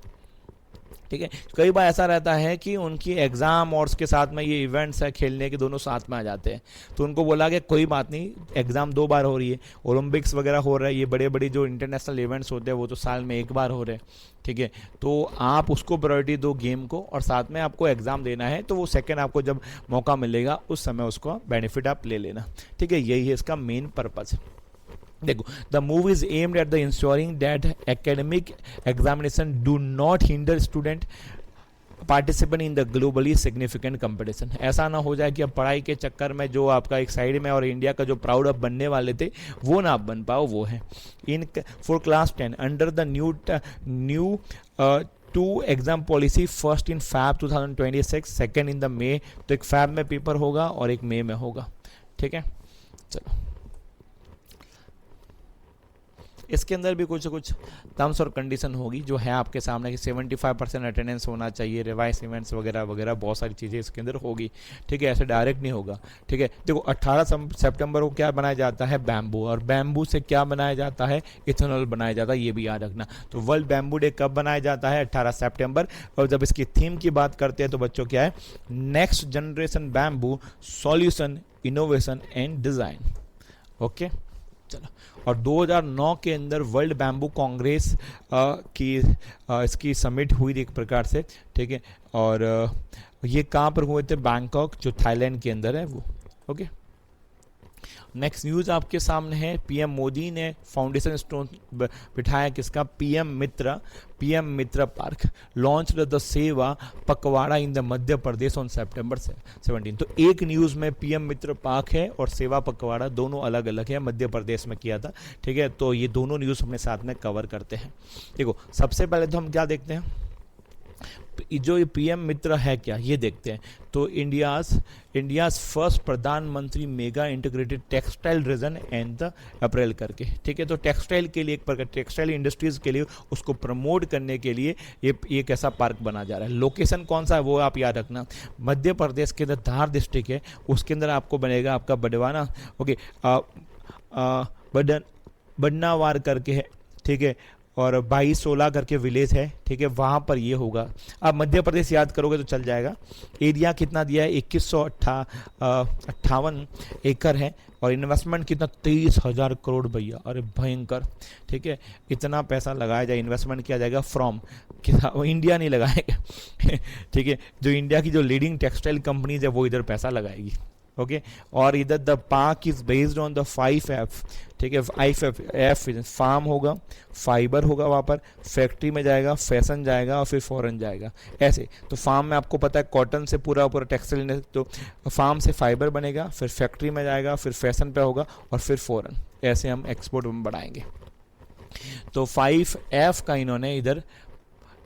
ठीक है, कई बार ऐसा रहता है कि उनकी एग्ज़ाम और उसके साथ में ये इवेंट्स है खेलने के, दोनों साथ में आ जाते हैं, तो उनको बोला कि कोई बात नहीं, एग्ज़ाम 2 बार हो रही है, ओलंपिक्स वगैरह हो रहा है, ये बड़े बड़े जो इंटरनेशनल इवेंट्स होते हैं वो तो साल में 1 बार हो रहे हैं। ठीक है, तो आप उसको प्रायोरिटी दो गेम को, और साथ में आपको एग्ज़ाम देना है तो वो सेकेंड आपको जब मौका मिलेगा उस समय उसको बेनिफिट आप ले लेना। ठीक है, यही है इसका मेन पर्पज़। देखो, the move is aimed at the ensuring that academic examination do not hinder student participant in the globally significant competition. ऐसा ना हो जाए कि अब पढ़ाई के चक्कर में जो आपका एक साइड में और इंडिया का जो प्राउड अब बनने वाले थे वो ना आप बन पाओ, वो है। In for class 10 under the new 2 exam policy, first in Feb 2026, second in the May. तो एक फैब में पेपर होगा और एक मे में होगा। ठीक है, चलो, इसके अंदर भी कुछ कुछ टर्म्स और कंडीशन होगी जो है आपके सामने कि 75% अटेंडेंस होना चाहिए, रिवाइज इवेंट्स वगैरह वगैरह बहुत सारी चीज़ें इसके अंदर होगी। ठीक है, ऐसे डायरेक्ट नहीं होगा। ठीक है, देखो 18 सितंबर को क्या बनाया जाता है, बैम्बू, और बैम्बू से क्या बनाया जाता है, इथेनॉल बनाया जाता है, ये भी याद रखना। तो वर्ल्ड बैम्बू डे कब बनाया जाता है, 18 सितंबर। और जब इसकी थीम की बात करते हैं तो बच्चों क्या है, next generation bamboo solution innovation and design. Okay, चलो। और 2009 के अंदर वर्ल्ड बैम्बू कांग्रेस की इसकी समिट हुई थी एक प्रकार से। ठीक है, और ये कहाँ पर हुए थे, बैंकॉक, जो थाईलैंड के अंदर है वो। ओके, नेक्स्ट न्यूज़ आपके सामने है, पीएम मोदी ने फाउंडेशन स्टोन बिठाया किसका, PM Mitra park launch the सेवा पकवाड़ा in the Madhya Pradesh on सितंबर 17। तो एक न्यूज़ में पीएम मित्र पार्क है और सेवा पकवाड़ा दोनों अलग अलग है, मध्य प्रदेश में किया था। ठीक है, तो ये दोनों न्यूज़ अपने साथ में कवर करते हैं। देखो सबसे पहले तो हम क्या देखते हैं, जो ये पीएम मित्र है क्या, ये देखते हैं। तो इंडियाज फर्स्ट प्रधानमंत्री mega integrated textile reason and the April करके। ठीक है, तो टेक्सटाइल के लिए एक प्रकार, टेक्सटाइल इंडस्ट्रीज के लिए उसको प्रमोट करने के लिए ये कैसा पार्क बना जा रहा है। लोकेशन कौन सा है वो आप याद रखना, मध्य प्रदेश के अंदर धार डिस्ट्रिक्ट है, उसके अंदर आपको बनेगा आपका बडवाना। ओके, बडनावार करके है। ठीक है, और 2216 करके विलेज है। ठीक है, वहाँ पर ये होगा। आप मध्य प्रदेश याद करोगे तो चल जाएगा। एरिया कितना दिया है, 2158 एकड़ है, और इन्वेस्टमेंट कितना, 23,000 करोड़ भैया, अरे भयंकर। ठीक है, इतना पैसा लगाया जाए, इन्वेस्टमेंट किया जाएगा फ्रॉम, इंडिया नहीं लगाएगा। ठीक है, जो इंडिया की जो लीडिंग टेक्सटाइल कंपनीज है वो इधर पैसा लगाएगी। ओके, और इधर the park is based on the 5F। ठीक है, 5F फार्म होगा, फाइबर होगा, वहाँ पर फैक्ट्री में जाएगा, फैशन जाएगा और फिर फॉरेन जाएगा। ऐसे तो फार्म में आपको पता है कॉटन से पूरा टेक्सटाइल, तो फार्म से फाइबर बनेगा, फिर फैक्ट्री में जाएगा, फिर फैशन पे होगा और फिर फॉरेन। ऐसे हम एक्सपोर्ट में बढ़ाएंगे। तो 5F का इन्होंने इधर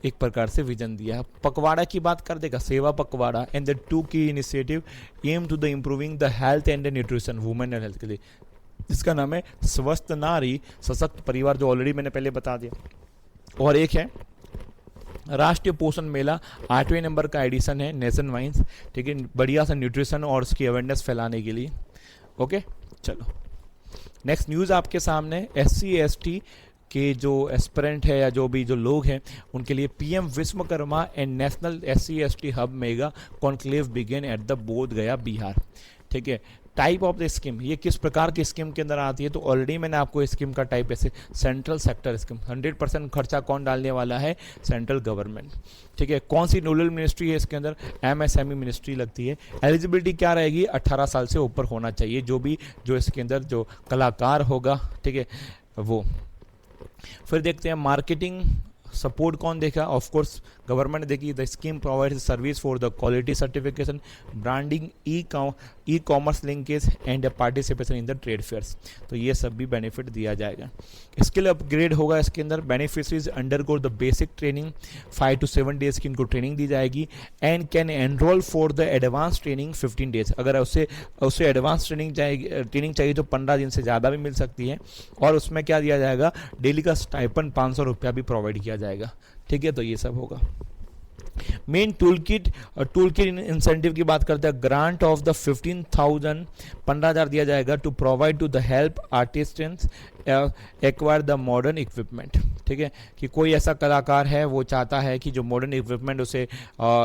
एक प्रकार से विजन दिया है। पकवाड़ा की बात कर देगा, सेवा पकवाड़ा एंड द 2 की initiative aim to the improving the health and the nutrition women and health के लिए, जिसका नाम है स्वस्थ नारी सशक्त परिवार, जो ऑलरेडी मैंने पहले बता दिया। और एक है राष्ट्रीय पोषण मेला, 8वें नंबर का एडिशन है, नेशन वाइज। ठीक है, बढ़िया सा न्यूट्रिशन और उसकी अवेयरनेस फैलाने के लिए। ओके, चलो नेक्स्ट न्यूज़ आपके सामने, SC/ST के जो एस्पिरेंट है या जो भी जो लोग हैं उनके लिए PM Vishwakarma and national SC/ST hub mega conclave begin at the बोध गया बिहार। ठीक है, टाइप ऑफ द स्कीम, ये किस प्रकार की स्कीम के अंदर आती है, तो ऑलरेडी मैंने आपको स्कीम का टाइप ऐसे, सेंट्रल सेक्टर स्कीम, 100% खर्चा कौन डालने वाला है, सेंट्रल गवर्नमेंट। ठीक है, कौन सी रूरल मिनिस्ट्री है इसके अंदर, MSME मिनिस्ट्री लगती है। एलिजिबिलिटी क्या रहेगी, 18 साल से ऊपर होना चाहिए जो इसके अंदर जो कलाकार होगा। ठीक है, वो। फिर देखते हैं मार्केटिंग सपोर्ट कौन देखा, ऑफ कोर्स गवर्नमेंट देखी। The scheme provides service for the quality certification, branding, e commerce linkage and participation in the trade fairs. तो ये सब भी बेनिफिट दिया जाएगा। स्किल अपग्रेड होगा इसके अंदर, beneficiaries undergo the basic training, 5 to 7 days की इनको ट्रेनिंग दी जाएगी, and can enrol for the advance training 15 days. अगर उसे एडवांस ट्रेनिंग चाहिए तो 15 दिन से ज़्यादा भी मिल सकती है। और उसमें क्या दिया जाएगा, डेली का स्टाइपन 500 रुपया भी प्रोवाइड किया जाएगा। ठीक है, तो ये सब होगा। मेन टूल किट इंसेंटिव की बात करते हैं, ग्रांट ऑफ द 15,000 दिया जाएगा to provide to the help artisans acquire the modern equipment. ठीक है, कि कोई ऐसा कलाकार है वो चाहता है कि जो मॉडर्न इक्विपमेंट उसे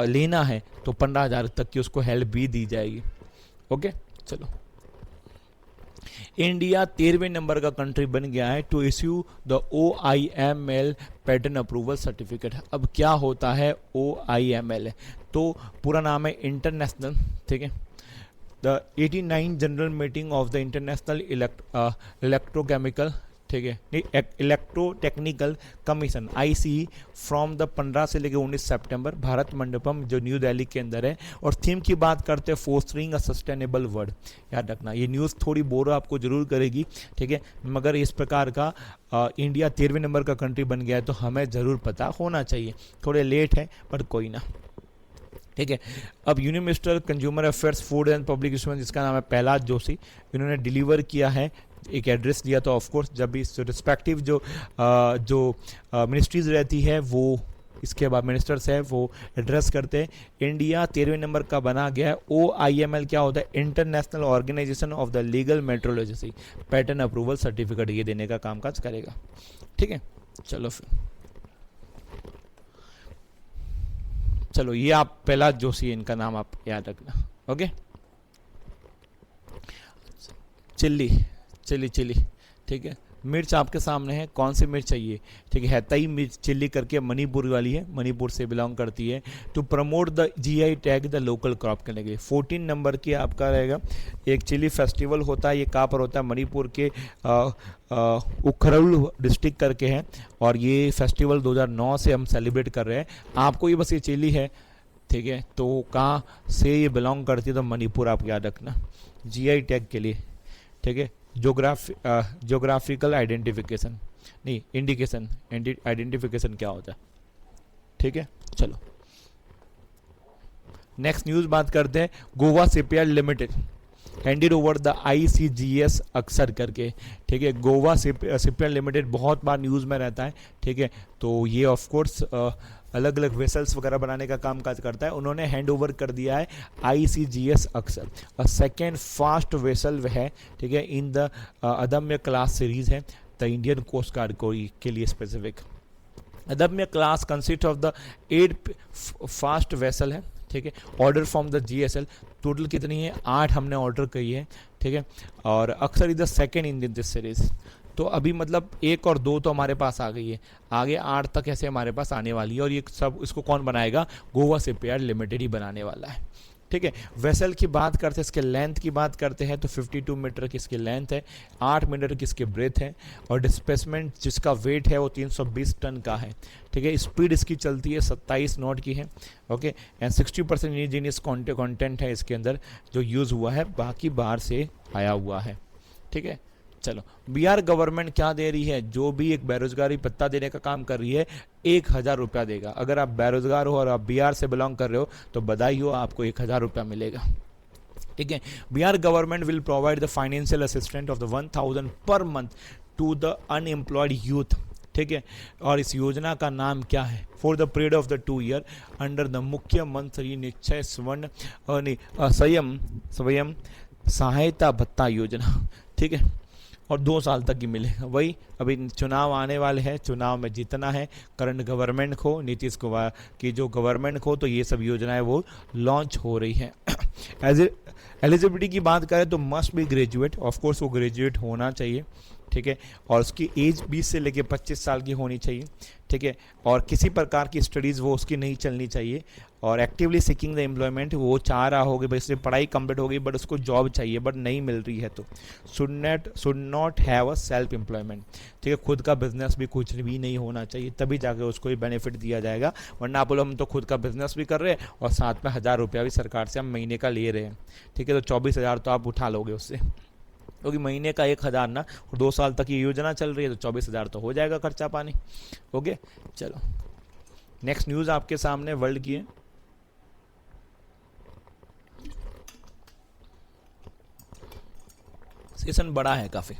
लेना है तो 15,000 तक की उसको हेल्प भी दी जाएगी। ओके, चलो। इंडिया 13वें नंबर का कंट्री बन गया है to issue the OIML pattern approval certificate. अब क्या होता है OIML, तो पूरा नाम है इंटरनेशनल, ठीक है, the 89 general meeting of the international electrochemical, ठीक है, नहीं electrotechnical commission ICE from the 15 से लेकर 19 सितंबर भारत मंडपम जो न्यू दिल्ली के अंदर है। और थीम की बात करते हैं फोस्टरिंग अ सस्टेनेबल वर्ल्ड। याद रखना ये न्यूज़ थोड़ी बोर आपको जरूर करेगी, ठीक है, मगर इस प्रकार का इंडिया 13वें नंबर का कंट्री बन गया है तो हमें ज़रूर पता होना चाहिए। थोड़े लेट है पर कोई ना, ठीक है। अब union minister consumer affairs food and public instrument जिसका नाम है प्रहलाद जोशी, इन्होंने डिलीवर किया है एक एड्रेस दिया था। ऑफ कोर्स जब भी रिस्पेक्टिव जो मिनिस्ट्रीज रहती है वो इसके बाद मिनिस्टर्स है वो एड्रेस करते हैं। इंडिया 13वें नंबर का बना गया है। OIML क्या होता है? International organisation of the legal metrology, pattern approval certificate ये देने का कामकाज करेगा। ठीक है, चलो फिर चलो ये आप पहला जोशी इनका नाम आप याद रखना। ओके, चिल्ली चिल्ली चिल्ली, ठीक है। मिर्च आपके सामने है, कौन सी मिर्च चाहिए? ठीक है, तई मिर्च चिल्ली करके मणिपुर वाली है, मणिपुर से बिलोंग करती है। To promote the GI tag the local crop करने के लिए 14 नंबर की आपका रहेगा। एक चिल्ली फेस्टिवल होता है, ये कहाँ पर होता है? मणिपुर के उखरुल डिस्ट्रिक्ट करके है, और ये फेस्टिवल 2009 से हम सेलिब्रेट कर रहे हैं। आपको ये बस ये चिल्ली है, ठीक है, तो कहाँ से ये बिलोंग करती है? तो मणिपुर आप याद रखना GI टैग के लिए। ठीक है, जोग्राफिकल आइडेंटिफिकेशन नहीं, इंडिकेशन, आइडेंटिफिकेशन क्या होता है? ठीक है, चलो नेक्स्ट न्यूज़ बात करते हैं। Goa shipyard limited handed over the ICGS अक्सर करके। ठीक है, गोवा शिपयार्ड लिमिटेड बहुत बार न्यूज़ में रहता है। ठीक है, तो ये ऑफ कोर्स अलग अलग वेसल्स वगैरह बनाने का काम काज करता है। उन्होंने हैंड ओवर कर दिया है ICGS अक्सर, और सेकेंड फास्ट वेसल है। ठीक है, इन द अदम्य क्लास सीरीज है द इंडियन कोस्ट गार्ड को के लिए स्पेसिफिक। अदम्य class consist of the 8 fast vessel है। ठीक है, order from the GSL total कितनी है? 8 हमने ऑर्डर की है। ठीक है, और अक्सर is the second in this series. तो अभी मतलब 1 और 2 तो हमारे पास आ गई है, आगे 8 तक ऐसे हमारे पास आने वाली है, और ये सब इसको कौन बनाएगा? गोवा शिपयार्ड लिमिटेड ही बनाने वाला है। ठीक है, वेसल की बात करते हैं, इसके लेंथ की बात करते हैं तो 52 मीटर की इसकी लेंथ है, 8 मीटर की इसकी ब्रेथ है, और डिस्प्लेसमेंट जिसका वेट है वो 320 टन का है। ठीक है, स्पीड इसकी चलती है 27 नॉट की है। ओके, एंड 60% इंडिजिनियस कंटेंट है इसके अंदर जो यूज़ हुआ है, बाकी बाहर से आया हुआ है। ठीक है, चलो बिहार गवर्नमेंट क्या दे रही है? जो भी एक बेरोजगारी भत्ता देने का काम कर रही है, 1000 रुपया देगा। अगर आप बेरोजगार हो और आप बिहार से बिलोंग कर रहे हो तो बधाई हो, आपको 1000 रुपया मिलेगा। ठीक है, Bihar government will provide the financial assistant of the 1000 per month to the unemployed youth. ठीक है, और इस योजना का नाम क्या है? For the period of the 2 year under the Mukhyamantri Nishchay स्वयं सहायता भत्ता योजना। ठीक है, और 2 साल तक ही मिलेगा। वही अभी चुनाव आने वाले हैं, चुनाव में जीतना है करंट गवर्नमेंट को, नीतीश कुमार की जो गवर्नमेंट को, तो ये सब योजनाएं वो लॉन्च हो रही हैं। एज एलिजिबिलिटी की बात करें तो मस्ट बी ग्रेजुएट, ऑफकोर्स वो ग्रेजुएट होना चाहिए। ठीक है, और उसकी एज 20 से लेकर 25 साल की होनी चाहिए। ठीक है, और किसी प्रकार की स्टडीज़ वो उसकी नहीं चलनी चाहिए, और एक्टिवली सीकिंग द एम्प्लॉयमेंट, वो चाह रहा होगा भाई इससे पढ़ाई कंप्लीट हो गई बट उसको जॉब चाहिए बट नहीं मिल रही है, तो should not have a self employment. ठीक है, खुद का बिजनेस भी कुछ भी नहीं होना चाहिए, तभी जाकर उसको ये बेनिफिट दिया जाएगा। वरना आप बोलो हम तो खुद का बिजनेस भी कर रहे हैं और साथ में 1000 रुपया भी सरकार से हम महीने का ले रहे हैं। ठीक है, तो 24,000 तो आप उठा लोगे उससे, क्योंकि महीने का 1000 ना, और 2 साल तक ये योजना चल रही है, तो 24,000 तो हो जाएगा खर्चा पानी। ओके, चलो नेक्स्ट न्यूज़ आपके सामने वर्ल्ड की है। सेशन बड़ा है काफ़ी।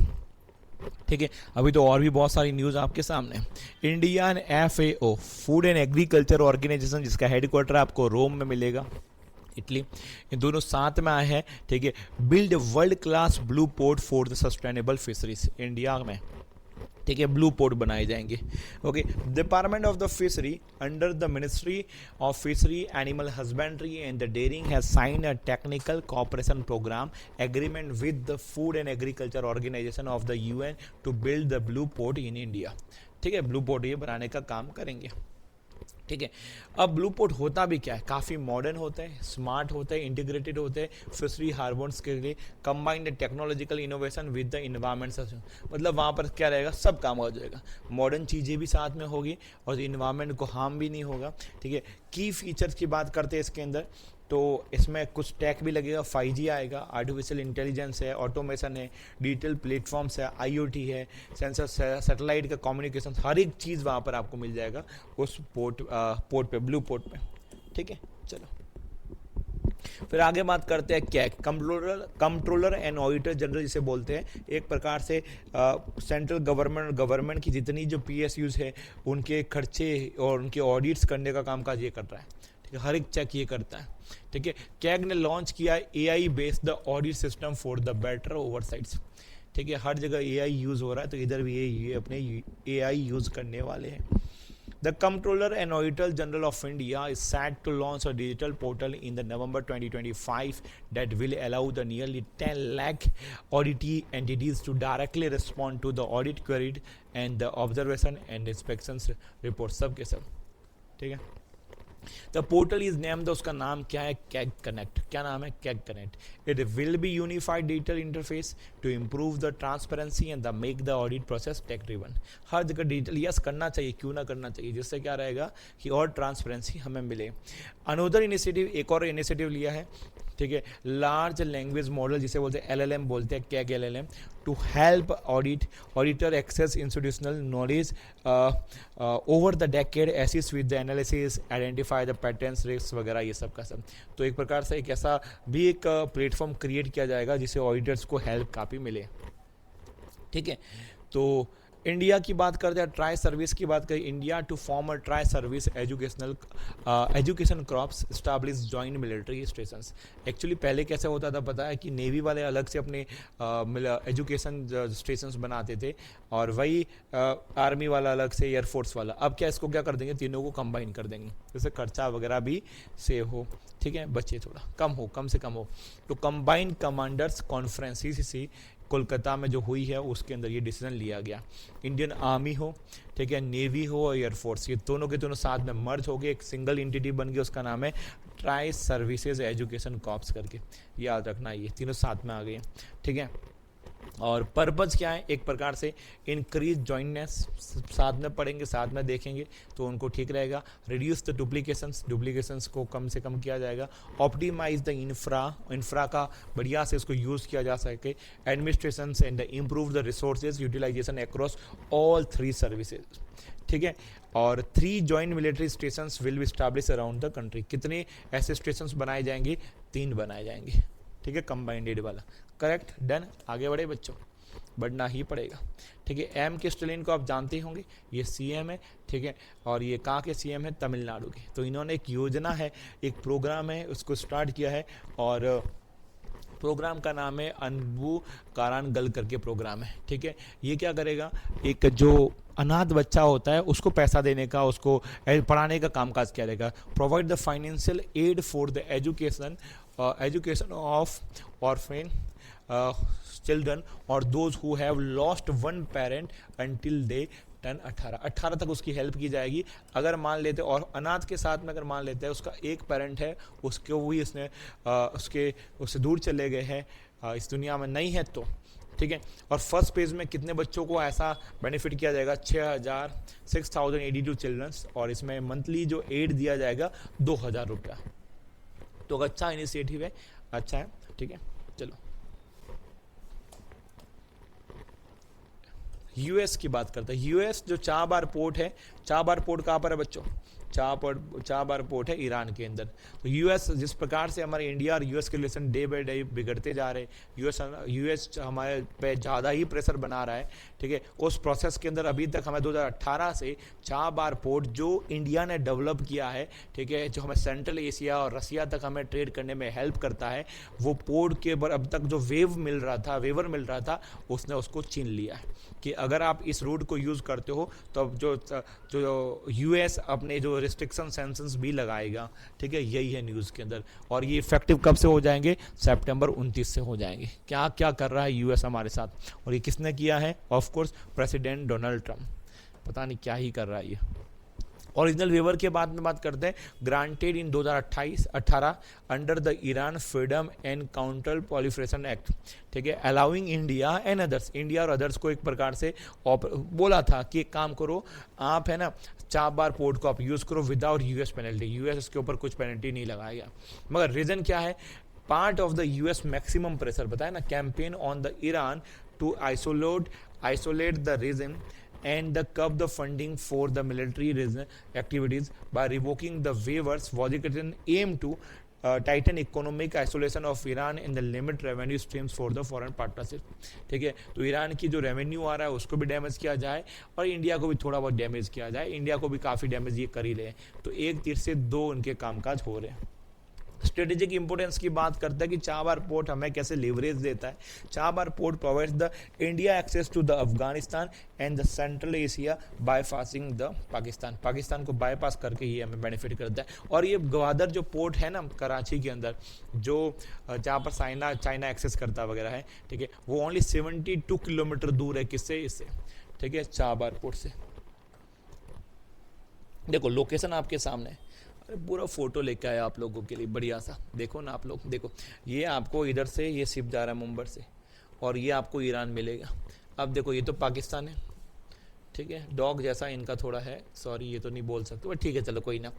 ठीक है, अभी तो और भी बहुत सारी न्यूज़ आपके सामने। Indian FAO food and agriculture organisation, जिसका हेडक्वार्टर आपको रोम में मिलेगा, इटली, ये दोनों साथ में आए हैं। ठीक है, build world class blue port for the sustainable fisheries, India में ठीक है ब्लू पोर्ट बनाए जाएंगे। Okay, department of the fishery under the ministry of fishery animal husbandry and the dairying has sign a technical cooperation programme agreement with the food and agriculture organisation of the UN to build the blue port in India. ठीक है, ब्लू पोर्ट ये बनाने का काम करेंगे। ठीक है, अब ब्लू पोर्ट होता भी क्या है? काफ़ी मॉडर्न होते हैं, स्मार्ट होते हैं, इंटीग्रेटेड होते हैं फिशरी हार्बर्स के लिए, combined technological innovation with the environment. मतलब वहाँ पर क्या रहेगा? सब काम हो जाएगा, मॉडर्न चीज़ें भी साथ में होगी और इन्वायरमेंट को हार्म भी नहीं होगा। ठीक है, की फीचर्स की बात करते हैं इसके अंदर, तो इसमें कुछ टेक भी लगेगा, 5G आएगा, आर्टिफिशियल इंटेलिजेंस है, ऑटोमेशन है, डिजिटल प्लेटफॉर्म्स है, IoT है, सेंसर, सैटेलाइट का कम्युनिकेशन, हर एक चीज़ वहाँ पर आपको मिल जाएगा उस पोर्ट पे, ब्लू पोर्ट पे। ठीक है, चलो फिर आगे बात करते हैं CAG, controller and auditor general जिसे बोलते हैं। एक प्रकार से सेंट्रल गवर्नमेंट की जितनी जो पीएसयूज है उनके खर्चे और उनके ऑडिट्स करने का कामकाज ये कर रहा है, ठीक है, हर एक चेक ये करता है, ठीक है। कैग ने लॉन्च किया AI based audit system for the better oversights, ठीक है, हर जगह एआई यूज़ हो रहा है तो इधर भी ये अपने एआई यूज़ करने वाले हैं। The Comptroller and Auditor General of India is set to launch a digital portal in the November 2025 that will allow the nearly 10 lakh auditee entities to directly respond to the audit queried and the observation and inspections report, सब के सब, ठीक है। द पोर्टल इज नेम, उसका नाम क्या है, कैग कनेक्ट। क्या नाम है, CAG connect. It will be unified digital interface to improve the transparency and the make the audit process tech driven. हर जगह डिजिटल यस करना चाहिए, क्यों ना करना चाहिए, जिससे क्या रहेगा कि और ट्रांसपेरेंसी हमें मिले। अनोदर इनिशिएटिव, एक और इनिशिएटिव लिया है, ठीक है, लार्ज लैंग्वेज मॉडल जिसे बोलते हैं एलएलएम बोलते हैं, CAG LLM, to help auditor access institutional knowledge over the decade, assist with the analysis, identify the patterns, risk वगैरह, ये सब का सब। तो एक प्रकार से एक ऐसा भी एक प्लेटफॉर्म क्रिएट किया जाएगा जिससे ऑडिटर्स को हेल्प काफ़ी मिले, ठीक है। तो इंडिया की बात करते हैं, ट्राई सर्विस की बात करें, India to form a tri service education crops establish joint military stations. Actually पहले कैसे होता था पता है कि नेवी वाले अलग से अपने एजुकेशन स्टेशंस बनाते थे और वही आर्मी वाला अलग से, एयरफोर्स वाला। अब क्या इसको क्या कर देंगे, तीनों को कंबाइन कर देंगे, जैसे खर्चा वगैरह भी सेव हो, ठीक है, बचे थोड़ा कम से कम हो। तो combined commanders conference CCC Kolkata में जो हुई है उसके अंदर ये डिसीजन लिया गया। इंडियन आर्मी हो, ठीक है, नेवी हो और एयरफोर्स, ये दोनों के दोनों साथ में मर्ज हो गए, एक सिंगल एंटिटी बन गई, उसका नाम है ट्राई सर्विसेज एजुकेशन कॉर्प्स करके, याद रखना, ये तीनों साथ में आ गए, ठीक है। और पर्पज़ क्या है, एक प्रकार से इंक्रीज जॉइंटनेस, साथ में पढ़ेंगे साथ में देखेंगे तो उनको ठीक रहेगा। रिड्यूस द डुप्लीकेशंस को कम से कम किया जाएगा। ऑप्टिमाइज द इंफ्रा का बढ़िया से उसको यूज़ किया जा सके। Administration and improve the resources utilisation across all 3 services, ठीक है। और 3 joint military stations will be establish around the country. कितने ऐसे स्टेशंस बनाए जाएंगे, 3 बनाए जाएंगे, ठीक है, कंबाइंडेड वाला। Correct, done. आगे बढ़े बच्चों, बढ़ना ही पड़ेगा, ठीक है। एम के स्टालिन को आप जानते ही होंगे, ये सीएम है, ठीक है, और ये कहाँ के सीएम है, तमिलनाडु के। तो इन्होंने एक योजना है, एक प्रोग्राम है, उसको स्टार्ट किया है और प्रोग्राम का नाम है अनबू कारानगल करके प्रोग्राम है, ठीक है। ये क्या करेगा, एक जो अनाथ बच्चा होता है उसको पैसा देने का, उसको पढ़ाने का कामकाज किया जाएगा। Provide the financial aid for the education of orphan children और those who have lost one parent until they turn 18 तक उसकी हेल्प की जाएगी। अगर मान लेते, और अनाथ के साथ में अगर मान लेते हैं उसका एक पेरेंट है, उसको भी उससे दूर चले गए हैं, इस दुनिया में नहीं है तो, ठीक है। और फर्स्ट पेज में कितने बच्चों को ऐसा बेनिफिट किया जाएगा, 6082 चिल्ड्रंस, और इसमें मंथली जो एड दिया जाएगा 2000 रुपया। तो अच्छा इनिशिएटिव है, अच्छा है, ठीक है। चलो यूएस की बात करते हैं। यूएस जो चाबार पोर्ट है, चाबार पोर्ट कहाँ पर है बच्चों, चाबार पोर्ट है ईरान के अंदर। तो यूएस जिस प्रकार से हमारे इंडिया और यूएस के रिलेशन डे बाई डे बिगड़ते जा रहे हैं, यूएस हमारे पे ज़्यादा ही प्रेशर बना रहा है, ठीक है। उस प्रोसेस के अंदर अभी तक हमें 2018 से चाबार पोर्ट जो इंडिया ने डेवलप किया है, ठीक है, जो हमें सेंट्रल एशिया और रसिया तक हमें ट्रेड करने में हेल्प करता है, वो पोर्ट के ऊपर अब तक जो वेवर मिल रहा था उसने उसको छीन लिया है कि अगर आप इस रूट को यूज़ करते हो तो अब जो यूएस अपने जो रिस्ट्रिक्शन सैंक्शंस भी लगाएगा, ठीक है, यही है न्यूज़ के अंदर। और ये इफेक्टिव कब से हो जाएंगे, सितंबर 29 से हो जाएंगे। क्या क्या कर रहा है यूएस हमारे साथ, और ये किसने किया है, of course president Donald Trump, पता नहीं क्या ही कर रहा है ये। ओरिजिनल वेवर के बाद में बात करते हैं, granted in 2018 under the Iran freedom and counter proliferation act, ठीक है, allowing India and others, India और अदर्स को एक प्रकार से बोला था कि एक काम करो आप, है ना, चाबार पोर्ट को आप यूज़ करो विदाउट यूएस पेनल्टी, यूएस इसके ऊपर कुछ पेनल्टी नहीं लगाएगा। मगर रीज़न क्या है, part of the US maximum pressure, बताया ना, campaign on the Iran to isolate the region and the curb the funding for the military activities by revoking the waivers was it an aim to Titan economic isolation of Iran in the limit revenue streams for the foreign partnership. ठीक है, तो ईरान की जो रेवेन्यू आ रहा है उसको भी डैमेज किया जाए और इंडिया को भी थोड़ा बहुत डैमेज किया जाए। इंडिया को भी काफ़ी डैमेज ये कर ही ले, तो एक तीर से दो उनके कामकाज हो रहे हैं। स्ट्रेटेजिक इंपोर्टेंस की बात करता है कि चाबार पोर्ट हमें कैसे लिवरेज देता है। Chabahar port provides the India access to the Afghanistan and the central Asia bypassing the Pakistan. Pakistan को बाईपास करके ही हमें बेनिफिट करता है। और ये ग्वादर जो पोर्ट है ना कराची के अंदर, जो जहाँ पर चाइना एक्सेस करता वगैरह है, ठीक है, वो ओनली 72 किलोमीटर दूर है किससे, इससे, ठीक है, चाबार पोर्ट से। देखो लोकेशन आपके सामने है, पूरा फोटो लेके आया आप लोगों के लिए बढ़िया सा। देखो ना आप लोग, देखो ये आपको इधर से ये शिप जा रहा है मुंबई से और ये आपको ईरान मिलेगा। अब देखो ये तो पाकिस्तान है, ठीक है, डॉग जैसा इनका थोड़ा है, सॉरी ये तो नहीं बोल सकते बट ठीक है चलो कोई ना,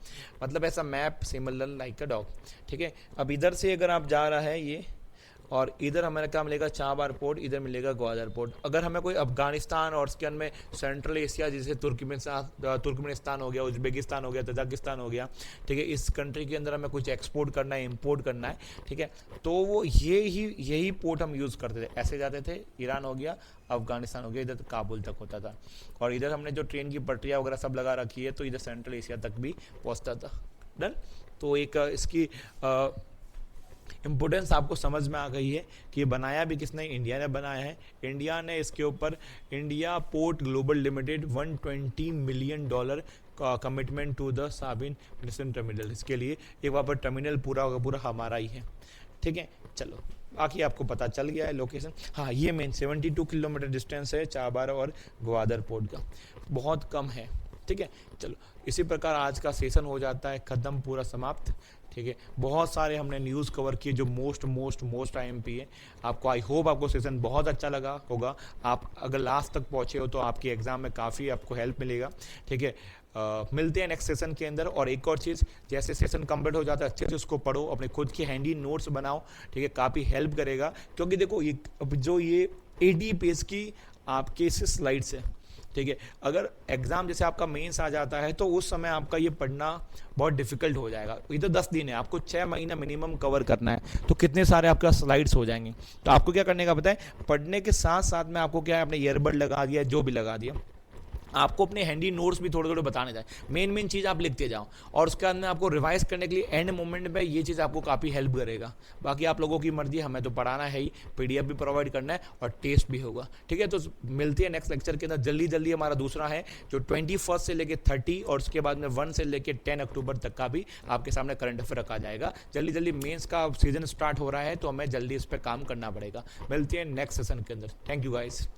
मतलब ऐसा map similar like a dog, ठीक है। अब इधर से अगर आप जा रहा है ये, और इधर हमें क्या मिलेगा, चाबार पोर्ट, इधर मिलेगा ग्वादर पोर्ट। अगर हमें कोई अफगानिस्तान और उसके अंदर सेंट्रल एशिया जैसे तुर्कमेनिस्तान हो गया, उज्बेकिस्तान हो गया, तजाकिस्तान हो गया, ठीक है, इस कंट्री के अंदर हमें कुछ एक्सपोर्ट करना है, इंपोर्ट करना है, ठीक है, तो वो यही पोर्ट हम यूज़ करते थे। ऐसे जाते थे, ईरान हो गया, अफगानिस्तान हो गया, इधर काबुल तक होता था। और इधर हमने जो ट्रेन की पटरियाँ वगैरह सब लगा रखी है, तो इधर सेंट्रल एशिया तक भी पहुँचता था। डन। तो एक इसकी इम्पोर्टेंस आपको समझ में आ गई है कि बनाया भी किसने, इंडिया ने बनाया है। इंडिया ने इसके ऊपर India port global limited $120 million का कमिटमेंट टू द साबिन मिशन टर्मिनल, इसके लिए एक वहाँ पर टर्मिनल पूरा होगा, पूरा हमारा ही है, ठीक है। चलो बाकी आपको पता चल गया है लोकेशन। हाँ, ये मेन 72 किलोमीटर डिस्टेंस है चाबार और ग्वादर पोर्ट का, बहुत कम है, ठीक है। चलो इसी प्रकार आज का सेशन हो जाता है ख़त्म, पूरा समाप्त, ठीक है। बहुत सारे हमने न्यूज़ कवर किए जो मोस्ट IMP है। आपको आई होप आपको सेशन बहुत अच्छा लगा होगा। आप अगर लास्ट तक पहुँचे हो तो आपके एग्ज़ाम में काफ़ी आपको हेल्प मिलेगा, ठीक है। मिलते हैं नेक्स्ट सेशन के अंदर। और एक और चीज़, जैसे सेशन कंप्लीट हो जाता है अच्छे से उसको पढ़ो, अपने खुद की हैंडी नोट्स बनाओ, ठीक है, काफ़ी हेल्प करेगा। क्योंकि देखो ये 80 पेज की आपके स्लाइड्स है, ठीक है। अगर एग्ज़ाम जैसे आपका मेंस आ जाता है तो उस समय आपका ये पढ़ना बहुत डिफिकल्ट हो जाएगा। इधर 10 दिन है, आपको 6 महीना मिनिमम कवर करना है, तो कितने सारे आपका स्लाइड्स हो जाएंगे। तो आपको क्या करने का पता है, पढ़ने के साथ साथ में आपको क्या है, अपने ईयरबड लगा दिया, जो भी लगा दिया, आपको अपने हैंडी नोट्स भी थोड़े बताने जाए, मेन चीज़ आप लिखते जाओ, और उसके अंदर आपको रिवाइज करने के लिए एंड मोमेंट पे ये चीज़ आपको काफ़ी हेल्प करेगा। बाकी आप लोगों की मर्जी, हमें तो पढ़ाना है ही, PDF भी प्रोवाइड करना है और टेस्ट भी होगा, ठीक है। तो मिलती है नेक्स्ट लेक्चर के अंदर जल्दी। हमारा दूसरा है जो 21 से लेकर 30 और उसके बाद में 1 से लेकर 10 अक्टूबर तक का भी आपके सामने करंट अफेयर रखा जाएगा। जल्दी मेंस का सीजन स्टार्ट हो रहा है, तो हमें जल्दी इस पर काम करना पड़ेगा। मिलती है नेक्स्ट सेशन के अंदर। Thank you guys.